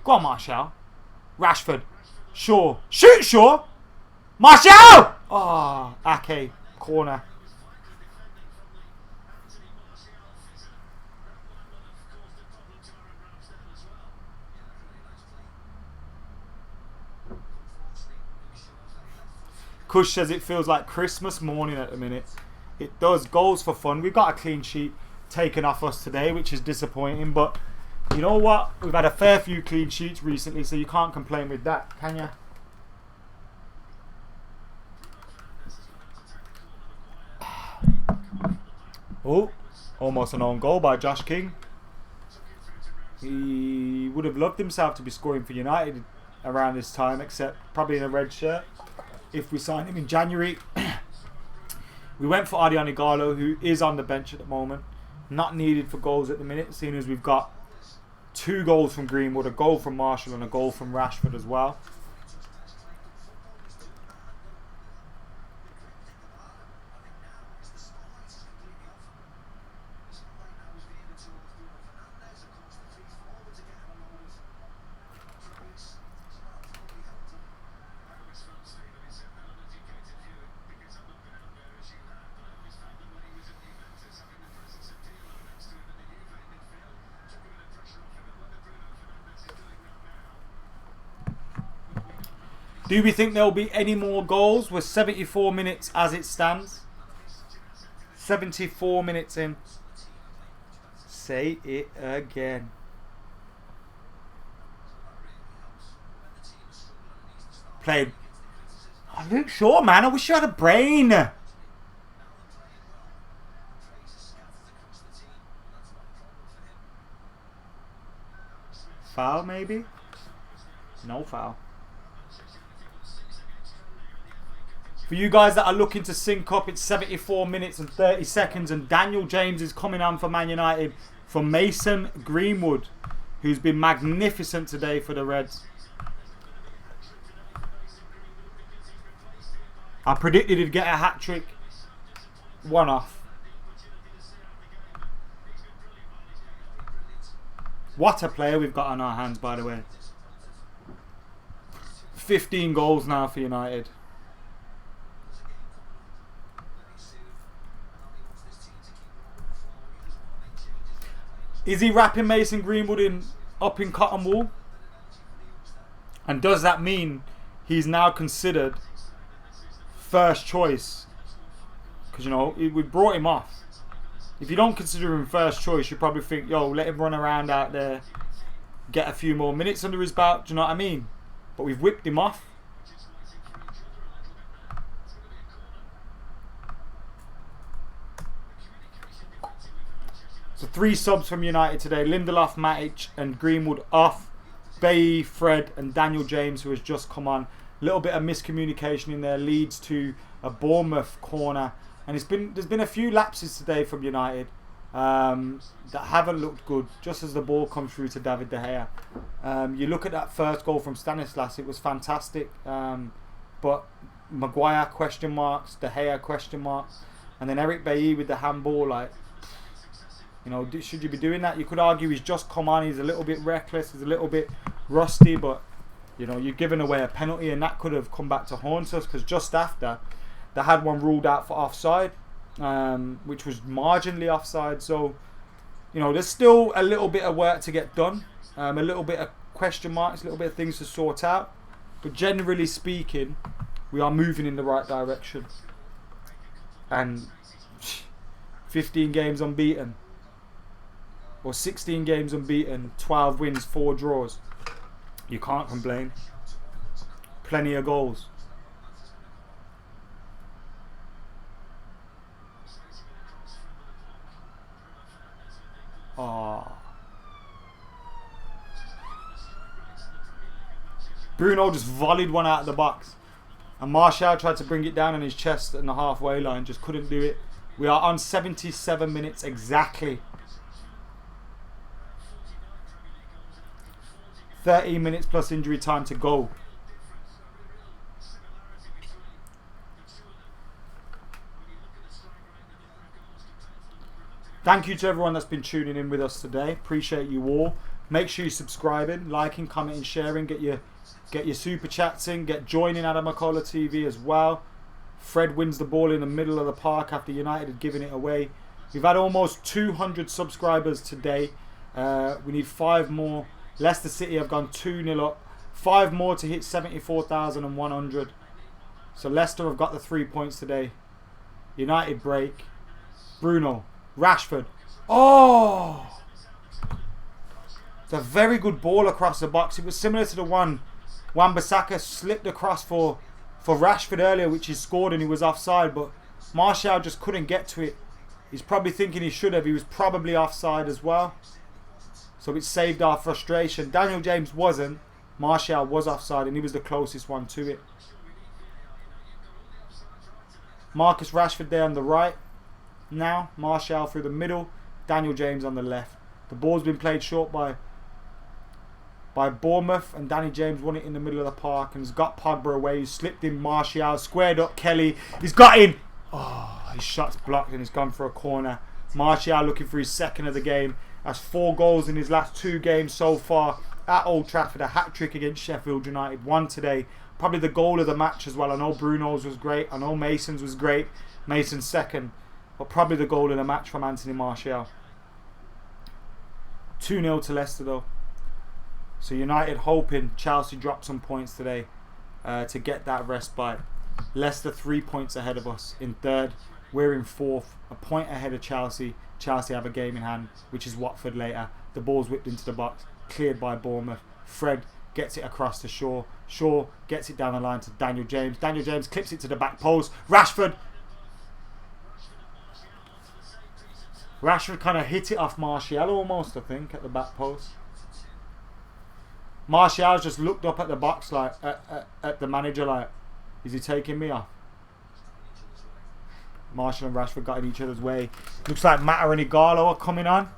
Go on, Martial. Rashford. Shaw. Shoot, Shaw. Martial! Oh, Ake. Corner. Kush says it feels like Christmas morning at the minute. It does. Goals for fun. We've got a clean sheet taken off us today, which is disappointing, but you know what? We've had a fair few clean sheets recently, so you can't complain with that, can you? Oh, almost an own goal by Josh King. He would have loved himself to be scoring for United around this time, except probably in a red shirt if we sign him in January. We went for Adiani Garlo, who is on the bench at the moment. Not needed for goals at the minute, seeing as we've got 2 goals from Greenwood, a goal from Marshall and a goal from Rashford as well. Do we think there will be any more goals? We're 74 minutes as it stands. 74 minutes in. Say it again. Played. Oh, Luke Shaw, man. I wish you had a brain. Foul, maybe? No foul. For you guys that are looking to sync up, it's 74 minutes and 30 seconds, and Daniel James is coming on for Man United from Mason Greenwood, who's been magnificent today for the Reds. I predicted he'd get a hat-trick. One off. What a player we've got on our hands, by the way. 15 goals now for United. Is he wrapping Mason Greenwood up in cotton wool? And does that mean he's now considered first choice? Because, you know, we brought him off. If you don't consider him first choice, you probably think, yo, let him run around out there, get a few more minutes under his belt. Do you know what I mean? But we've whipped him off. So 3 subs from United today. Lindelof, Matic and Greenwood off. Bailly, Fred and Daniel James, who has just come on. A little bit of miscommunication in there leads to a Bournemouth corner. And there's been a few lapses today from United that haven't looked good, just as the ball comes through to David De Gea. You look at that first goal from Stanislas, it was fantastic. But Maguire, question marks. De Gea, question marks. And then Eric Bailly with the handball, like... You know, should you be doing that? You could argue he's just come on. He's a little bit reckless. He's a little bit rusty. But, you know, you're giving away a penalty. And that could have come back to haunt us. Because just after, they had one ruled out for offside. Which was marginally offside. So, you know, there's still a little bit of work to get done. A little bit of question marks. A little bit of things to sort out. But generally speaking, we are moving in the right direction. And 15 games unbeaten. Or 16 games unbeaten, 12 wins, 4 draws. You can't complain. Plenty of goals. Bruno just volleyed one out of the box. And Martial tried to bring it down on his chest in the halfway line. Just couldn't do it. We are on 77 minutes exactly. 13 minutes plus injury time to go. Thank you to everyone that's been tuning in with us today. Appreciate you all. Make sure you're subscribing, liking, commenting, sharing. Get your super chats in. Get joining AdamMcKola TV as well. Fred wins the ball in the middle of the park after United had given it away. We've had almost 200 subscribers today. We need 5 more. Leicester City have gone 2-0 up. 5 more to hit 74,100. So Leicester have got the 3 points today. United break. Bruno. Rashford. Oh! It's a very good ball across the box. It was similar to the one Wan-Bissaka slipped across for Rashford earlier, which he scored and he was offside. But Martial just couldn't get to it. He's probably thinking he should have. He was probably offside as well. So it saved our frustration. Daniel James wasn't. Martial was offside and he was the closest one to it. Marcus Rashford there on the right. Now Martial through the middle. Daniel James on the left. The ball's been played short by Bournemouth, and Danny James won it in the middle of the park and has got Pogba away. He's slipped in Martial, squared up Kelly. He's got in. Oh, his shot's blocked and he's gone for a corner. Martial looking for his second of the game. That's 4 goals in his last 2 games so far at Old Trafford. A hat-trick against Sheffield United. 1 today. Probably the goal of the match as well. I know Bruno's was great. I know Mason's was great. Mason's second. But probably the goal of the match from Anthony Martial. 2-0 to Leicester though. So United hoping Chelsea drop some points today to get that respite. Leicester 3 points ahead of us in 3rd. We're in 4th. A point ahead of Chelsea. Chelsea have a game in hand, which is Watford later. The ball's whipped into the box. Cleared by Bournemouth. Fred gets it across to Shaw. Shaw gets it down the line to Daniel James. Daniel James clips it to the back post. Rashford kind of hit it off Martial almost, I think, at the back post. Martial just looked up at the box like at the manager like, is he taking me off? Martial and Rashford got in each other's way. Looks like Mata and Igalo are coming on.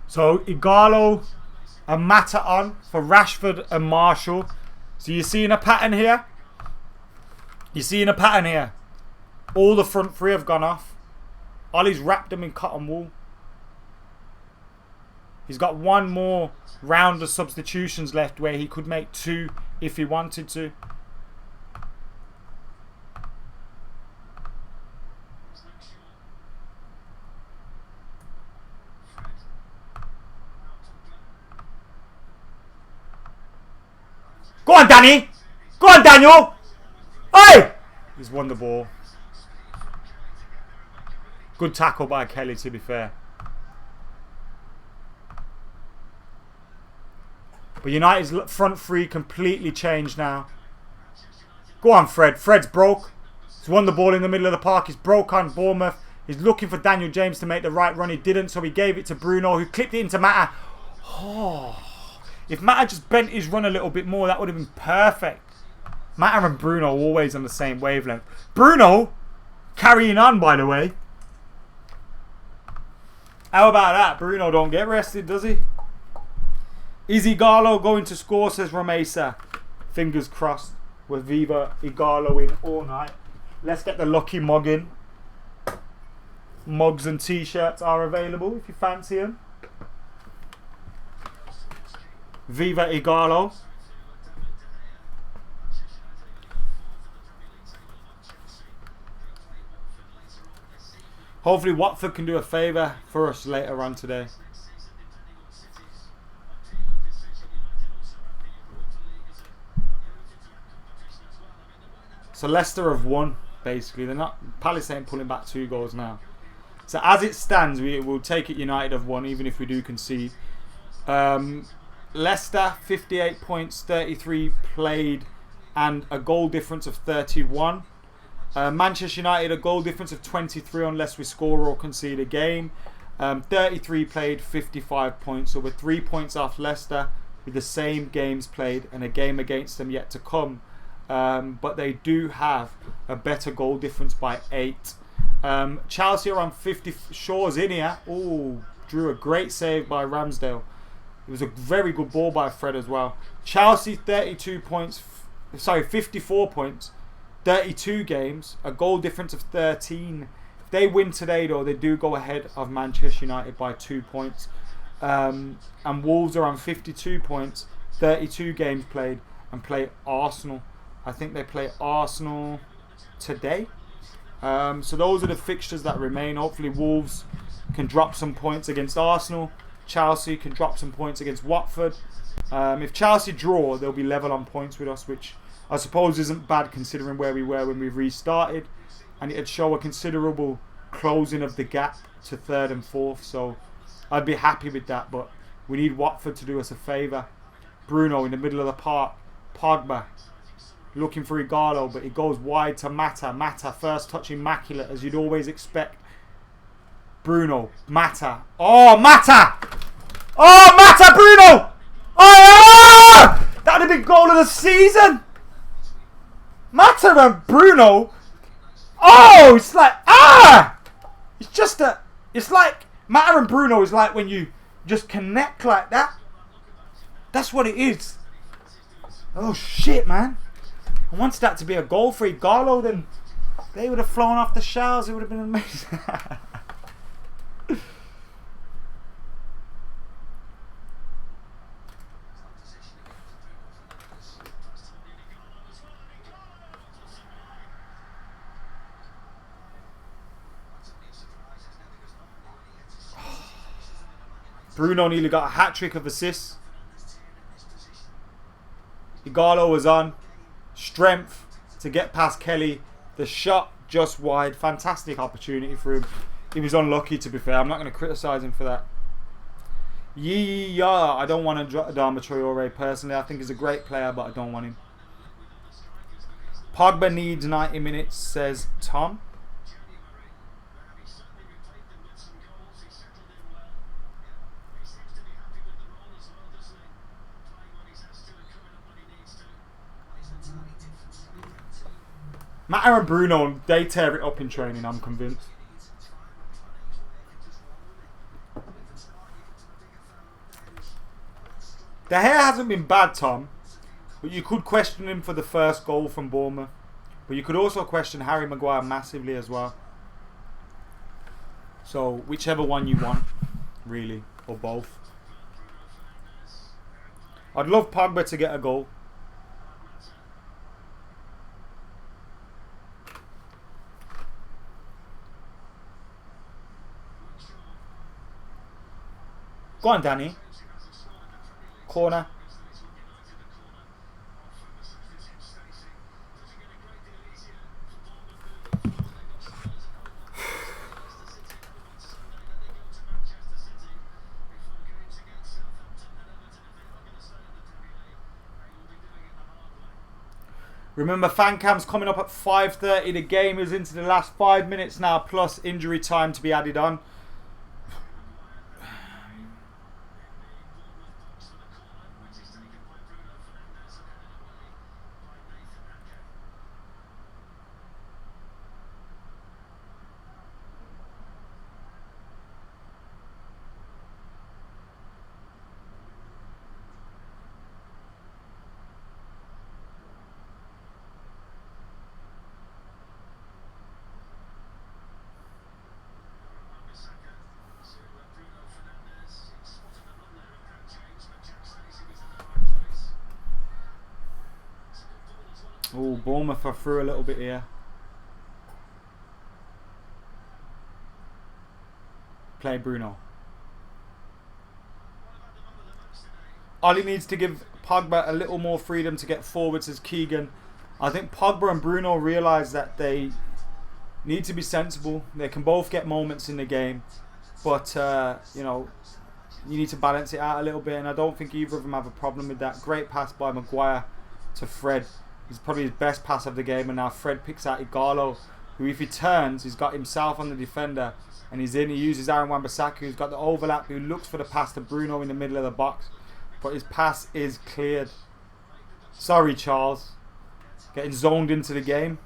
So Igalo and Mata on for Rashford and Marshall. So you're seeing a pattern here? You're seeing a pattern here. All the front 3 have gone off. Ollie's wrapped him in cotton wool. He's got one more round of substitutions left where he could make 2 if he wanted to. Go on, Danny! Go on, Daniel! Hey! He's won the ball. Good tackle by Kelly, to be fair. But United's front three completely changed now. Go on, Fred. Fred's broke. He's won the ball in the middle of the park. He's broke on Bournemouth. He's looking for Daniel James to make the right run. He didn't, so he gave it to Bruno, who clipped it into Mata. Oh, if Mata just bent his run a little bit more, that would have been perfect. Mata and Bruno always on the same wavelength. Bruno carrying on, by the way. How about that? Bruno don't get rested, does he? Is Igalo going to score, says Ramesa. Fingers crossed with Viva Igalo in all night. Let's get the lucky mug in. Mugs and t-shirts are available if you fancy them. Viva Igalo. Hopefully Watford can do a favour for us later on today. So Leicester have won, basically. They're not. Palace ain't pulling back 2 goals now. So as it stands, we will take it United have won, even if we do concede. Leicester, 58 points, 33 played, and a goal difference of 31. Manchester United, a goal difference of 23 unless we score or concede a game. 33 played, 55 points. So we're 3 points off Leicester with the same games played and a game against them yet to come. But they do have a better goal difference by 8. Chelsea are on 50. Shaw's in here. Oh, drew a great save by Ramsdale. It was a very good ball by Fred as well. Chelsea 32 points. Sorry, 54 points. 32 games. A goal difference of 13. If they win today, though, they do go ahead of Manchester United by 2 points. And Wolves are on 52 points. 32 games played. And play Arsenal. I think they play Arsenal today. So those are the fixtures that remain. Hopefully Wolves can drop some points against Arsenal. Chelsea can drop some points against Watford. If Chelsea draw, they'll be level on points with us, which I suppose isn't bad considering where we were when we restarted. And it'd show a considerable closing of the gap to 3rd and 4th. So I'd be happy with that. But we need Watford to do us a favour. Bruno in the middle of the park. Pogba looking for Igalo, but it goes wide to Mata. Mata first touch immaculate, as you'd always expect. Bruno, Mata. Oh, Mata! Oh, Mata, Bruno! Oh! That would have been goal of the season! Mata and Bruno. Oh, it's like, it's just a, it's like, Mata and Bruno is like when you just connect like that. That's what it is. Oh, shit, man. I wanted that to be a goal for Igalo, then they would have flown off the shelves. It would have been amazing. Bruno nearly got a hat-trick of assists. Igalo was on. Strength to get past Kelly. The shot just wide. Fantastic opportunity for him. He was unlucky, to be fair. I'm not going to criticise him for that. Yeah, I don't want to drop Adama Traore personally. I think he's a great player, but I don't want him. Pogba needs 90 minutes, says Tom. Mata and Bruno, they tear it up in training, I'm convinced. The hair hasn't been bad, Tom, but you could question him for the first goal from Bournemouth. But you could also question Harry Maguire massively as well. So whichever one you want, really, or both. I'd love Pogba to get a goal. Go on, Danny. Corner. Remember, fan cam's coming up at 5:30. The game is into the last 5 minutes now, plus injury time to be added on. Oh, Bournemouth are through a little bit here. Play Bruno. Ollie needs to give Pogba a little more freedom to get forwards as Keegan. I think Pogba and Bruno realise that they need to be sensible. They can both get moments in the game. But, you know, you need to balance it out a little bit. And I don't think either of them have a problem with that. Great pass by Maguire to Fred. It's probably his best pass of the game, and now Fred picks out Igalo, who if he turns, he's got himself on the defender, and he's in. He uses Aaron Wan-Bissaka, who's got the overlap, who looks for the pass to Bruno in the middle of the box, but his pass is cleared. Sorry, Charles. Getting zoned into the game.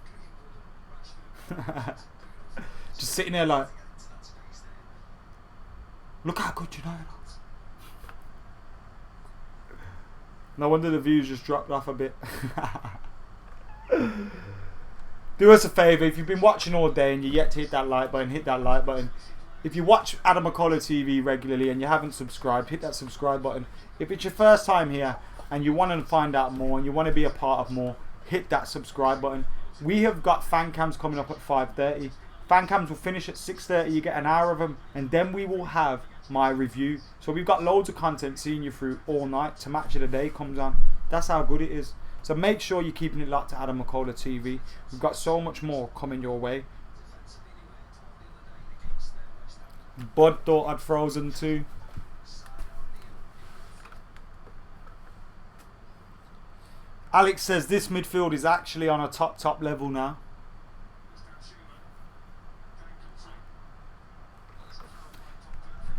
Just sitting there like, look how good United are. No wonder the views just dropped off a bit. Do us a favour, if you've been watching all day and you're yet to hit that like button, hit that like button. If you watch AdamMcKola TV regularly and you haven't subscribed, hit that subscribe button. If it's your first time here and you want to find out more and you want to be a part of more, hit that subscribe button. We have got fan cams coming up at 5:30. Fan cams will finish at 6:30. You get an hour of them, and then we will have my review. So we've got loads of content seeing you through all night to Match of the Day comes on. That's how good it is. So make sure you're keeping it locked to AdamMcKola TV. We've got so much more coming your way. Bud thought I'd frozen too. Alex says this midfield is actually on a top level now.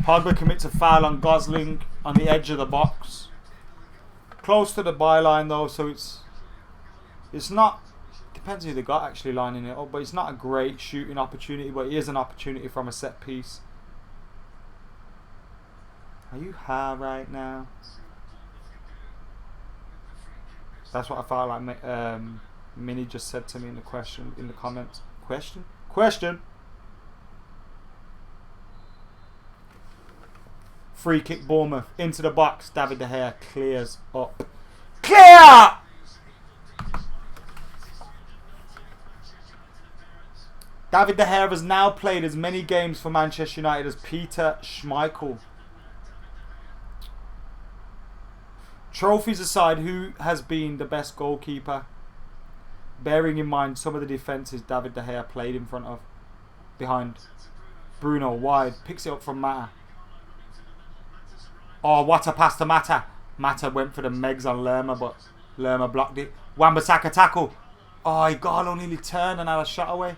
Pogba commits a foul on Gosling on the edge of the box. Close to the byline though, so it's not, depends who they got actually lining it up, but it's not a great shooting opportunity, but it is an opportunity from a set piece. Are you high right now? That's what I felt like Minnie just said to me in the comments. Question. Free kick Bournemouth into the box. David De Gea clears up. Clear! David De Gea has now played as many games for Manchester United as Peter Schmeichel. Trophies aside, who has been the best goalkeeper? Bearing in mind some of the defences David De Gea played in front of. Behind. Bruno wide. Picks it up from Mata. Oh, what a pass to Mata. Mata went for the Megs on Lerma, but Lerma blocked it. Wan-Bissaka tackle. Oh, Igalo nearly turned and had a shot away.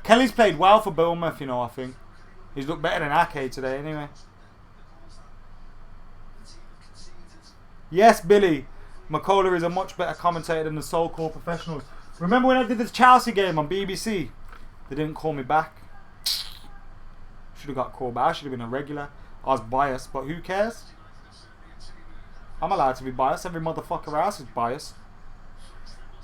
Kelly's played well for Bournemouth, you know, I think. He's looked better than Ake today, anyway. Yes, Billy. McKola is a much better commentator than the so-called professionals. Remember when I did this Chelsea game on BBC? They didn't call me back. Should have got called back. I should have been a regular. I was biased, but who cares? I'm allowed to be biased. Every motherfucker else is biased.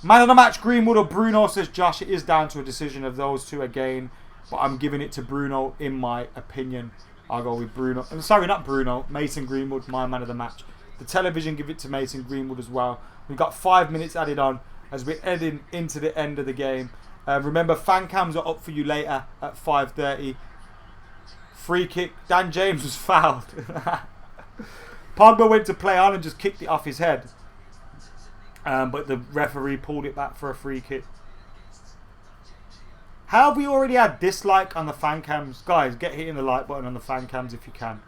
Man of the match, Greenwood or Bruno, says Josh. It is down to a decision of those two again. but I'm giving it to Bruno in my opinion. I'll go with Bruno. I'm sorry, not Bruno. Mason Greenwood, my man of the match. The television give it to Mason Greenwood as well. We've got 5 minutes added on as we're heading into the end of the game. Remember, fan cams are up for you later at 5:30. Free kick. Dan James was fouled. Pogba went to play on and just kicked it off his head. But the referee pulled it back for a free kick. How have we already had dislike on the fan cams? Guys, get hitting the like button on the fan cams if you can.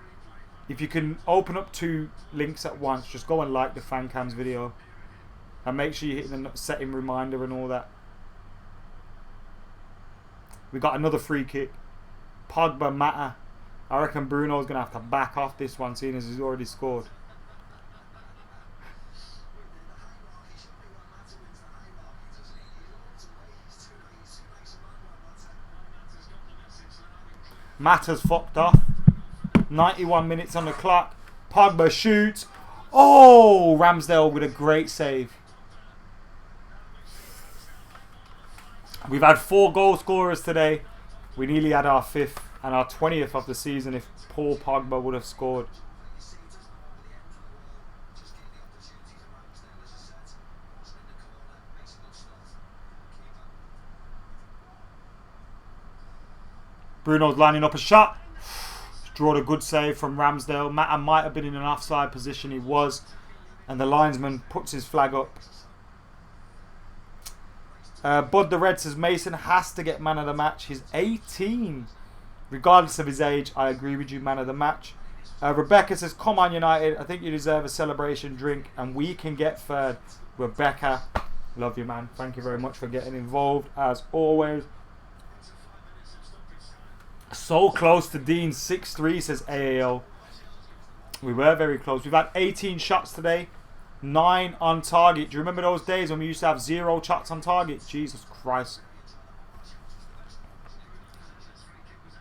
If you can open up 2 links at once, just go and like the fan cams video. And make sure you hit the setting reminder and all that. We got another free kick. Pogba, Mata. I reckon Bruno's going to have to back off this one, seeing as he's already scored. Mata's fucked off. 91 minutes on the clock. Pogba shoots. Oh, Ramsdale with a great save. We've had 4 goal scorers today. We nearly had our 5th and our 20th of the season if Paul Pogba would have scored. Bruno's lining up a shot. Drawed a good save from Ramsdale. Mata might have been in an offside position. He was. And the linesman puts his flag up. Bud the Red says Mason has to get man of the match. He's 18. Regardless of his age, I agree with you, man of the match. Rebecca says, come on United. I think you deserve a celebration drink and we can get third. Rebecca, love you, man. Thank you very much for getting involved as always. So close to Dean. 6-3 says AAO. We were very close. We've had 18 shots today. 9 on target. Do you remember those days when we used to have 0 shots on target? Jesus Christ.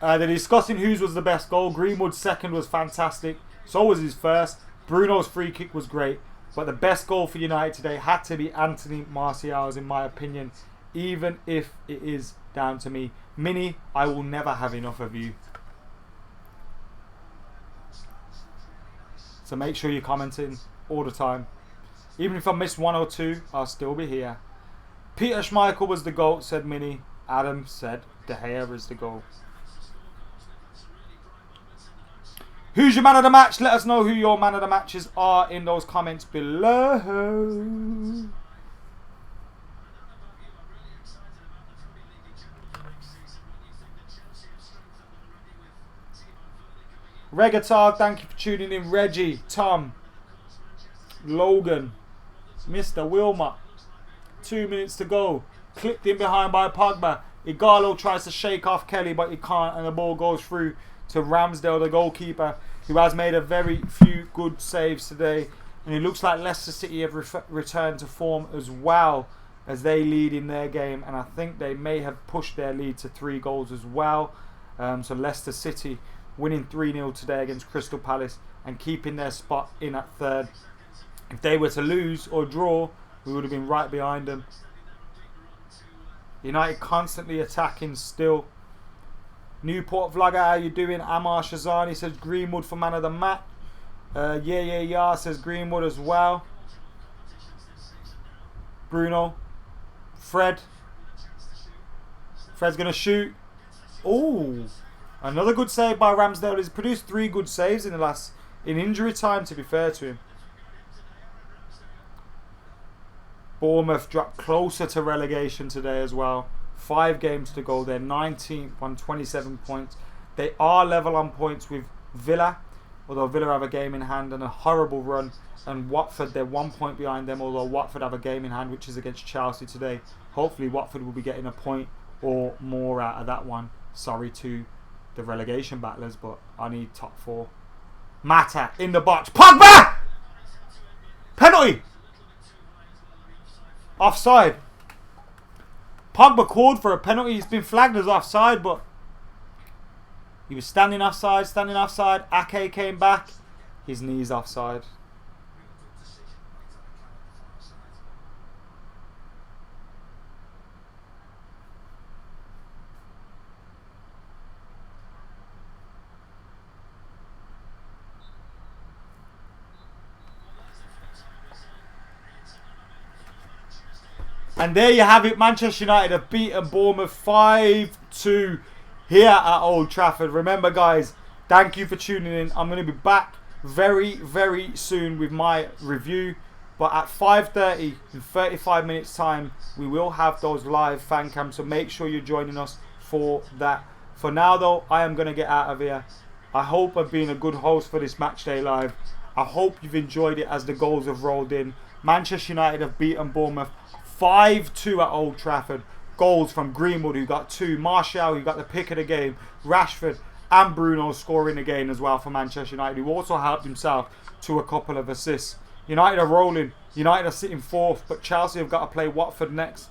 They're discussing whose was the best goal. Greenwood's second was fantastic. So was his first. Bruno's free kick was great. But the best goal for United today had to be Anthony Martial's, in my opinion. Even if it is down to me. Mini, I will never have enough of you. So make sure you're commenting all the time. Even if I miss 1 or 2, I'll still be here. Peter Schmeichel was the GOAT, said Mini. Adam said De Gea is the GOAT. Who's your man of the match? Let us know who your man of the matches are in those comments below. Regatar, thank you for tuning in. Reggie, Tom, Logan, Mr. Wilmot. 2 minutes to go. Clipped in behind by Pogba. Igalo tries to shake off Kelly, but he can't, and the ball goes through to Ramsdale, the goalkeeper, who has made a very few good saves today. And it looks like Leicester City have returned to form as well, as they lead in their game. And I think they may have pushed their lead to 3 goals as well. So Leicester City winning 3-0 today against Crystal Palace and keeping their spot in at 3rd. If they were to lose or draw, we would have been right behind them. United constantly attacking still. Newport vlogger, how you doing? Amar Shazani says Greenwood for man of the match. Yeah says Greenwood as well. Bruno. Fred's going to shoot. Oh, another good save by Ramsdale. He's produced 3 good saves in injury time, to be fair to him. Bournemouth dropped closer to relegation today as well. 5 games to go. They're 19th on 27 points. They are level on points with Villa, although Villa have a game in hand and a horrible run. And Watford, they're 1 point behind them, although Watford have a game in hand, which is against Chelsea today. Hopefully Watford will be getting a point or more out of that one. Sorry to the relegation battlers, but I need top 4. Mata in the box. Pogba! Penalty! Offside. Pogba called for a penalty. He's been flagged as offside, but he was standing offside. Ake came back. His knee's offside. And there you have it. Manchester United have beaten Bournemouth 5-2 here at Old Trafford. Remember, guys, thank you for tuning in. I'm going to be back very, very soon with my review. But at 5:30, in 35 minutes time, we will have those live fan cams. So make sure you're joining us for that. For now, though, I am going to get out of here. I hope I've been a good host for this Matchday Live. I hope you've enjoyed it as the goals have rolled in. Manchester United have beaten Bournemouth 5-2 at Old Trafford. Goals from Greenwood, who got 2. Martial, who got the pick of the game. Rashford and Bruno scoring again as well for Manchester United, who also helped himself to a couple of assists. United are rolling. United are sitting 4th, but Chelsea have got to play Watford next.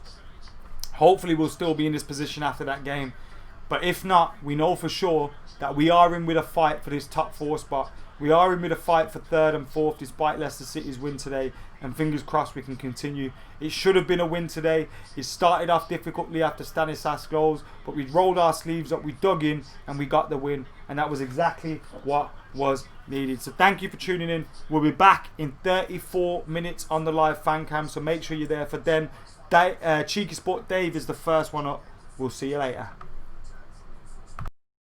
Hopefully we'll still be in this position after that game. But if not, we know for sure that we are in with a fight for this top 4 spot. We are in with a fight for 3rd and 4th despite Leicester City's win today. And fingers crossed we can continue. It should have been a win today. It started off difficultly after Stanislas goals, but we rolled our sleeves up, we dug in, and we got the win. And that was exactly what was needed. So thank you for tuning in. We'll be back in 34 minutes on the live fan cam, so make sure you're there for then. Cheeky Sport Dave is the first one up. We'll see you later.